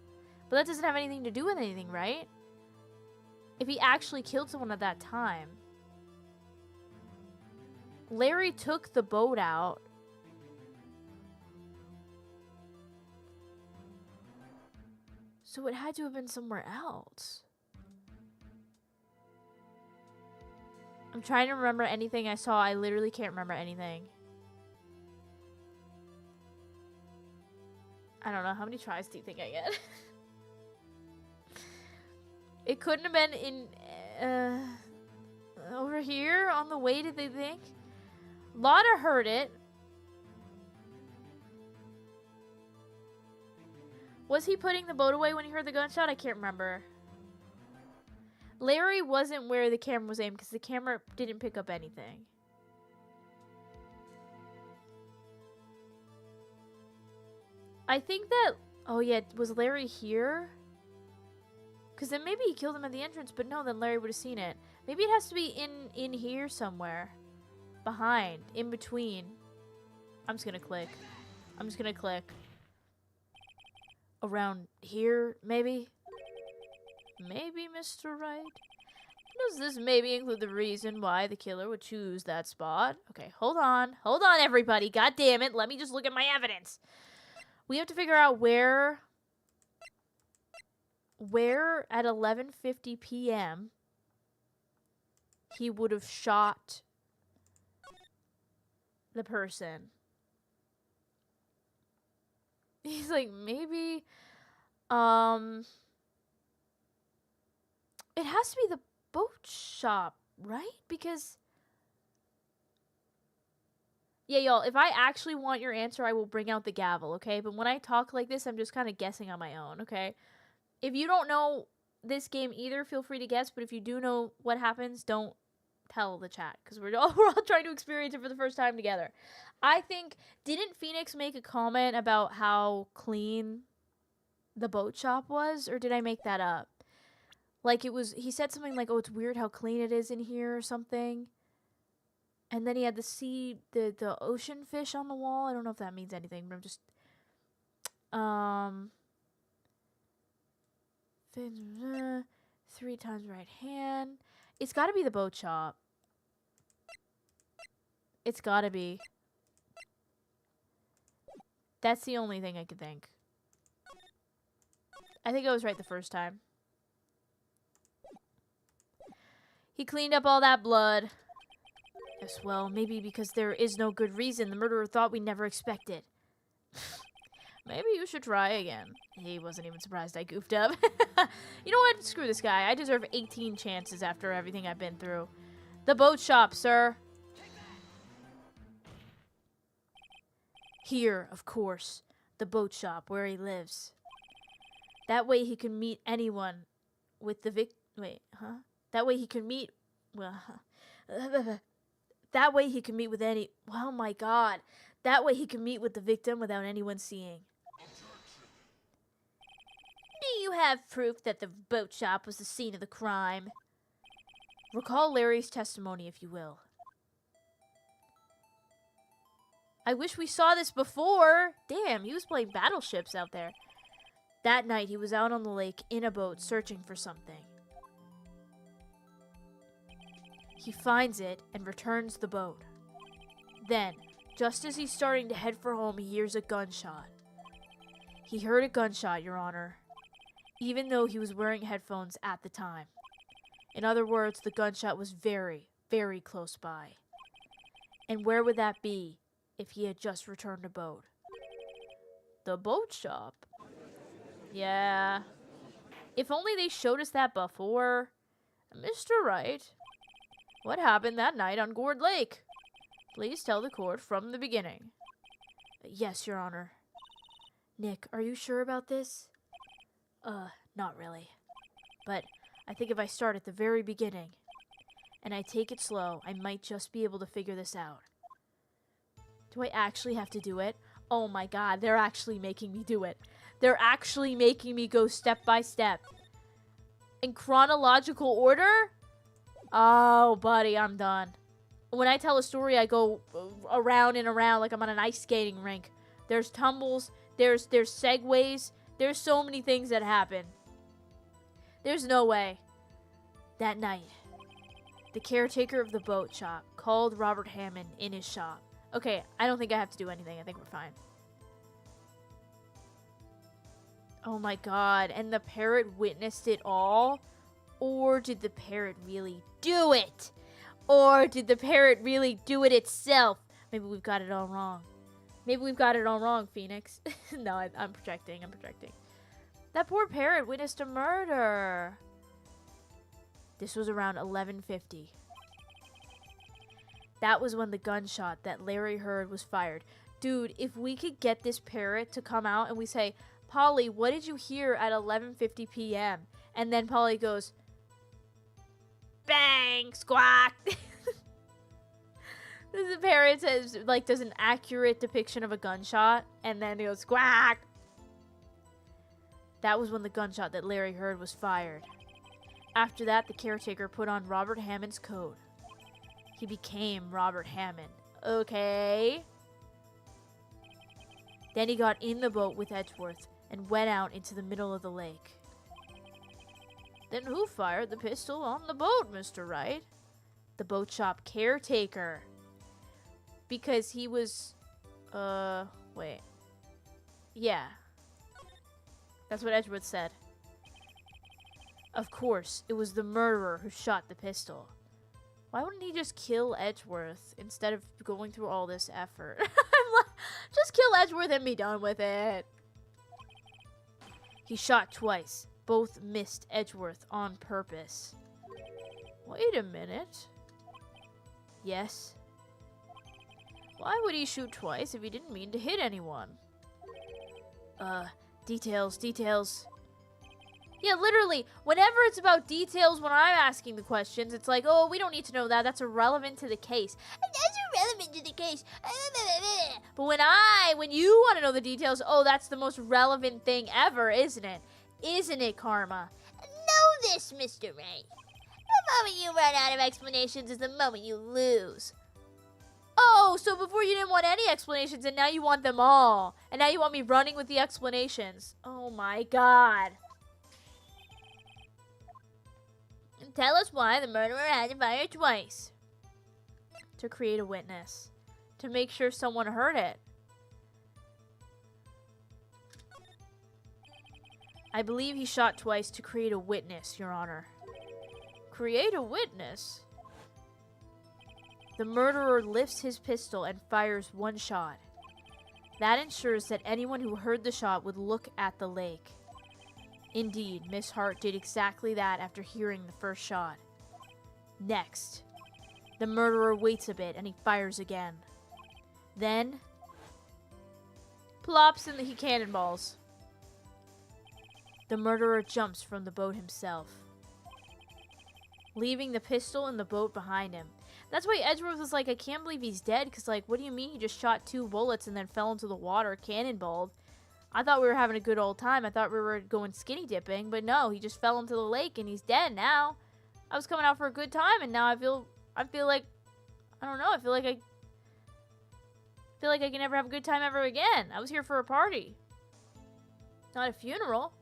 Speaker 1: But that doesn't have anything to do with anything, right? If he actually killed someone at that time. Larry took the boat out. So it had to have been somewhere else. I'm trying to remember anything I saw. I literally can't remember anything. I don't know. How many tries do you think I get? It couldn't have been in... over here on the way, did they think? Lotta heard it. Was he putting the boat away when he heard the gunshot? I can't remember. Larry wasn't where the camera was aimed because the camera didn't pick up anything. I think that... Oh, yeah. Was Larry here? Because then maybe he killed him at the entrance, but no, then Larry would have seen it. Maybe it has to be in here somewhere. Behind. In between. I'm just going to click. I'm just going to click. Around here, maybe? Maybe, Mr. Right? Does this maybe include the reason why the killer would choose that spot? Okay, hold on. Hold on, everybody. God damn it. Let me just look at my evidence. We have to figure out where at 11:50 p.m. he would have shot the person. He's like, maybe, it has to be the boat shop, right? Because, yeah, y'all, if I actually want your answer, I will bring out the gavel, okay? But when I talk like this, I'm just kind of guessing on my own, okay? If you don't know this game either, feel free to guess. But if you do know what happens, don't tell the chat. Because we're all trying to experience it for the first time together. I think, didn't Phoenix make a comment about how clean the boat shop was? Or did I make that up? Like, it was, he said something like, oh, it's weird how clean it is in here or something. And then he had the ocean fish on the wall. I don't know if that means anything, but I'm just, 3 times right hand. It's got to be the boat shop. It's got to be. That's the only thing I could think. I think I was right the first time. He cleaned up all that blood. Yes, well, maybe because there is no good reason. The murderer thought we never expected. Maybe you should try again. He wasn't even surprised I goofed up. You know what? Screw this guy. I deserve 18 chances after everything I've been through. The boat shop, sir. Here, of course. The boat shop, where he lives. That way he can meet anyone with the Wait, huh? That way he can meet... Well, that way he can meet with any... Oh my god. That way he can meet with the victim without anyone seeing.
Speaker 2: Do you have proof that the boat shop was the scene of the crime?
Speaker 1: Recall Larry's testimony, if you will. I wish we saw this before. Damn, he was playing battleships out there. That night, he was out on the lake in a boat searching for something. He finds it and returns the boat. Then, just as he's starting to head for home, he hears a gunshot. He heard a gunshot, Your Honor, even though he was wearing headphones at the time. In other words, the gunshot was very, very close by. And where would that be if he had just returned a boat? The boat shop. Yeah. If only they showed us that before. Mr. Wright, what happened that night on Gourd Lake? Please tell the court from the beginning. Yes, Your Honor. Nick, are you sure about this? Not really. But I think if I start at the very beginning and I take it slow, I might just be able to figure this out. Do I actually have to do it? Oh my god, they're actually making me do it. They're actually making me go step by step. In chronological order? Oh, buddy, I'm done. When I tell a story, I go around and around like I'm on an ice skating rink. There's tumbles, there's segues, there's so many things that happen. There's no way. That night, the caretaker of the boat shop called Robert Hammond in his shop. Okay, I don't think I have to do anything. I think we're fine. Oh my god, and the parrot witnessed it all? Or did the parrot really do it? Or did the parrot really do it itself? Maybe we've got it all wrong. Maybe we've got it all wrong, Phoenix. No, I'm projecting. That poor parrot witnessed a murder. This was around 11:50. That was when the gunshot that Larry heard was fired. Dude, if we could get this parrot to come out and we say, Polly, what did you hear at 11:50 p.m.? And then Polly goes, bang, squawk. The parrot says, like, does an accurate depiction of a gunshot, and then it goes, squawk. That was when the gunshot that Larry heard was fired. After that, the caretaker put on Robert Hammond's coat. He became Robert Hammond. Okay. Then he got in the boat with Edgeworth and went out into the middle of the lake. Then who fired the pistol on the boat, Mr. Wright? The boat shop caretaker. Because he was, wait. Yeah. That's what Edgeworth said. Of course, it was the murderer who shot the pistol. Why wouldn't he just kill Edgeworth instead of going through all this effort? I'm like, just kill Edgeworth and be done with it. He shot twice. Both missed Edgeworth on purpose. Wait a minute. Yes. Why would he shoot twice if he didn't mean to hit anyone? Details. Yeah, literally, whenever it's about details when I'm asking the questions, it's like, oh, we don't need to know that. That's irrelevant to the case. That's irrelevant to the case. But when you want to know the details, oh, that's the most relevant thing ever, isn't it? Isn't it, Karma?
Speaker 2: Know this, Mr. Wright. The moment you run out of explanations is the moment you lose.
Speaker 1: Oh, so before you didn't want any explanations, and now you want them all. And now you want me running with the explanations. Oh my god.
Speaker 2: Tell us why the murderer had to fire twice.
Speaker 1: To create a witness. To make sure someone heard it. I believe he shot twice to create a witness, Your Honor. Create a witness? The murderer lifts his pistol and fires one shot. That ensures that anyone who heard the shot would look at the lake. Indeed, Miss Hart did exactly that after hearing the first shot. Next, the murderer waits a bit and he fires again. Then, plops and he cannonballs. The murderer jumps from the boat himself, leaving the pistol in the boat behind him. That's why Edgeworth was like, I can't believe he's dead, because, like, what do you mean he just shot 2 bullets and then fell into the water, cannonballed? I thought we were having a good old time. I thought we were going skinny dipping, but no, he just fell into the lake and he's dead now. I was coming out for a good time, and now I feel like, I don't know, I feel like I can never have a good time ever again. I was here for a party, not a funeral.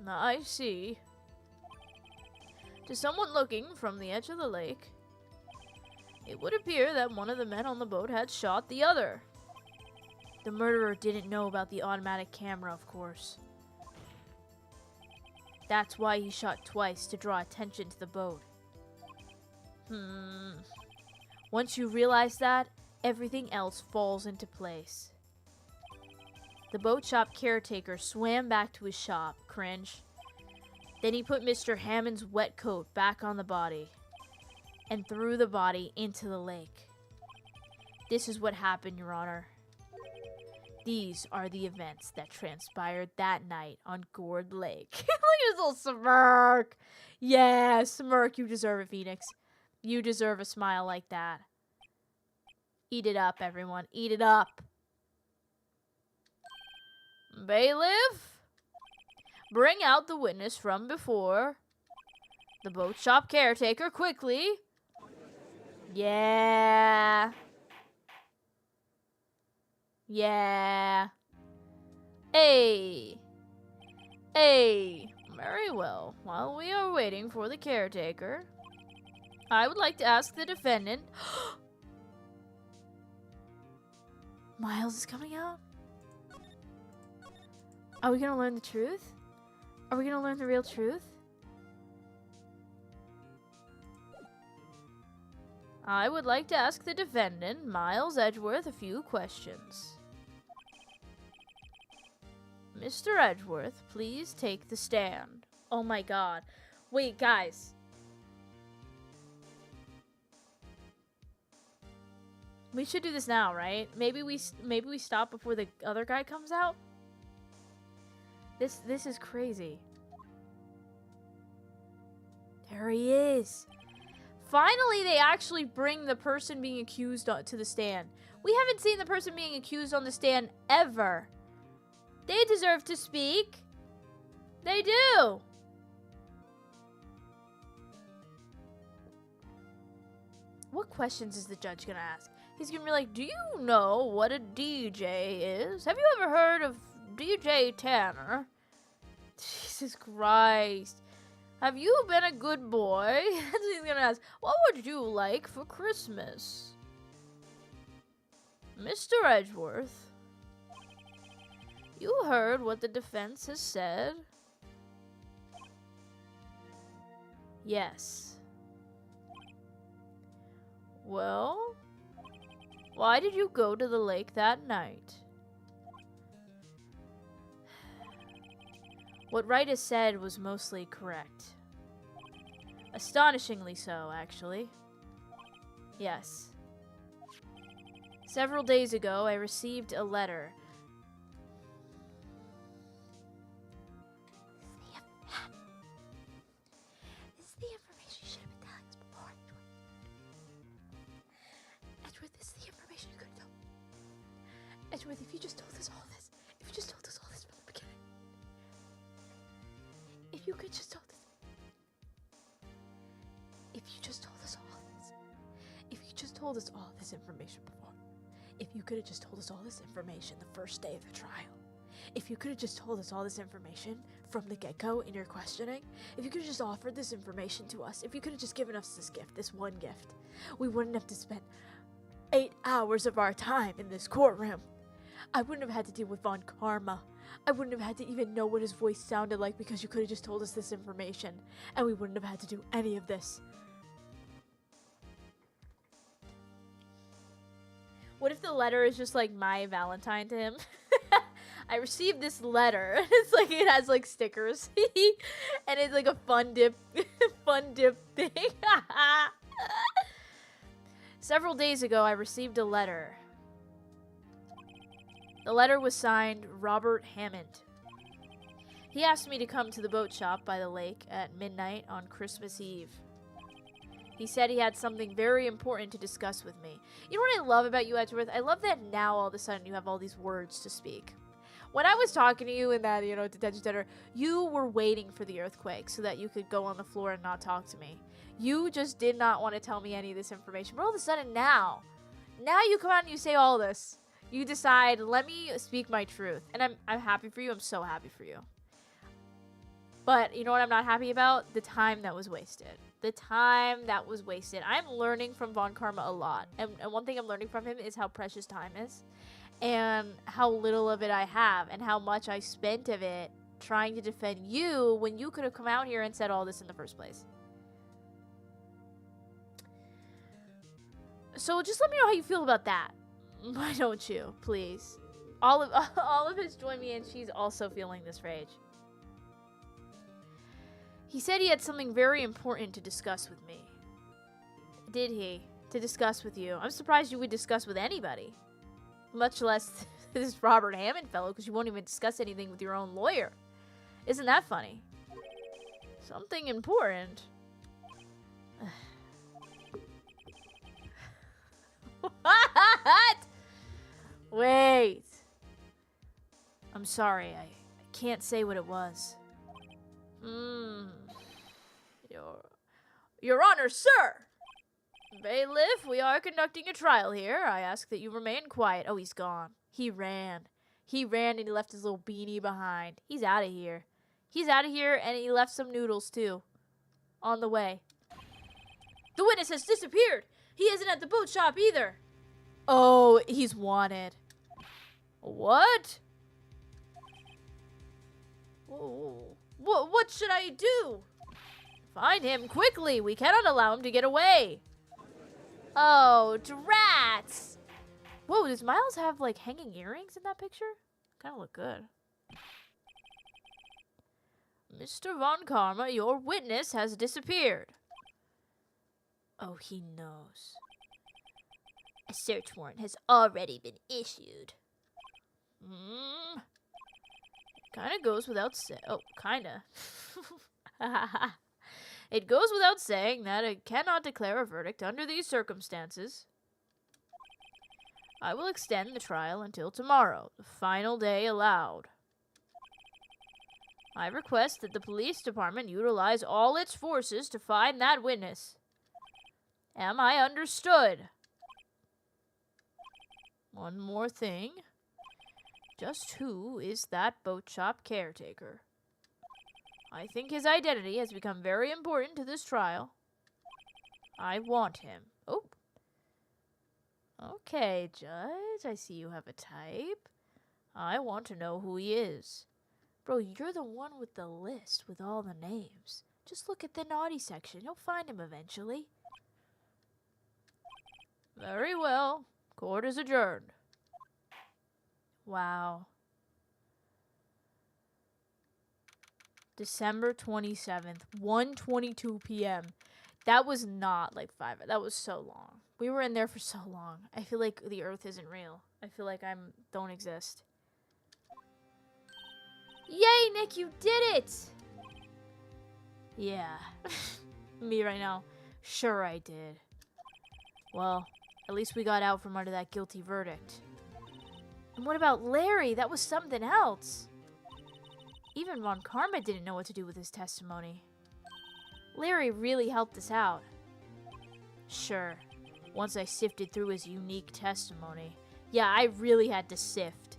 Speaker 1: I see. To someone looking from the edge of the lake, it would appear that one of the men on the boat had shot the other. The murderer didn't know about the automatic camera, of course. That's why he shot twice, to draw attention to the boat. Once you realize that, everything else falls into place. The boat shop caretaker swam back to his shop. Cringe. Then he put Mr. Hammond's wet coat back on the body and threw the body into the lake. This is what happened, Your Honor. These are the events that transpired that night on Gourd Lake. Look at his little smirk. Yeah, smirk. You deserve it, Phoenix. You deserve a smile like that. Eat it up, everyone. Eat it up. Bailiff, bring out the witness from before. The boat shop caretaker, quickly. Yeah. Yeah. Hey. Very well. While we are waiting for the caretaker, I would like to ask the defendant. Miles is coming out? Are we gonna learn the truth? Are we gonna learn the real truth? I would like to ask the defendant, Miles Edgeworth, a few questions. Mr. Edgeworth, please take the stand. Oh my god. Wait, guys. We should do this now, right? Maybe we stop before the other guy comes out? This is crazy. There he is. Finally, they actually bring the person being accused to the stand. We haven't seen the person being accused on the stand ever. They deserve to speak. They do. What questions is the judge gonna ask? He's gonna be like, do you know what a DJ is? Have you ever heard of DJ Tanner? Jesus Christ. Have you been a good boy? That's what he's gonna ask. What would you like for Christmas? Mr. Edgeworth, you heard what the defense has said? Yes. Well, why did you go to the lake that night? What Wright has said was mostly correct. Astonishingly so, actually. Yes. Several days ago, I received a letter.
Speaker 2: This is the information you should have been telling us before, Edgeworth. Edgeworth, this is the information you could have told. Edgeworth, if you just told us all this, if you just told us all this from the beginning. If you could just told us. If you just told us all this. If you just told us all this information before. If you could have just told us all this information the first day of the trial. If you could have just told us all this information from the get-go in your questioning. If you could have just offered this information to us. If you could have just given us this gift, this one gift. We wouldn't have to spend 8 hours of our time in this courtroom. I wouldn't have had to deal with Von Karma. I wouldn't have had to even know what his voice sounded like because you could have just told us this information. And we wouldn't have had to do any of this.
Speaker 1: What if the letter is just like my Valentine to him? I received this letter. It's like it has like stickers. And it's like a fun dip thing. Several days ago, I received a letter. The letter was signed Robert Hammond. He asked me to come to the boat shop by the lake at midnight on Christmas Eve. He said he had something very important to discuss with me. You know what I love about you, Edgeworth? I love that now all of a sudden you have all these words to speak. When I was talking to you in that, detention center, you were waiting for the earthquake so that you could go on the floor and not talk to me. You just did not want to tell me any of this information. But all of a sudden now you come out and you say all this. You decide, let me speak my truth. And I'm happy for you. I'm so happy for you. But you know what I'm not happy about? The time that was wasted. The time that was wasted. I'm learning from Von Karma a lot. And one thing I'm learning from him is how precious time is. And how little of it I have. And how much I spent of it trying to defend you when you could have come out here and said all this in the first place. So just let me know how you feel about that. Why don't you, please? Olive has joined me and she's also feeling this rage. He said he had something very important to discuss with me. Did he? To discuss with you? I'm surprised you would discuss with anybody. Much less this Robert Hammond fellow, because you won't even discuss anything with your own lawyer. Isn't that funny? Something important. What? Wait. I'm sorry, I can't say what it was. Your Honor, sir! Bailiff, we are conducting a trial here. I ask that you remain quiet. Oh, he's gone. He ran. He ran and he left his little beanie behind. He's out of here. He's out of here and he left some noodles, too. On the way. The witness has disappeared. He isn't at the boat shop either. Oh, he's wanted. What? Whoa. What should I do? Find him quickly. We cannot allow him to get away. Oh, drats. Whoa, does Miles have, like, hanging earrings in that picture? Kind of look good. Mr. Von Karma, your witness has disappeared. Oh, he knows.
Speaker 2: A search warrant has already been issued.
Speaker 1: Kinda goes without saying. Oh, kinda. It goes without saying that I cannot declare a verdict under these circumstances. I will extend the trial until tomorrow, the final day allowed. I request that the police department utilize all its forces to find that witness. Am I understood? One more thing. Just who is that boat shop caretaker? I think his identity has become very important to this trial. I want him. Oh. Okay, Judge. I see you have a type. I want to know who he is. Bro, you're the one with the list with all the names. Just look at the naughty section. You'll find him eventually. Very well. Court is adjourned. Wow. December 27th, 1:22 p.m. That was not like 5. That was so long. We were in there for so long. I feel like the earth isn't real. I feel like don't exist. Yay, Nick, you did it! Yeah. Me right now. Sure I did. Well, at least we got out from under that guilty verdict. And what about Larry? That was something else. Even Von Karma didn't know what to do with his testimony. Larry really helped us out. Sure, once I sifted through his unique testimony. Yeah, I really had to sift.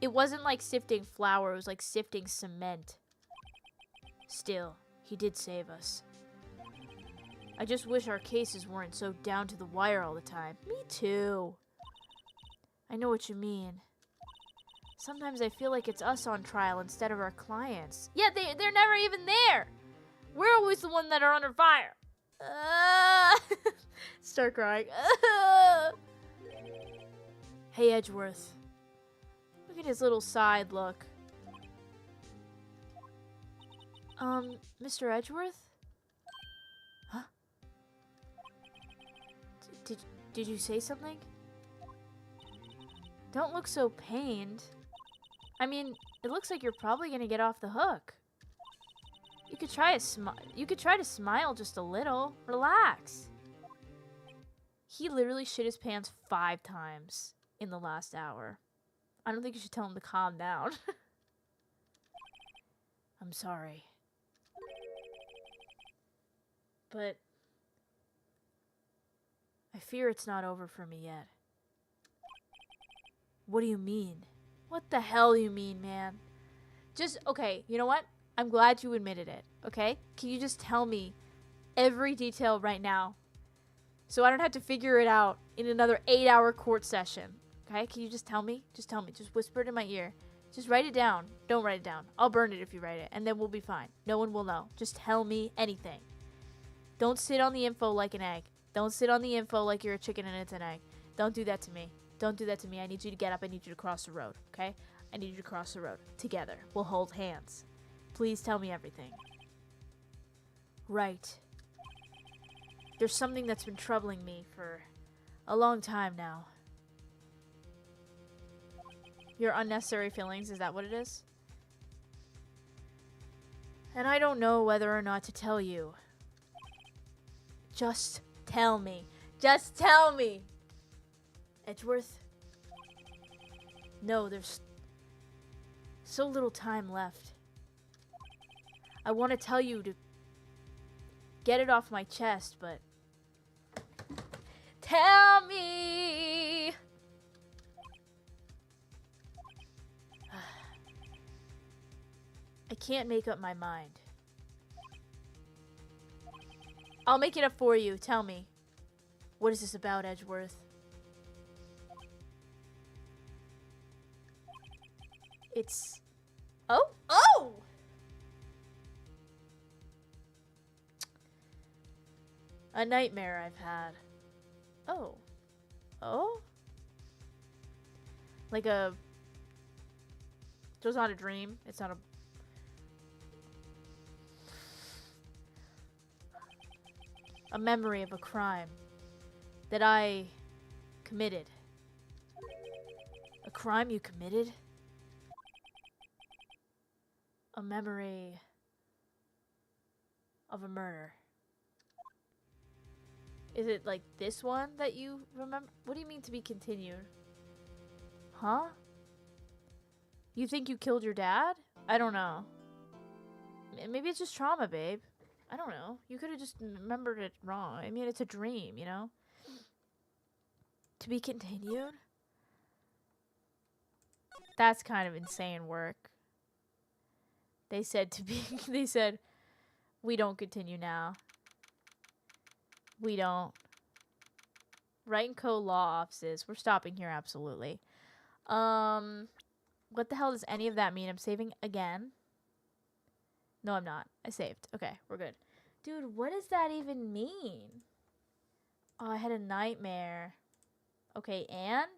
Speaker 1: It wasn't like sifting flour, it was like sifting cement. Still, he did save us. I just wish our cases weren't so down to the wire all the time. Me too. I know what you mean. Sometimes I feel like it's us on trial instead of our clients. Yeah, they're never even there. We're always the one that are under fire. Start crying. Hey, Edgeworth. Look at his little side look. Mr. Edgeworth? Huh? Did you say something? Don't look so pained. I mean, it looks like you're probably gonna get off the hook. You could try to smile just a little. Relax. He literally shit his pants 5 times in the last hour. I don't think you should tell him to calm down. I'm sorry. But I fear it's not over for me yet. What do you mean? What the hell you mean, man? Okay, you know what? I'm glad you admitted it, okay? Can you just tell me every detail right now so I don't have to figure it out in another 8-hour court session, okay? Can you just tell me? Just tell me. Just whisper it in my ear. Just write it down. Don't write it down. I'll burn it if you write it, and then we'll be fine. No one will know. Just tell me anything. Don't sit on the info like an egg. Don't sit on the info like you're a chicken and it's an egg. Don't do that to me. Don't do that to me. I need you to get up. I need you to cross the road, okay? I need you to cross the road. Together. We'll hold hands. Please tell me everything. Right. There's something that's been troubling me for a long time now. Your unnecessary feelings, is that what it is? And I don't know whether or not to tell you. Just tell me. Just tell me! Edgeworth? No, there's so little time left. I want to tell you to get it off my chest, but... Tell me! I can't make up my mind. I'll make it up for you. Tell me. What is this about, Edgeworth? It's... Oh! Oh! A nightmare I've had. Oh. Oh? Like a... So it's not a dream. It's not a memory of a crime that I committed. A crime you committed? A memory of a murder. Is it like this one that you remember? What do you mean to be continued? Huh? You think you killed your dad? I don't know. Maybe it's just trauma, babe. I don't know. You could have just remembered it wrong. I mean, it's a dream, you know? To be continued? That's kind of insane work. They said to be... They said, we don't continue now. We don't. Write and Co. law offices. We're stopping here, absolutely. What the hell does any of that mean? I'm saving again. No, I'm not. I saved. Okay, we're good. Dude, what does that even mean? Oh, I had a nightmare. Okay, and?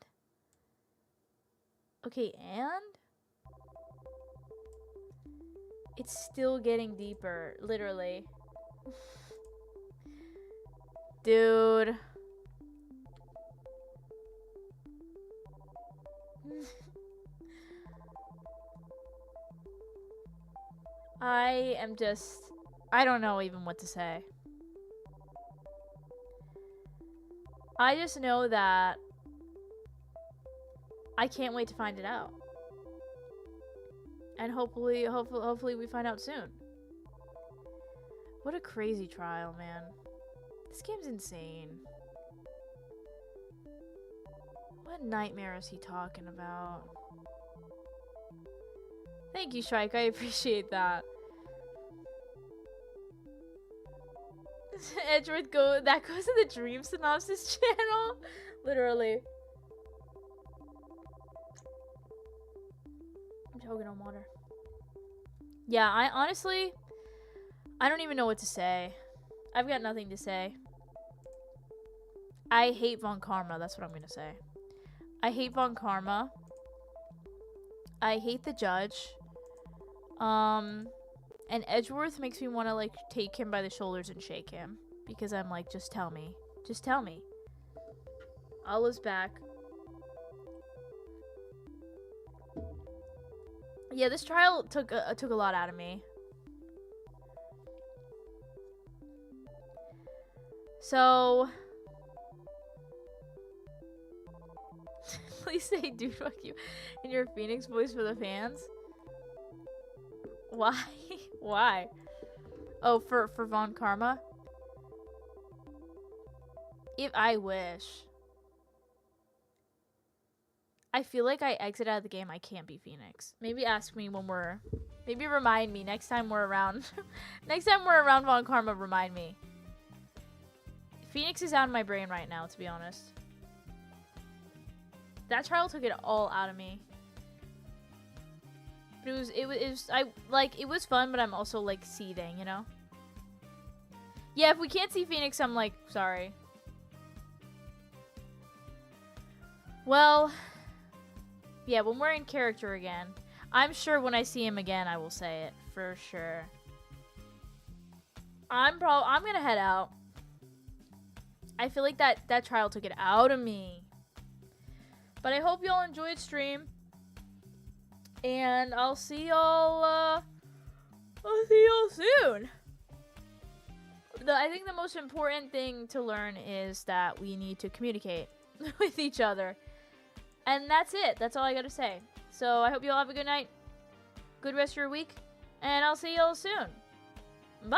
Speaker 1: Okay, and? It's still getting deeper, literally. Dude. I am just... I don't know even what to say. I just know that I can't wait to find it out. And hopefully we find out soon. What a crazy trial, man. This game's insane. What nightmare is he talking about? Thank you, Shrike. I appreciate that. Edgeworth that goes to the Dream Synopsis channel. Literally. I'm choking on water. Yeah, I honestly... I don't even know what to say. I've got nothing to say. I hate Von Karma. That's what I'm gonna say. I hate Von Karma. I hate the judge. And Edgeworth makes me want to, like, take him by the shoulders and shake him. Because I'm like, just tell me. Just tell me. Allah's back. Yeah, this trial took a lot out of me. So... Please say dude fuck you in your Phoenix voice for the fans. Why? Why? Oh, for Von Karma? If I wish. I feel like I exit out of the game, I can't be Phoenix. Maybe ask me when we're... Maybe remind me next time we're around... next time we're around Von Karma, remind me. Phoenix is out of my brain right now, to be honest. That trial took it all out of me. But it was fun, but I'm also, like, seething, you know? Yeah, if we can't see Phoenix, I'm like, sorry. Well, yeah, when we're in character again, I'm sure when I see him again, I will say it, for sure. I'm gonna head out. I feel like that trial took it out of me. But I hope y'all enjoyed stream. And I'll see y'all soon. I think the most important thing to learn is that we need to communicate with each other. And that's it. That's all I gotta say. So I hope y'all have a good night. Good rest of your week. And I'll see y'all soon. Bye!